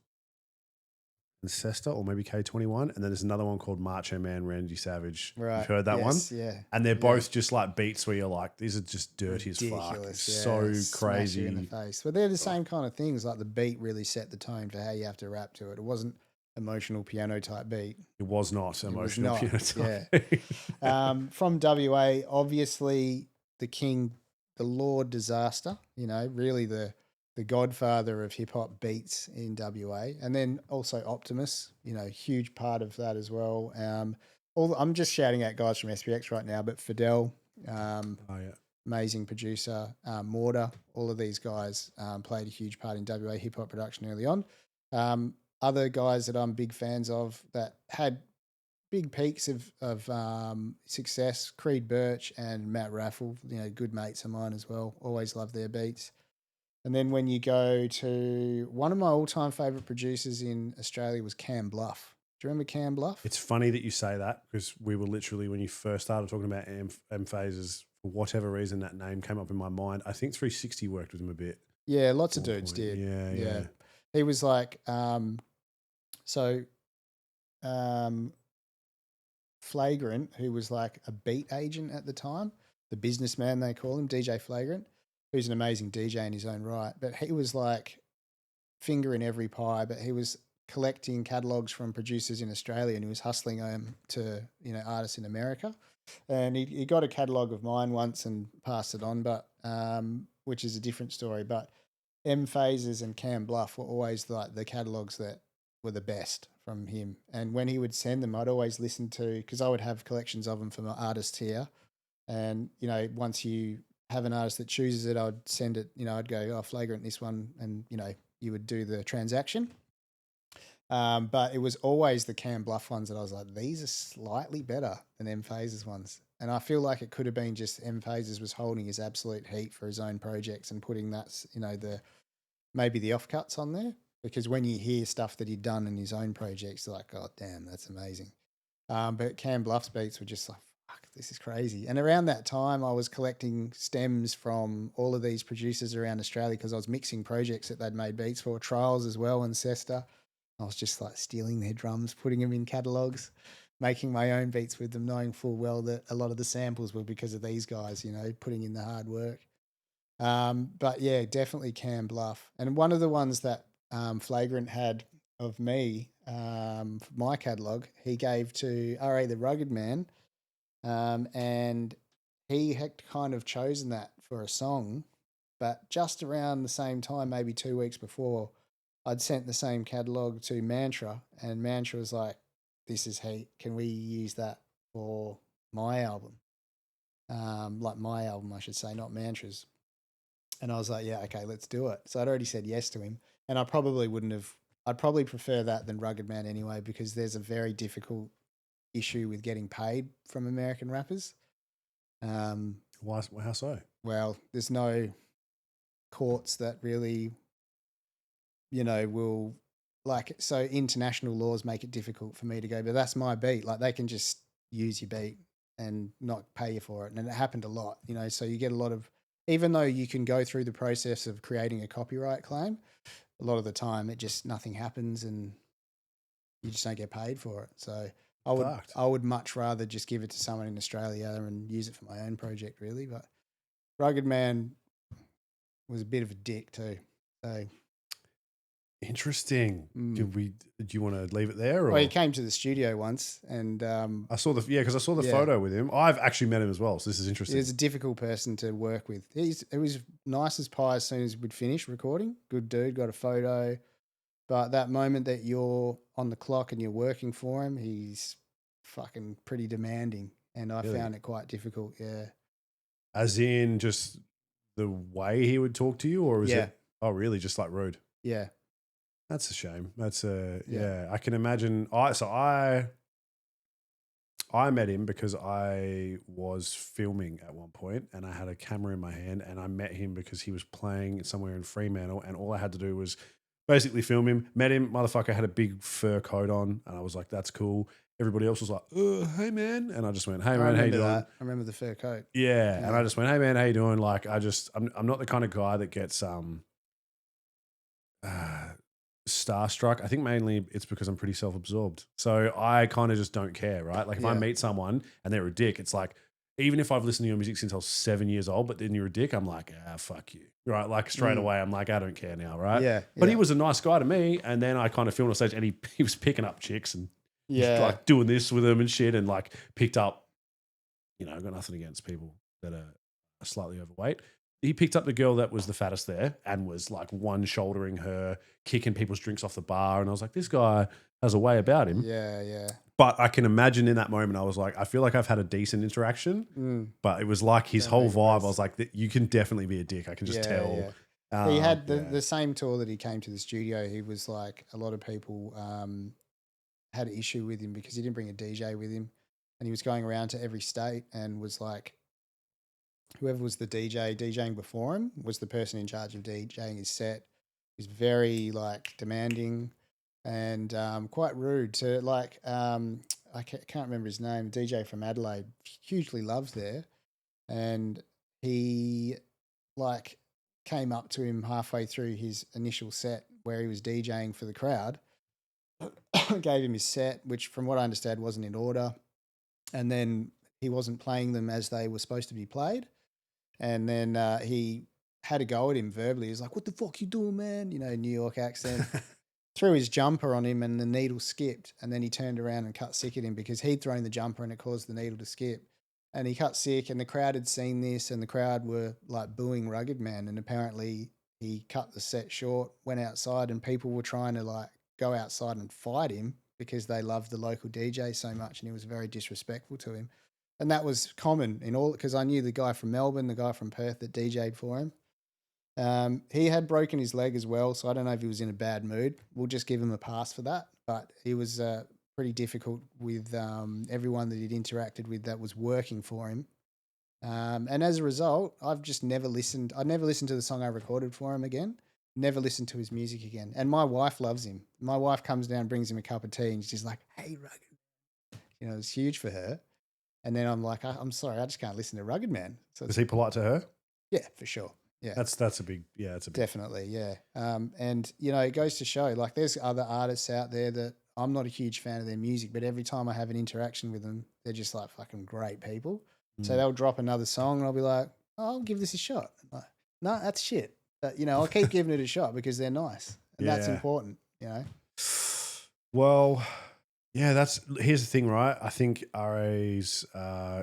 and Cesta, or maybe K21, and then there's another one called Macho Man Randy Savage. Right. You've heard that one? Yeah. And they're both just beats where you're like, these are just dirty as fuck. So crazy. You in the face. But they're the same kind of things. Like the beat really set the tone for how you have to rap to it. It wasn't emotional piano type beat. It was not emotional piano type. Yeah. From WA, obviously the king, the Lord Disaster, really the godfather of hip hop beats in WA. And then also Optimus, huge part of that as well. I'm just shouting out guys from SPX right now, but Fidel, amazing producer, Mortar, all of these guys played a huge part in WA hip hop production early on. Other guys that I'm big fans of that had big peaks of success, Creed Birch and Matt Raffle, good mates of mine as well. Always love their beats. And then when you go to one of my all-time favourite producers in Australia was Cam Bluff. Do you remember Cam Bluff? It's funny that you say that because we were literally, when you first started talking about M Phases, for whatever reason, that name came up in my mind. I think 360 worked with him a bit. Yeah, lots of dudes did. Yeah. He was Flagrant, who was like a beat agent at the time, the businessman they call him, DJ Flagrant, who's an amazing DJ in his own right. But he was finger in every pie, but he was collecting catalogs from producers in Australia and he was hustling them to, artists in America. And he got a catalog of mine once and passed it on, but which is a different story. But M Phases and Cam Bluff were always the catalogs that were the best from him. And when he would send them, I'd always listen to, because I would have collections of them for my artists here. And, once you have an artist that chooses it, I would send it, I'd go, Flagrant, this one. And, you would do the transaction. But it was always the Cam Bluff ones that I was like, these are slightly better than M Phases ones. And I feel like it could have been just M Phases was holding his absolute heat for his own projects and putting that, maybe the offcuts on there. because when you hear stuff that he'd done in his own projects, you're like, oh, damn, that's amazing. But Cam Bluff's beats were just like, fuck, this is crazy. And around that time, I was collecting stems from all of these producers around Australia because I was mixing projects that they'd made beats for, Trials as well and Cesta. I was just like stealing their drums, putting them in catalogs, making my own beats with them, knowing full well that a lot of the samples were because of these guys, you know, putting in the hard work. But yeah, definitely Cam Bluff. And one of the ones that Flagrant had of me for my catalogue, he gave to R.A. the Rugged Man. And he had kind of chosen that for a song, but just around the same time, maybe 2 weeks before, I'd sent the same catalogue to Mantra, and Mantra was like, this is heat. Can we use that for my album? Like my album, I should say, not Mantra's. And I was like, yeah, okay, let's do it. So I'd already said yes to him. And I probably wouldn't have, I'd probably prefer that than Rugged Man anyway, because there's a very difficult issue with getting paid from American rappers. Why? How so? Well, there's no courts that really, you know, will like, so international laws make it difficult for me to go, but that's my beat. Like they can just use your beat and not pay you for it. And it happened a lot, you know, so you get a lot of, even though you can go through the process of creating a copyright claim, a lot of the time it just, nothing happens and you just don't get paid for it. So I would much rather just give it to someone in Australia and use it for my own project really. But Rugged Man was a bit of a dick too. So interesting. Do you want to leave it there? Or? Well, he came to the studio once and I saw because I saw the photo with him. I've actually met him as well, so this is interesting. He's a difficult person to work with. It was nice as pie as soon as we'd finished recording. Good dude, got a photo. But that moment that you're on the clock and you're working for him, he's fucking pretty demanding. And I found it quite difficult, yeah. As in just the way he would talk to you, or was it, oh, really, just like rude? Yeah. That's a shame. That's I can imagine. I met him because I was filming at one point and I had a camera in my hand and I met him because he was playing somewhere in Fremantle and all I had to do was basically film him. Met him, motherfucker had a big fur coat on and I was like, that's cool. Everybody else was like, hey man. And I just went, hey man, how you doing? I remember the fur coat. Yeah. And I just went, hey man, how you doing? Like I'm not the kind of guy that gets starstruck. I think mainly it's because I'm pretty self-absorbed. So I kind of just don't care, right? Like if I meet someone and they're a dick, it's like, even if I've listened to your music since I was 7 years old, but then you're a dick, I'm like, fuck you. Right? Like straight away, I'm like, I don't care now, right? Yeah. But he was a nice guy to me. And then I kind of filmed on stage and he was picking up chicks and like doing this with them and shit and like picked up, you know, I've got nothing against people that are slightly overweight. He picked up the girl that was the fattest there and was like one shouldering her, kicking people's drinks off the bar. And I was like, this guy has a way about him. Yeah, yeah. But I can imagine in that moment, I was like, I feel like I've had a decent interaction, but it was like his whole vibe. I was like, you can definitely be a dick. I can just tell. Yeah. He had the same tour that he came to the studio. He was like, a lot of people had an issue with him because he didn't bring a DJ with him. And he was going around to every state and was like, whoever was the DJ DJing before him was the person in charge of DJing his set. He was very like demanding and quite rude to like, I can't remember his name, DJ from Adelaide, hugely loves there. And he like came up to him halfway through his initial set where he was DJing for the crowd, gave him his set, which from what I understand wasn't in order. And then he wasn't playing them as they were supposed to be played. And then he had a go at him verbally. He was like, what the fuck you doing, man? You know, New York accent. Threw his jumper on him and the needle skipped. And then he turned around and cut sick at him because he'd thrown the jumper and it caused the needle to skip. And he cut sick and the crowd had seen this and the crowd were like booing Rugged Man. And apparently he cut the set short, went outside and people were trying to like go outside and fight him because they loved the local DJ so much and he was very disrespectful to him. And that was common in all, because I knew the guy from Melbourne, the guy from Perth that DJ'd for him. He had broken his leg as well, so I don't know if he was in a bad mood. We'll just give him a pass for that. But he was pretty difficult with everyone that he'd interacted with that was working for him. And as a result, I've just never listened. I never listened to the song I recorded for him again. never listen to his music again. And my wife loves him. My wife comes down, brings him a cup of tea, and she's like, "Hey, Rugged," you know, it's huge for her. And then I'm like, I'm sorry, I just can't listen to Rugged Man. So Is he polite to her? yeah, for sure. Yeah, That's a big, it's a big. definitely. Yeah. And you know, it goes to show, like, there's other artists out there that I'm not a huge fan of their music, but every time I have an interaction with them, they're just like fucking great people. So they'll drop another song, and I'll be like, oh, I'll give this a shot. I'm like, no, that's shit. But, you know, I'll keep giving it a shot because they're nice, and that's Yeah. important. You know. Well, yeah, here's the thing, right? I think RA's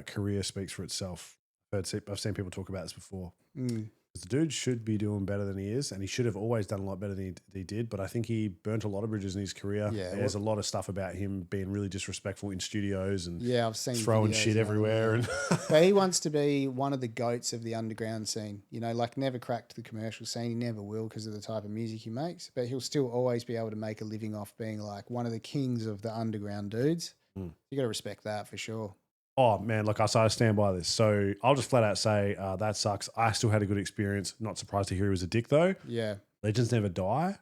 career speaks for itself. I've seen people talk about this before. Mm. The dude should be doing better than he is, and he should have always done a lot better than he did. But I think he burnt a lot of bridges in his career. Yeah, There's a lot of stuff about him being really disrespectful in studios and Yeah, I've seen throwing videos shit of it, everywhere. yeah. And But he wants to be one of the goats of the underground scene. You know, like never cracked the commercial scene. He never will because of the type of music he makes. But he'll still always be able to make a living off being like one of the kings of the underground dudes. You got to respect that for sure. oh man, look, I stand by this. So I'll just flat out say that sucks. I still had a good experience. Not surprised to hear he was a dick though. Yeah, Legends Never Die.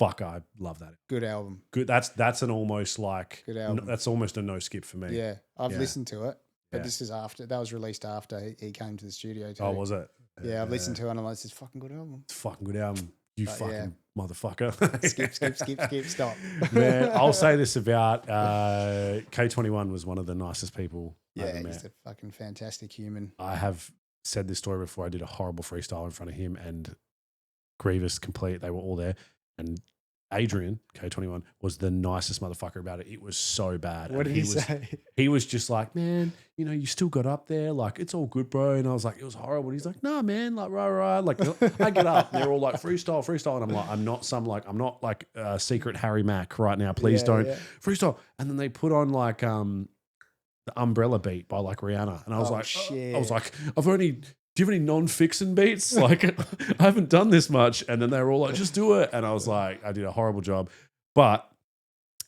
Fuck, I love that. good album. Good. That's an almost like Good album. that's almost a no skip for me. Yeah, I've Yeah. listened to it, but Yeah. this is after that was released after he came to the studio too. Oh, was it? Yeah, I've listened to it and I'm like, this is a fucking good album. It's a fucking good album. You But fucking motherfucker. Skip, stop. Man, I'll say this about K21 was one of the nicest people I Yeah, ever he's met. a fucking fantastic human. I have said this story before. I did a horrible freestyle in front of him and Grievous, Complete. They were all there. And Adrian, K21, was the nicest motherfucker about it. It was so bad. What And did he say? He was just like, man, you know, you still got up there. Like, it's all good, bro. And I was like, it was horrible. And he's like, nah, man, like, rah. Like, I get up. They're all like, freestyle. And I'm like, I'm not like secret Harry Mack right now. Please Yeah, don't. yeah. Freestyle. And then they put on like the Umbrella beat by like Rihanna. And I was Oh, like, shit. I was like, do you have any non-fixin beats? Like, I haven't done this much. And then they were all like, just do it. And I was like, I did a horrible job. But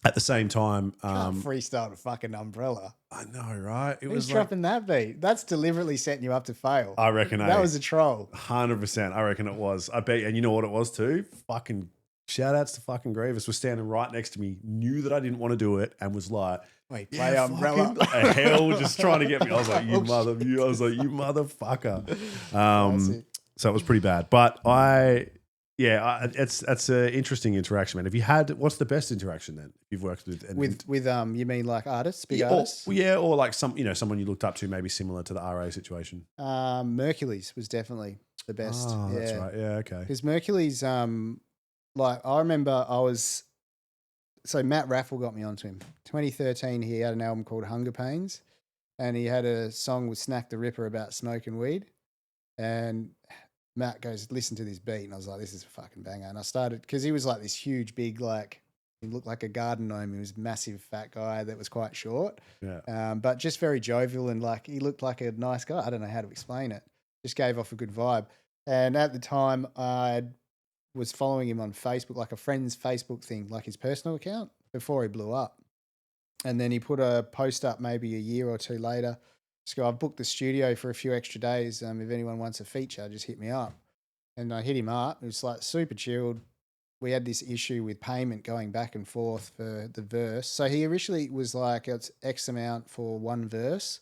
at the same time, Can't freestyle to fucking Umbrella. I know, right? It Who's was like, dropping that beat? That's deliberately setting you up to fail. I reckon that was a troll. 100%. I reckon it was. I bet. And you know what it was too? Fucking shout outs to fucking Grievous was standing right next to me, knew that I didn't want to do it, and was like, Wait, play Umbrella. fucking hell, just trying to get me. I was like, you Oh, motherfucker. Classic. So it was pretty bad. But it's an interesting interaction, man. Have you had, what's the best interaction then? If you've worked with You mean like artists, big yeah, artists? or like someone you looked up to, maybe similar to the RA situation. Mercules was definitely the best. Oh, yeah. that's right. Yeah, okay. Because Mercules, like I remember Matt Raffle got me onto him. 2013, he had an album called Hunger Pains, and he had a song with Snack the Ripper about smoking weed. And Matt goes, listen to this beat. And I was like, this is a fucking banger. And I started, because he was like this huge, big, like, he looked like a garden gnome. He was a massive, fat guy that was quite short, but just very jovial and like, he looked like a nice guy. I don't know how to explain it. Just gave off a good vibe. And at the time, I was following him on Facebook, like a friend's Facebook thing, like his personal account, before he blew up. And then he put a post up maybe a year or two later. Just go, I've booked the studio for a few extra days. If anyone wants a feature, just hit me up. And I hit him up. It was like super chilled. We had this issue with payment going back and forth for the verse. So he initially was like, it's X amount for one verse.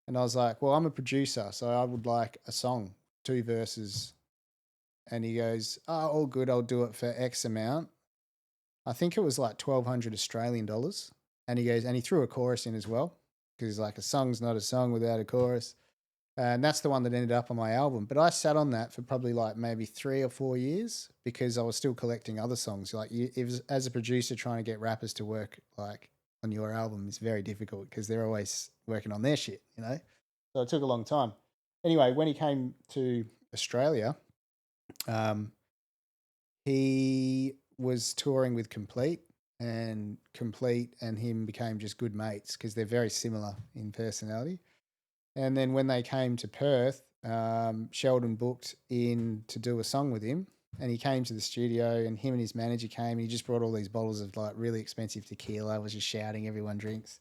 And I was like, well, I'm a producer, so I would like a song, 2 verses. And he goes, oh, all good. I'll do it for X amount. I think it was like 1,200 Australian dollars. And he goes, and he threw a chorus in as well. Because he's like, a song's not a song without a chorus. And that's the one that ended up on my album. But I sat on that for probably like maybe 3 or 4 years because I was still collecting other songs. Like, as a producer, trying to get rappers to work like on your album is very difficult because they're always working on their shit, you know? So it took a long time. Anyway, when he came to Australia, he was touring with Complete, and Complete and him became just good mates because they're very similar in personality. And then when they came to Perth, Sheldon booked in to do a song with him, and he came to the studio, and him and his manager came, and he just brought all these bottles of like really expensive tequila. I was just shouting, everyone drinks.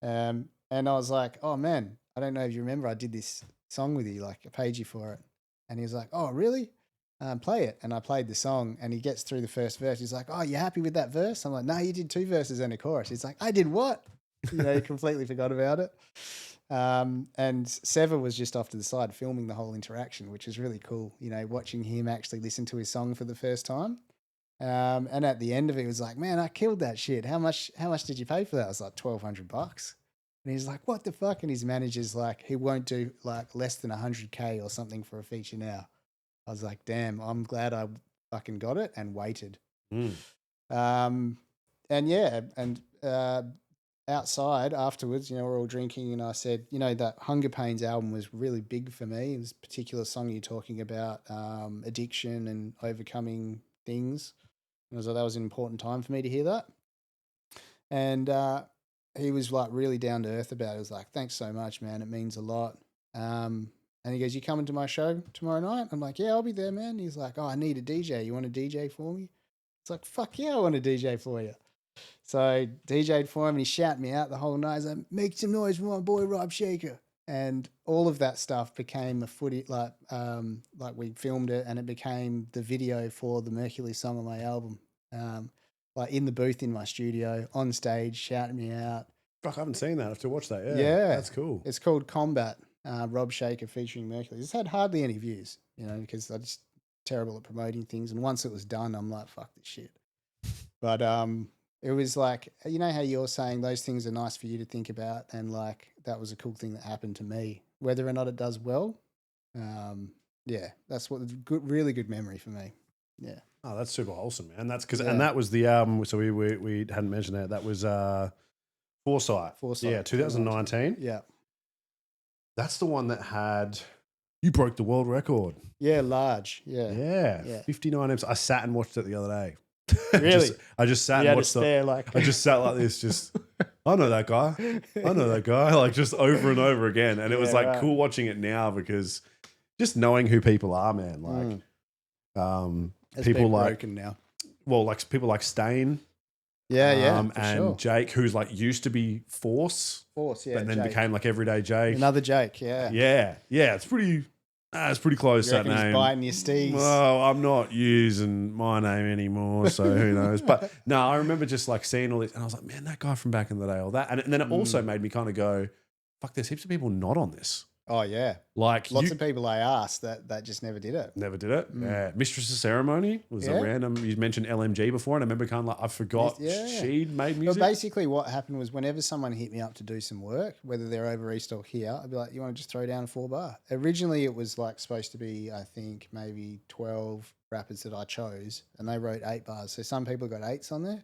And I was like, oh man, I don't know if you remember, I did this song with you, like I paid you for it. And he was like, oh really? play it. And I played the song, and he gets through the first verse. He's like, oh, you happy with that verse? I'm like, no, you did 2 verses and a chorus. He's like, I did what? He completely forgot about it. And Sever was just off to the side filming the whole interaction, which is really cool, watching him actually listen to his song for the first time. And at the end of it, he was like, man, I killed that shit. How much did you pay for that? I was like, $1,200. And he's like, what the fuck? And his manager's like, he won't do like less than 100K or something for a feature now. I was like, damn, I'm glad I fucking got it and waited. And yeah, and outside afterwards, we're all drinking, and I said, that Hunger Pains album was really big for me. It was a particular song you're talking about, addiction and overcoming things. And I was like, that was an important time for me to hear that. And he was like really down to earth about it. He was like, thanks so much, man. It means a lot. And he goes, you coming to my show tomorrow night? I'm like, yeah, I'll be there, man. He's like, oh, I need a DJ. You want to DJ for me? It's like, fuck yeah, I want to DJ for you. So I DJ'd for him, and he shouted me out the whole night. He's like, make some noise for my boy Rob Shaker. And all of that stuff became a footage, like we filmed it, and it became the video for the Mercury song on my album. Like in the booth in my studio, on stage, shouting me out. Fuck, I haven't seen that. I have to watch that. Yeah. That's cool. It's called Combat, Rob Shaker featuring Mercury. It's had hardly any views, because I'm just terrible at promoting things. And once it was done, I'm like, fuck this shit. But it was like, how you're saying those things are nice for you to think about, and like that was a cool thing that happened to me. Whether or not it does well, yeah, that's what really good memory for me. Yeah. Oh, that's super wholesome, man. That's because, and that was the album. So we hadn't mentioned that. That was Foresight. Yeah, 2019. Yeah. That's the one that had, you broke the world record. Yeah, large. Yeah. Yeah. 59 episodes. I sat and watched it the other day. Really? I just sat and watched it. I just sat like this, just, I know that guy. I know that guy. Like just over and over again. And it was like cool watching it now, because just knowing who people are, man. Like, it's people like broken now. Well, like people like Stain. Yeah, and sure. Jake, who's like used to be Force, yeah, but then Jake. became like Everyday Jake. Another Jake, yeah. Yeah. It's pretty close, that name. He's biting your steez. Well, I'm not using my name anymore, so who knows? But no, I remember just like seeing all this, and I was like, man, that guy from back in the day, all that. And then it also made me kind of go, fuck, there's heaps of people not on this. Oh, yeah. Like lots of people I asked that just never did it. Never did it. Yeah. Mistress of Ceremony was a random, you mentioned LMG before, and I remember kind of like, I forgot she'd made music. But basically what happened was whenever someone hit me up to do some work, whether they're over East or here, I'd be like, you want to just throw down a 4-bar? Originally it was like supposed to be, I think, maybe 12 rappers that I chose, and they wrote 8 bars. So some people got 8s on there.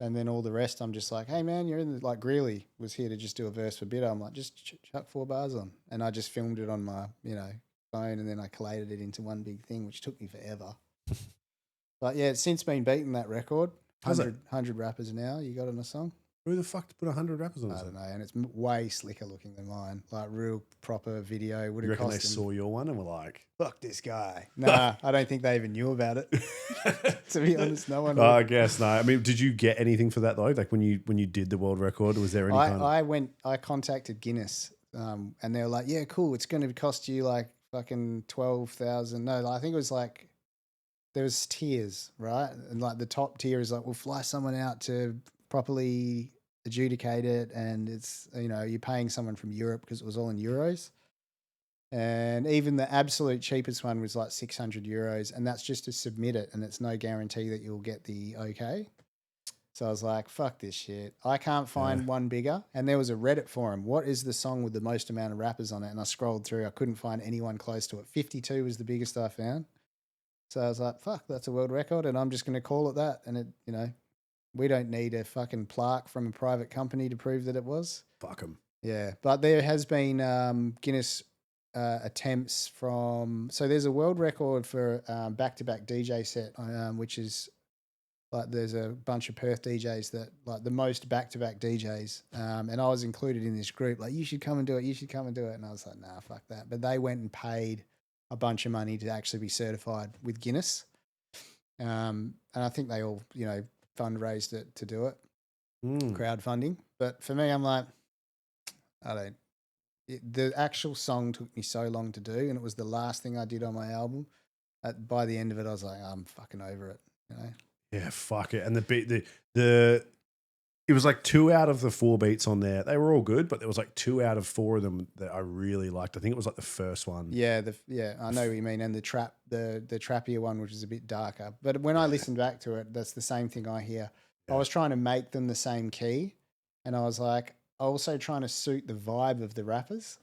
And then all the rest, I'm just like, hey, man, you're in the, like, Greeley was here to just do a verse for Bitter. I'm like, just chuck 4 bars on. And I just filmed it on my, phone, and then I collated it into one big thing, which took me forever. But, yeah, it's since been beaten, that record. 100 rappers now you got on a song. Who the fuck put 100 rappers on? I don't know, and it's way slicker looking than mine. Like real proper video. Would you have reckon cost they them. saw your one and were like, fuck this guy? Nah, I don't think they even knew about it. To be honest, no one. I guess no. I mean, did you get anything for that though? Like when you did the world record, was there any I contacted Guinness, and they were like, yeah, cool. It's going to cost you like fucking 12,000. No, I think it was like there was tiers, right? And like the top tier is like, we'll fly someone out to properly adjudicate it, and it's, you're paying someone from Europe because it was all in euros. And even the absolute cheapest one was like 600 euros, and that's just to submit it, and it's no guarantee that you'll get the okay. So I was like, fuck this shit. I can't find one bigger. And there was a Reddit forum. What is the song with the most amount of rappers on it? And I scrolled through. I couldn't find anyone close to it. 52 was the biggest I found. So I was like, fuck, that's a world record, and I'm just going to call it that. And it, we don't need a fucking plaque from a private company to prove that it was. Fuck them. Yeah. But there has been Guinness attempts from, so there's a world record for back-to-back DJ set, which is like there's a bunch of Perth DJs that like the most back-to-back DJs, and I was included in this group, like, you should come and do it, you should come and do it. And I was like, nah, fuck that. But they went and paid a bunch of money to actually be certified with Guinness. And I think they all, fundraised it to do it, crowdfunding. But for me, I'm like, the actual song took me so long to do, and it was the last thing I did on my album. by the end of it, I was like, I'm fucking over it. You know? Yeah, fuck it. And the beat, the it was like 2 out of the 4 beats on there. They were all good, but there was like 2 out of 4 of them that I really liked. I think it was like the first one. Yeah, I know what you mean. And the trappier one, which is a bit darker. But when I listen back to it, that's the same thing I hear. I was trying to make them the same key, and I was like, also trying to suit the vibe of the rappers.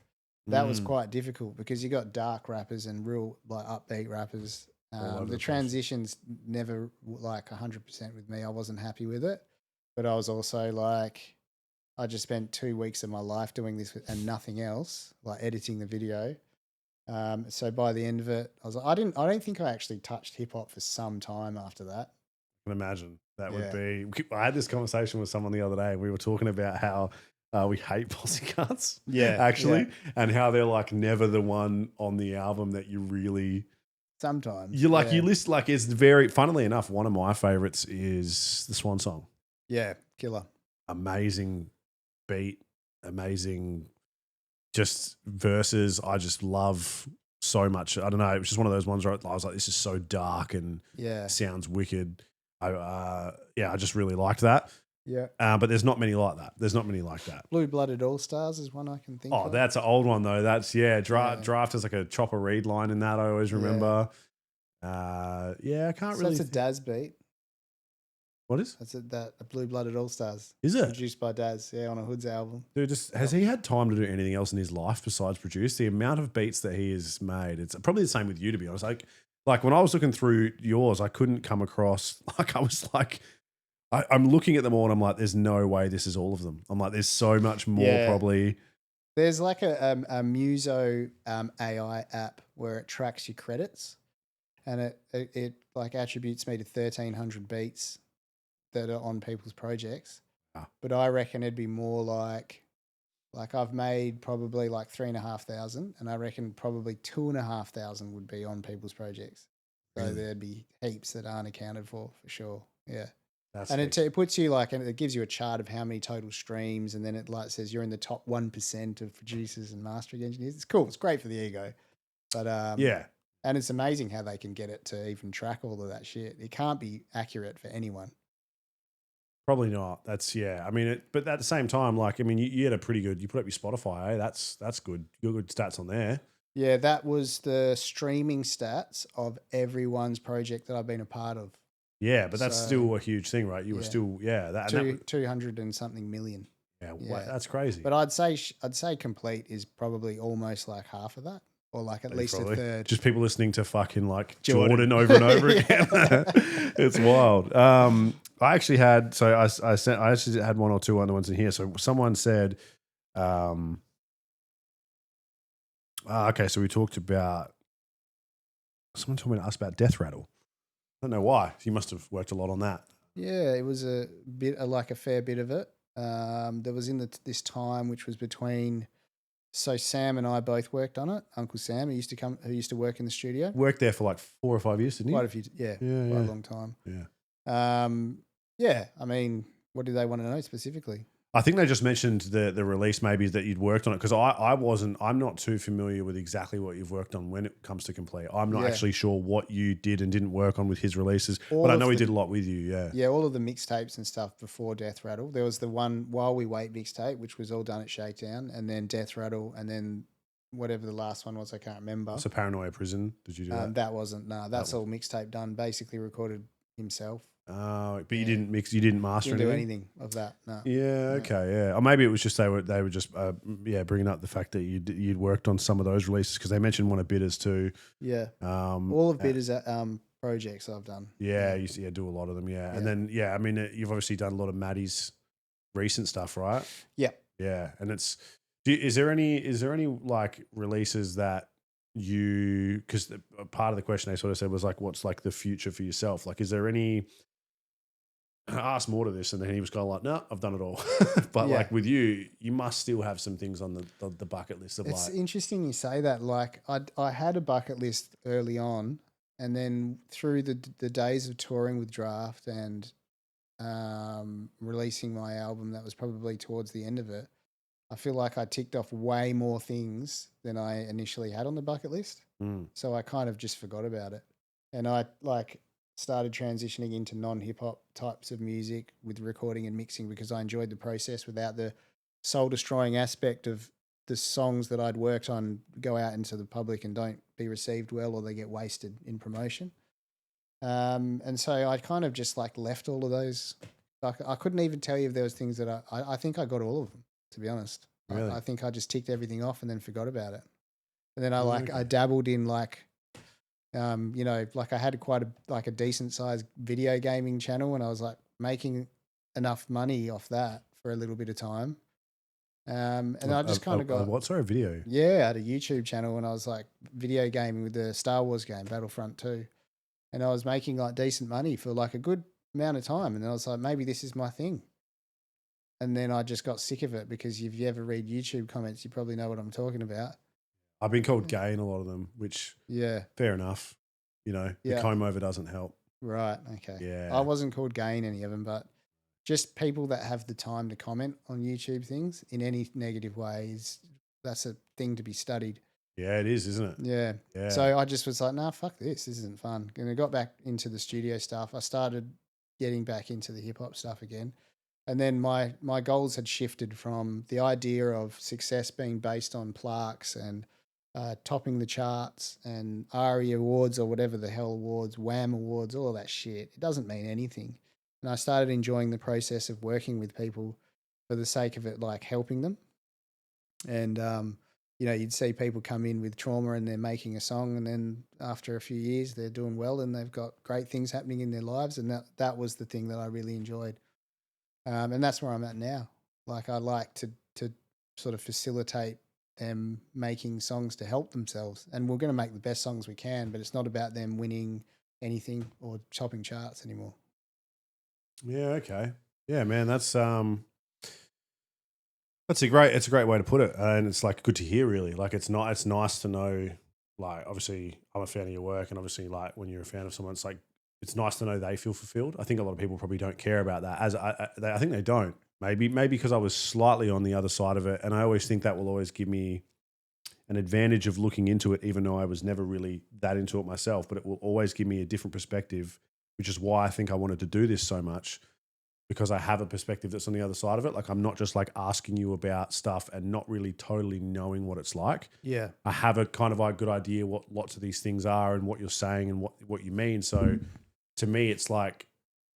That was quite difficult because you got dark rappers and real like upbeat rappers. The transitions never like 100% with me. I wasn't happy with it, but I was also like, I just spent 2 weeks of my life doing this and nothing else, like editing the video. So by the end of it, I was like, I don't think I actually touched hip hop for some time after that. I can imagine that would be. I had this conversation with someone the other day. We were talking about how we hate posse cuts, actually, and how they're like never the one on the album that you really. Sometimes You like you list like it's very. Funnily enough, one of my favorites is the Swan Song. Yeah, killer, amazing beat, amazing, just verses. I just love so much. I don't know. It was just one of those ones where I was like, this is so dark and sounds wicked. I just really liked that. Yeah. But there's not many like that. There's not many like that. Blue Blooded All Stars is one I can think of. Oh, that's an old one though. That's Draft is like a Chopper Reed line in that. I always remember. I can't really. That's a Daz beat. What is? That's a Blue Blooded All Stars. Is it? Produced by Daz, on a Hoods album. Dude, has he had time to do anything else in his life besides produce? The amount of beats that he has made, it's probably the same with you, to be honest. Like when I was looking through yours, I couldn't come across, I'm looking at them all and I'm like, there's no way this is all of them. I'm like, there's so much more probably. There's like a Muso AI app where it tracks your credits and it like attributes me to 1,300 beats that are on people's projects. But I reckon it'd be more like I've made probably like 3,500 and I reckon probably 2,500 would be on people's projects. So there'd be heaps that aren't accounted for sure. Yeah. And it puts you like, and it gives you a chart of how many total streams, and then it like says you're in the top 1% of producers and mastering engineers. It's cool. It's great for the ego, but and it's amazing how they can get it to even track all of that shit. It can't be accurate for anyone. Probably not. That's I mean, but at the same time, like I mean, you had a pretty good. You put up your Spotify. That's good. You got good stats on there. Yeah, that was the streaming stats of everyone's project that I've been a part of. Yeah, but that's still a huge thing, right? You were still, that 200 and something million. Yeah, that's crazy. But I'd say complete is probably almost like half of that, or like at least a third. Just people listening to fucking like Jordan over and over again. It's wild. I actually had I actually had one or two other ones in here. So someone said, okay, so we talked about. Someone told me to ask about Death Rattle. I don't know why. You must have worked a lot on that. Yeah, it was a fair bit of it. There was in this time, which was between. So Sam and I both worked on it. Uncle Sam, who used to work in the studio. Worked there for like 4 or 5 years, didn't he? Quite a few, quite a long time. Yeah. I mean, what do they want to know specifically? I think they just mentioned the release maybe that you'd worked on it because I'm not too familiar with exactly what you've worked on when it comes to Complete. I'm not actually sure what you did and didn't work on with his releases, but I know he did a lot with you. Yeah. Yeah. All of the mixtapes and stuff before Death Rattle. There was the one While We Wait mixtape, which was all done at Shakedown, and then Death Rattle, and then whatever the last one was, I can't remember. So Paranoia Prison. Did you do that? That wasn't. No, that's all mixtape done. Basically recorded himself. Oh, but you didn't mix, you didn't master didn't do anything of that. No. Yeah, okay, yeah. Or maybe it was just they were just bringing up the fact that you'd worked on some of those releases because they mentioned one of Bitters too. Yeah. All of Bitters projects I've done. Yeah, you do a lot of them. Yeah, and then I mean you've obviously done a lot of Maddie's recent stuff, right? Yeah. Yeah, and is there any like releases that because part of the question they sort of said was like, what's like the future for yourself? Like, is there any? I asked more to this, and then he was kind of like, "No, I've done it all." But like with you must still have some things on the bucket list. It's interesting you say that. Like I had a bucket list early on, and then through the days of touring with Draft and releasing my album, that was probably towards the end of it. I feel like I ticked off way more things than I initially had on the bucket list. So I kind of just forgot about it. and I like started transitioning into non-hip hop types of music with recording and mixing because I enjoyed the process without the soul destroying aspect of the songs that I'd worked on go out into the public and don't be received well, or they get wasted in promotion. And so I kind of just like left all of those. Like, I couldn't even tell you if there was things that I think I got all of them, to be honest. Really? I think I just ticked everything off and then forgot about it. And then I Okay. dabbled in like, like I had quite a decent sized video gaming channel, and I was like making enough money off that for a little bit of time. And I just kind of got what? Sorry, video. I had a YouTube channel, and I was like video gaming with the Star Wars game Battlefront 2, and I was making like decent money for like a good amount of time, and then I was like, maybe this is my thing. And then I just got sick of it because if you ever read YouTube comments, you probably know what I'm talking about. I've been called gay in a lot of them, which Yeah. fair enough. You know, the Yeah. comb over doesn't help. Right. Okay. Yeah. I wasn't called gay in any of them, but just people that have the time to comment on YouTube things in any negative ways, that's a thing to be studied. Yeah, it is, isn't it? Yeah. Yeah. So I just was like, nah, fuck this. This isn't fun. And I got back into the studio stuff. I started getting back into the hip hop stuff again. And then my goals had shifted from the idea of success being based on plaques and topping the charts and ARIA awards or whatever the hell awards, WAM awards, all of that shit. It doesn't mean anything. And I started enjoying the process of working with people for the sake of it, like helping them. And, you'd see people come in with trauma and they're making a song, and then after a few years they're doing well and they've got great things happening in their lives. And that was the thing that I really enjoyed. And that's where I'm at now. Like, I like to sort of facilitate them making songs to help themselves. And we're going to make the best songs we can, but it's not about them winning anything or topping charts anymore. Yeah, okay. Yeah, man, that's a great way to put it. And it's like good to hear, really. Like, it's nice to know, like, obviously I'm a fan of your work, and obviously, like, when you're a fan of someone, it's like, it's nice to know they feel fulfilled. I think a lot of people probably don't care about that. I think they don't. Maybe because I was slightly on the other side of it, and I always think that will always give me an advantage of looking into it, even though I was never really that into it myself. But it will always give me a different perspective, which is why I think I wanted to do this so much, because I have a perspective that's on the other side of it. Like, I'm not just like asking you about stuff and not really totally knowing what it's like. Yeah. I have a kind of a good idea what lots of these things are and what you're saying and what you mean. So to me, it's like,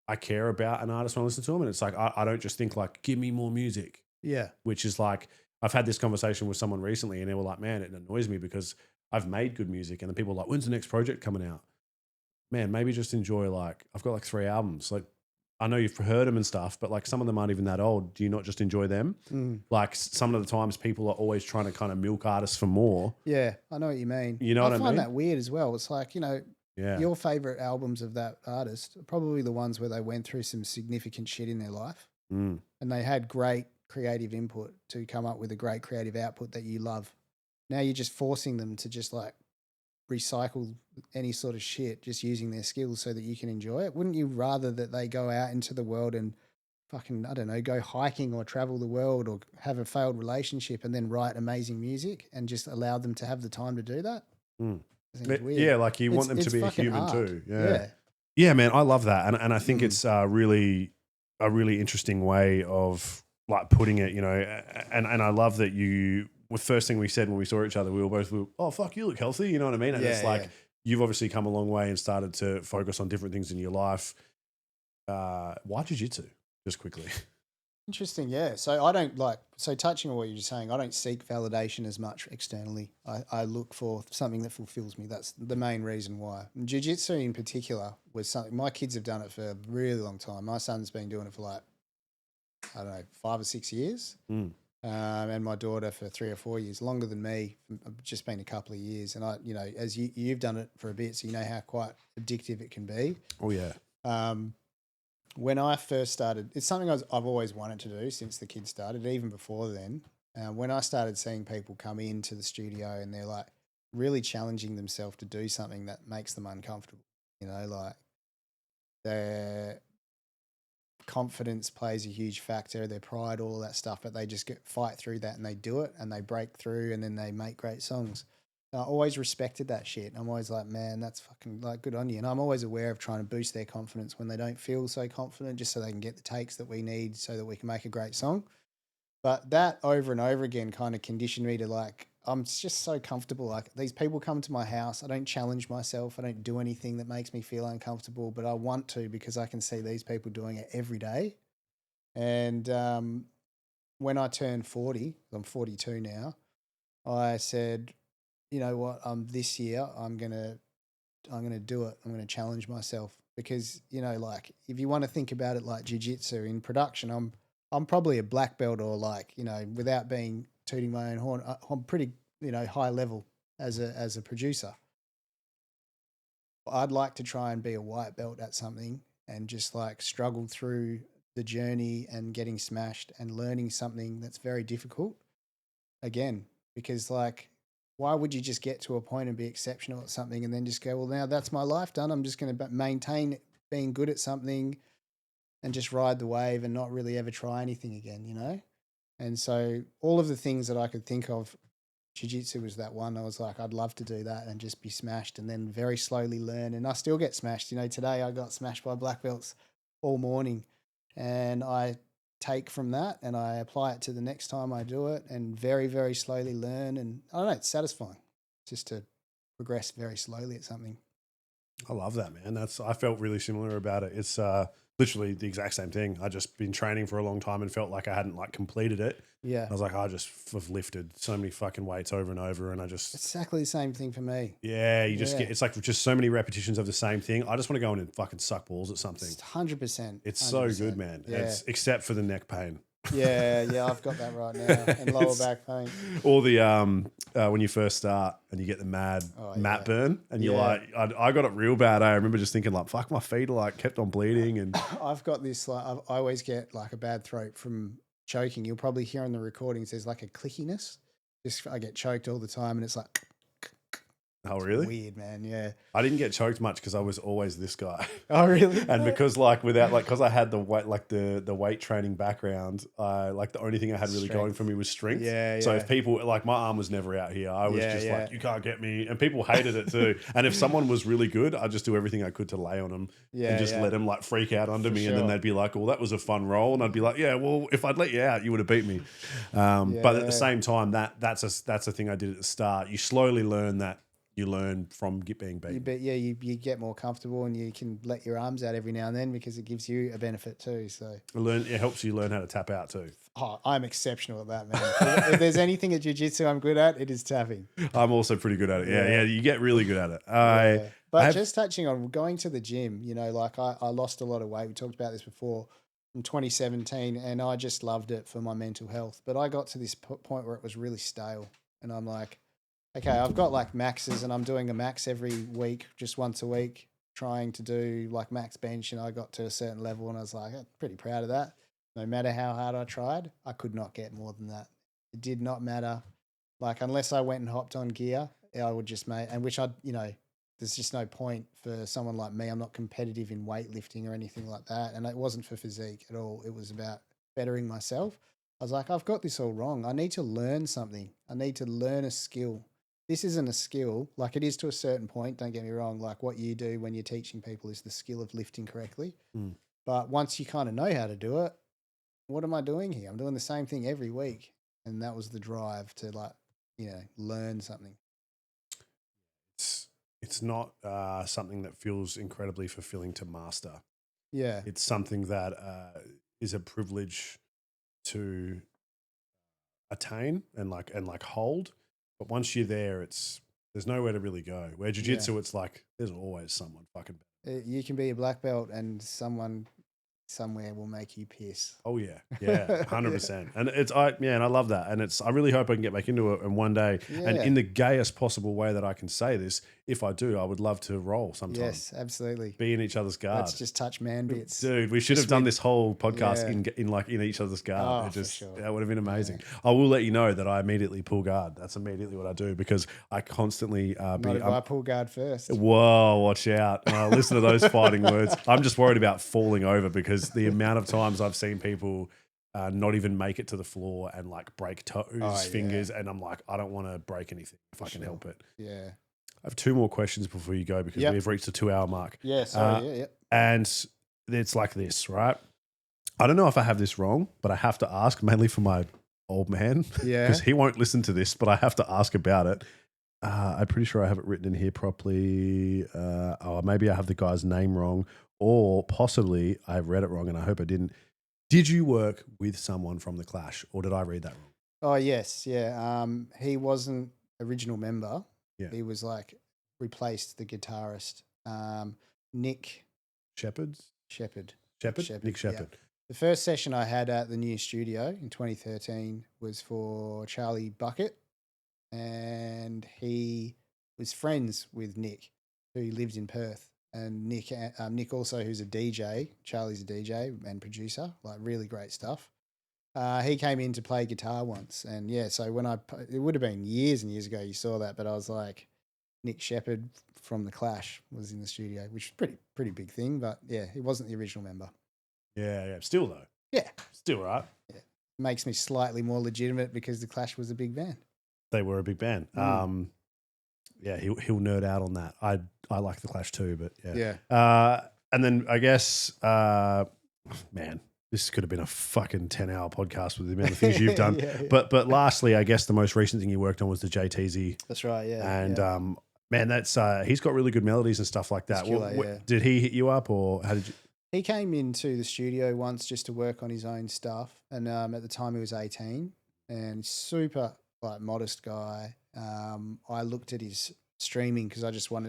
I care about an artist when I listen to them. And it's like, I don't just think like, give me more music. Yeah. Which is like, I've had this conversation with someone recently and they were like, man, it annoys me because I've made good music. And the people are like, when's the next project coming out? Man, maybe just enjoy, like, I've got like 3 albums. Like, I know you've heard them and stuff, but like some of them aren't even that old. Do you not just enjoy them? Like, some of the times people are always trying to kind of milk artists for more. Yeah, I know what you mean. You know what I find mean? that weird as well. It's like, Yeah. your favorite albums of that artist are probably the ones where they went through some significant shit in their life and they had great creative input to come up with a great creative output that you love. Now you're just forcing them to just like recycle any sort of shit, just using their skills so that you can enjoy it. Wouldn't you rather that they go out into the world and fucking, I don't know, go hiking or travel the world or have a failed relationship and then write amazing music and just allow them to have the time to do that? I think it's weird. Yeah, like you want them to It's be a fucking human art. too. Yeah, man, I love that. And I think it's really a really interesting way of like putting it, and I love that the first thing we said when we saw each other, we were both, oh, fuck, you look healthy. You know what I mean? And it's like, you've obviously come a long way and started to focus on different things in your life. Why jiu-jitsu? Just quickly. Interesting, yeah. So touching on what you're just saying, I don't seek validation as much externally. I look for something that fulfills me. That's the main reason why. And jiu-jitsu in particular was something, my kids have done it for a really long time. My son's been doing it for like, I don't know, 5 or 6 years. And my daughter for 3 or 4 years, longer than me. I've just been a couple of years. And as you've done it for a bit, so you know how quite addictive it can be. Oh, yeah. When I first started, it's something I've always wanted to do since the kids started, even before then. When I started seeing people come into the studio and they're like really challenging themselves to do something that makes them uncomfortable, like their confidence plays a huge factor, their pride, all of that stuff, but they just fight through that and they do it and they break through and then they make great songs. I always respected that shit. I'm always like, man, that's fucking like good on you. And I'm always aware of trying to boost their confidence when they don't feel so confident, just so they can get the takes that we need so that we can make a great song. But that over and over again kind of conditioned me to like, I'm just so comfortable. Like these people come to my house. I don't challenge myself. I don't do anything that makes me feel uncomfortable, but I want to because I can see these people doing it every day. And when I turned 40, I'm 42 now, I said, you know what, this year I'm gonna do it. I'm gonna challenge myself because, you know, like if you want to think about it like jiu-jitsu in production, I'm probably a black belt or like, you know, without being tooting my own horn, I'm pretty, you know, high level as a producer. I'd like to try and be a white belt at something and just like struggle through the journey and getting smashed and learning something that's very difficult again, because like, why would you just get to a point and be exceptional at something and then just go, well, now that's my life done. I'm just going to maintain being good at something and just ride the wave and not really ever try anything again, you know? And so all of the things that I could think of, jiu-jitsu was that one. I was like, I'd love to do that and just be smashed and then very slowly learn. And I still get smashed. You know, today I got smashed by black belts all morning and I take from that and I apply it to the next time I do it and very, very slowly learn. And I don't know, it's satisfying just to progress very slowly at something. I love that, man. I felt really similar about it. It's literally the exact same thing. I just been training for a long time and felt like I hadn't like completed it. Yeah. I was like, I just have lifted so many fucking weights over and over, and I just exactly the same thing for me. Yeah, you just get it's like just so many repetitions of the same thing. I just want to go in and fucking suck balls at something. 100%. It's so good, man. Yeah. Except for the neck pain. Yeah, I've got that right now, and lower back pain. Or the when you first start and you get the mat burn, and you're like, I got it real bad. I remember just thinking like, fuck, my feet are like kept on bleeding, and I've got this like I always get like a bad throat from choking. You'll probably hear on the recordings there's like a clickiness. Just I get choked all the time, and it's like. Oh really? Weird, man. Yeah. I didn't get choked much because I was always this guy. Oh really? And because like without like because I had the weight like the weight training background, like the only thing I had really going for me was strength. Yeah. So if people like my arm was never out here, I was just like, you can't get me, and people hated it too. And if someone was really good, I'd just do everything I could to lay on them and just let them like freak out under me, and then they'd be like, well, that was a fun roll, and I'd be like, yeah, well, if I'd let you out, you would have beat me. But at the same time, that's a thing I did at the start. You slowly learn that. You learn from being beaten. You get more comfortable and you can let your arms out every now and then because it gives you a benefit too. So it helps you learn how to tap out too. Oh, I'm exceptional at that, man. If there's anything at jiu-jitsu I'm good at, it is tapping. I'm also pretty good at it. Yeah, you get really good at it. But just touching on going to the gym, you know, like I lost a lot of weight. We talked about this before from 2017 and I just loved it for my mental health. But I got to this point where it was really stale and I'm like, okay, I've got like maxes and I'm doing a max every week, just once a week, trying to do like max bench. And I got to a certain level and I was like, I'm pretty proud of that. No matter how hard I tried, I could not get more than that. It did not matter. Like, unless I went and hopped on gear, I would just make, and which there's just no point for someone like me. I'm not competitive in weightlifting or anything like that. And it wasn't for physique at all. It was about bettering myself. I was like, I've got this all wrong. I need to learn something. I need to learn a skill. This isn't a skill, like it is to a certain point, don't get me wrong, like what you do when you're teaching people is the skill of lifting correctly. But once you kind of know how to do it, what am I doing here? I'm doing the same thing every week. And that was the drive to like, learn something. It's not something that feels incredibly fulfilling to master. Yeah. It's something that is a privilege to attain and hold. But once you're there, there's nowhere to really go. Where jiu-jitsu, it's like there's always someone fucking better. You can be a black belt and someone somewhere will make you piss. Oh yeah, 100%. And and I love that. And I really hope I can get back into it and one day, and in the gayest possible way that I can say this. If I do, I would love to roll sometime. Yes, absolutely. Be in each other's guard. Let's just touch man bits, dude. We should have done this whole podcast in each other's guard. For sure. That would have been amazing. I will let you know that I immediately pull guard. That's immediately what I do because I constantly I pull guard first. Whoa, watch out! Listen to those fighting words. I'm just worried about falling over because the amount of times I've seen people not even make it to the floor and like break toes, Oh, fingers. And I'm like, I don't want to break anything if I can sure. help it. Yeah. I have 2 more questions before you go because Yep. we've reached the 2-hour mark. Yeah. Sorry. Yeah. And it's like this, right? I don't know if I have this wrong, but I have to ask mainly for my old man Yeah. because he won't listen to this, but I have to ask about it. I'm pretty sure I have it written in here properly. Maybe I have the guy's name wrong, or possibly I've read it wrong and I hope I didn't. Did you work with someone from The Clash or did I read that wrong? Oh, yes. Yeah. He wasn't original member. Yeah. He was like replaced the guitarist, Nick Shepherd? Shepherd. Nick Shepherd. Yeah. The first session I had at the new studio in 2013 was for Charlie Bucket, and he was friends with Nick, who lived in Perth. And Nick also, who's a DJ. Charlie's a DJ and producer, like really great stuff. He came in to play guitar once, and yeah, so it would have been years and years ago you saw that, but I was like, Nick Shepherd from The Clash was in the studio, which is pretty big thing, but yeah, he wasn't the original member. Yeah. Still though. Yeah. Still, right? Yeah. Makes me slightly more legitimate because The Clash was a big band. They were a big band. Yeah, he'll nerd out on that. I like The Clash too, but yeah. Yeah. And then I guess, man, this could have been a fucking 10-hour podcast with the amount of things you've done. Yeah. But lastly, I guess the most recent thing you worked on was the JTZ. That's right, yeah. And yeah. man, that's he's got really good melodies and stuff like that. Killer, yeah. Did he hit you up or how did you? He came into the studio once just to work on his own stuff, and at the time he was 18 and super like modest guy. I looked at his streaming because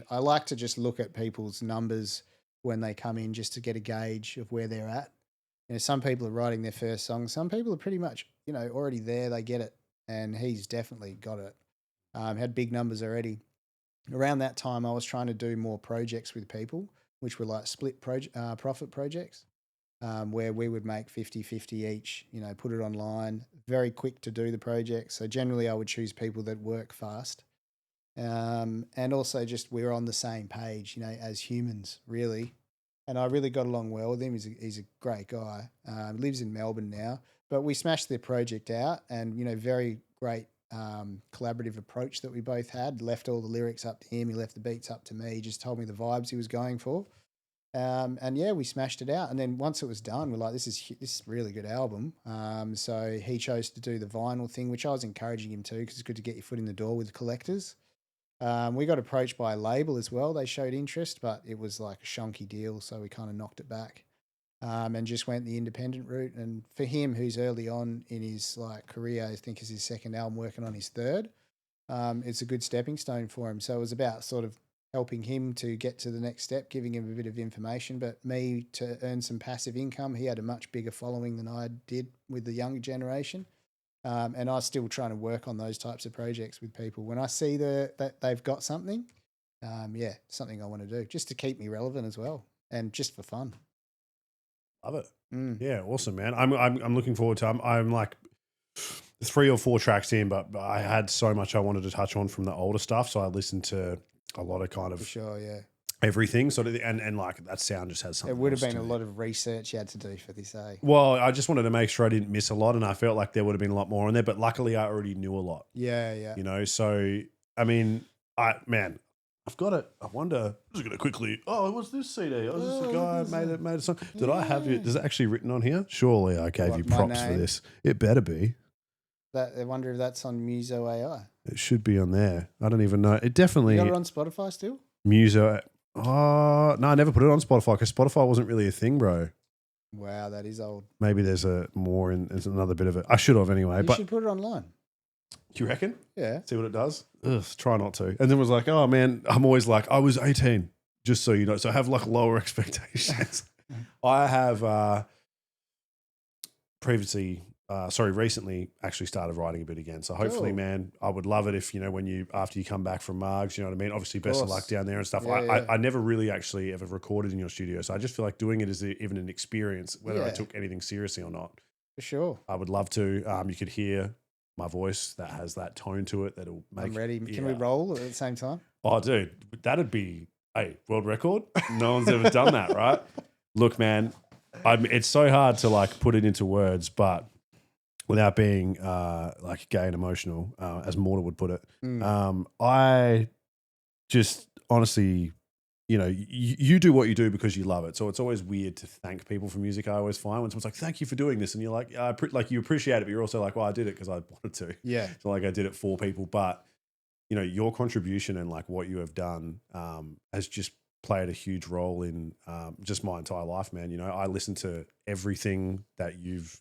I like to just look at people's numbers when they come in just to get a gauge of where they're at. You know, some people are writing their first song. Some people are pretty much, already there. They get it. And he's definitely got it. Had big numbers already. Around that time, I was trying to do more projects with people, which were like split profit projects, where we would make 50-50 each, put it online, very quick to do the project. So generally I would choose people that work fast. And also just we're on the same page, as humans, really. And I really got along well with him. He's a great guy. Lives in Melbourne now. But we smashed the project out and, very great collaborative approach that we both had. Left all the lyrics up to him. He left the beats up to me. He just told me the vibes he was going for. And yeah, we smashed it out. And then once it was done, we're like, this is a really good album. So he chose to do the vinyl thing, which I was encouraging him to because it's good to get your foot in the door with collectors. We got approached by a label as well. They showed interest, but it was like a shonky deal. So we kind of knocked it back and just went the independent route. And for him, who's early on in his career, I think is his second album, working on his third, it's a good stepping stone for him. So it was about sort of helping him to get to the next step, giving him a bit of information, but me to earn some passive income. He had a much bigger following than I did with the younger generation. And I was still trying to work on those types of projects with people. When I see that they've got something, something I want to do just to keep me relevant as well and just for fun. Love it. Yeah, awesome, man. I'm looking forward to. I'm like 3 or 4 tracks in, but I had so much I wanted to touch on from the older stuff, so I listened to a lot of kind of For sure, yeah. everything. Sort of, and like that sound just has something. It would have else been to a me. lot of research you had to do for this, eh? Well, I just wanted to make sure I didn't miss a lot, and I felt like there would have been a lot more in there. But luckily, I already knew a lot. Yeah. So I mean, I've got it. I wonder. I'm just gonna quickly. Oh, what's this CD? Oh, this is a guy made a song. Did I have it? Is it actually written on here? Surely I gave you my props for name? this. It better be. I wonder if that's on Muso AI. It should be on there. I don't even know. It definitely. You got it on Spotify still? Muso. Oh no, I never put it on Spotify because Spotify wasn't really a thing, bro. Wow, that is old. Maybe there's there's another bit of it. I should have anyway. You But should put it online. you reckon? Yeah. See what it does? Ugh, try not to. And then was like, oh man, I'm always like, I was 18, just so you know. So I have like lower expectations. I have recently actually started writing a bit again. So hopefully, Cool. man, I would love it if, after you come back from Margs, you know what I mean? Obviously, best of course. luck down there and stuff. Yeah. I never really actually ever recorded in your studio. So I just feel like doing it is even an experience, whether I Yeah. took anything seriously or not. For sure. I would love to. You could hear my voice that has that tone to it that'll make. I'm ready. Can we yeah. roll at the same time? Oh, dude, that'd be world record. No one's ever done that, right? Look, man, it's so hard to like put it into words, but without being like gay and emotional, as Mortar would put it, I just honestly, you do what you do because you love it. So it's always weird to thank people for music. I always find when someone's like, "Thank you for doing this," and you're like, like you appreciate it, but you're also like, "Well, I did it because I wanted to." Yeah. So like I did it for people, but your contribution and like what you have done has just played a huge role in just my entire life, man. I listen to everything that you've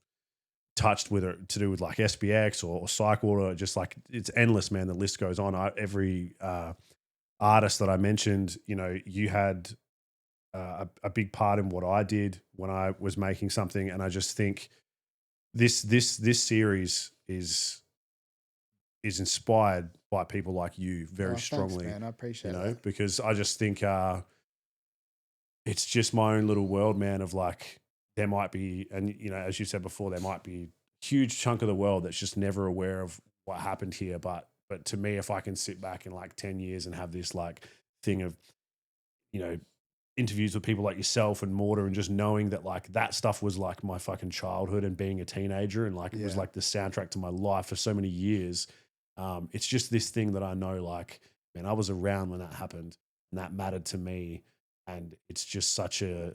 touched, whether to do with like SBX or Cycle, or just like it's endless, man. The list goes on. Every artist that I mentioned, you had a big part in what I did when I was making something, and I just think this series is inspired by people like you very strongly. Thanks, man. I appreciate that. Because I just think it's just my own little world, man, of like there might be, and as you said before, there might be a huge chunk of the world that's just never aware of what happened here. But to me, if I can sit back in like 10 years and have this like thing of, interviews with people like yourself and Mortar, and just knowing that like that stuff was like my fucking childhood and being a teenager, and like it was like the soundtrack to my life for so many years. It's just this thing that I know, like, man, I was around when that happened and that mattered to me. And it's just such a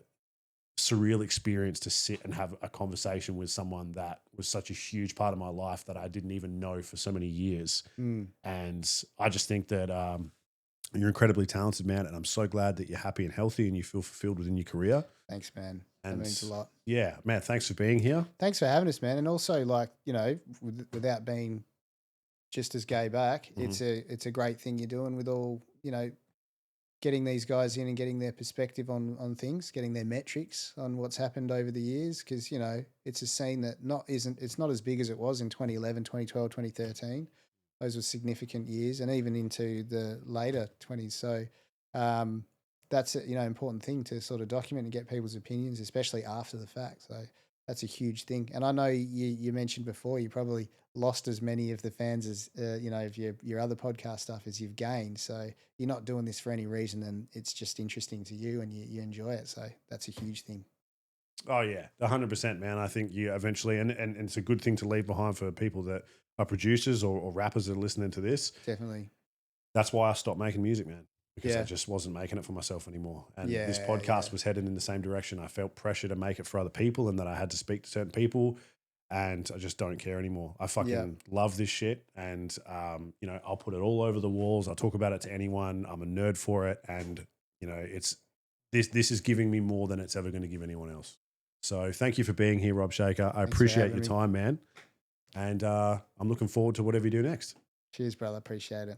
surreal experience to sit and have a conversation with someone that was such a huge part of my life that I didn't even know for so many years. And I just think that you're incredibly talented, man. And I'm so glad that you're happy and healthy and you feel fulfilled within your career. Thanks, man. And that means a lot. Yeah, man, thanks for being here. Thanks for having us, man. And also, like, without being just as gay back, it's a great thing you're doing with all, getting these guys in and getting their perspective on things, getting their metrics on what's happened over the years. Because, it's a scene that it's not as big as it was in 2011, 2012, 2013. Those were significant years, and even into the later 20s. So that's a important thing to sort of document and get people's opinions, especially after the fact. So that's a huge thing. And I know you mentioned before you probably lost as many of the fans as of your other podcast stuff as you've gained. So you're not doing this for any reason, and it's just interesting to you, and you enjoy it. So that's a huge thing. Oh yeah, 100%, man. I think you eventually, and it's a good thing to leave behind for people that are producers or rappers that are listening to this. Definitely. That's why I stopped making music, man, because Yeah. I just wasn't making it for myself anymore. And Yeah, this podcast yeah. was headed in the same direction. I felt pressure to make it for other people, and that I had to speak to certain people, and I just don't care anymore. I fucking love this shit, and I'll put it all over the walls. I'll talk about it to anyone. I'm a nerd for it, and it's this is giving me more than it's ever going to give anyone else. So thank you for being here, Rob Shaker. I appreciate your having me. time, man. And I'm looking forward to whatever you do next. Cheers, brother. Appreciate it.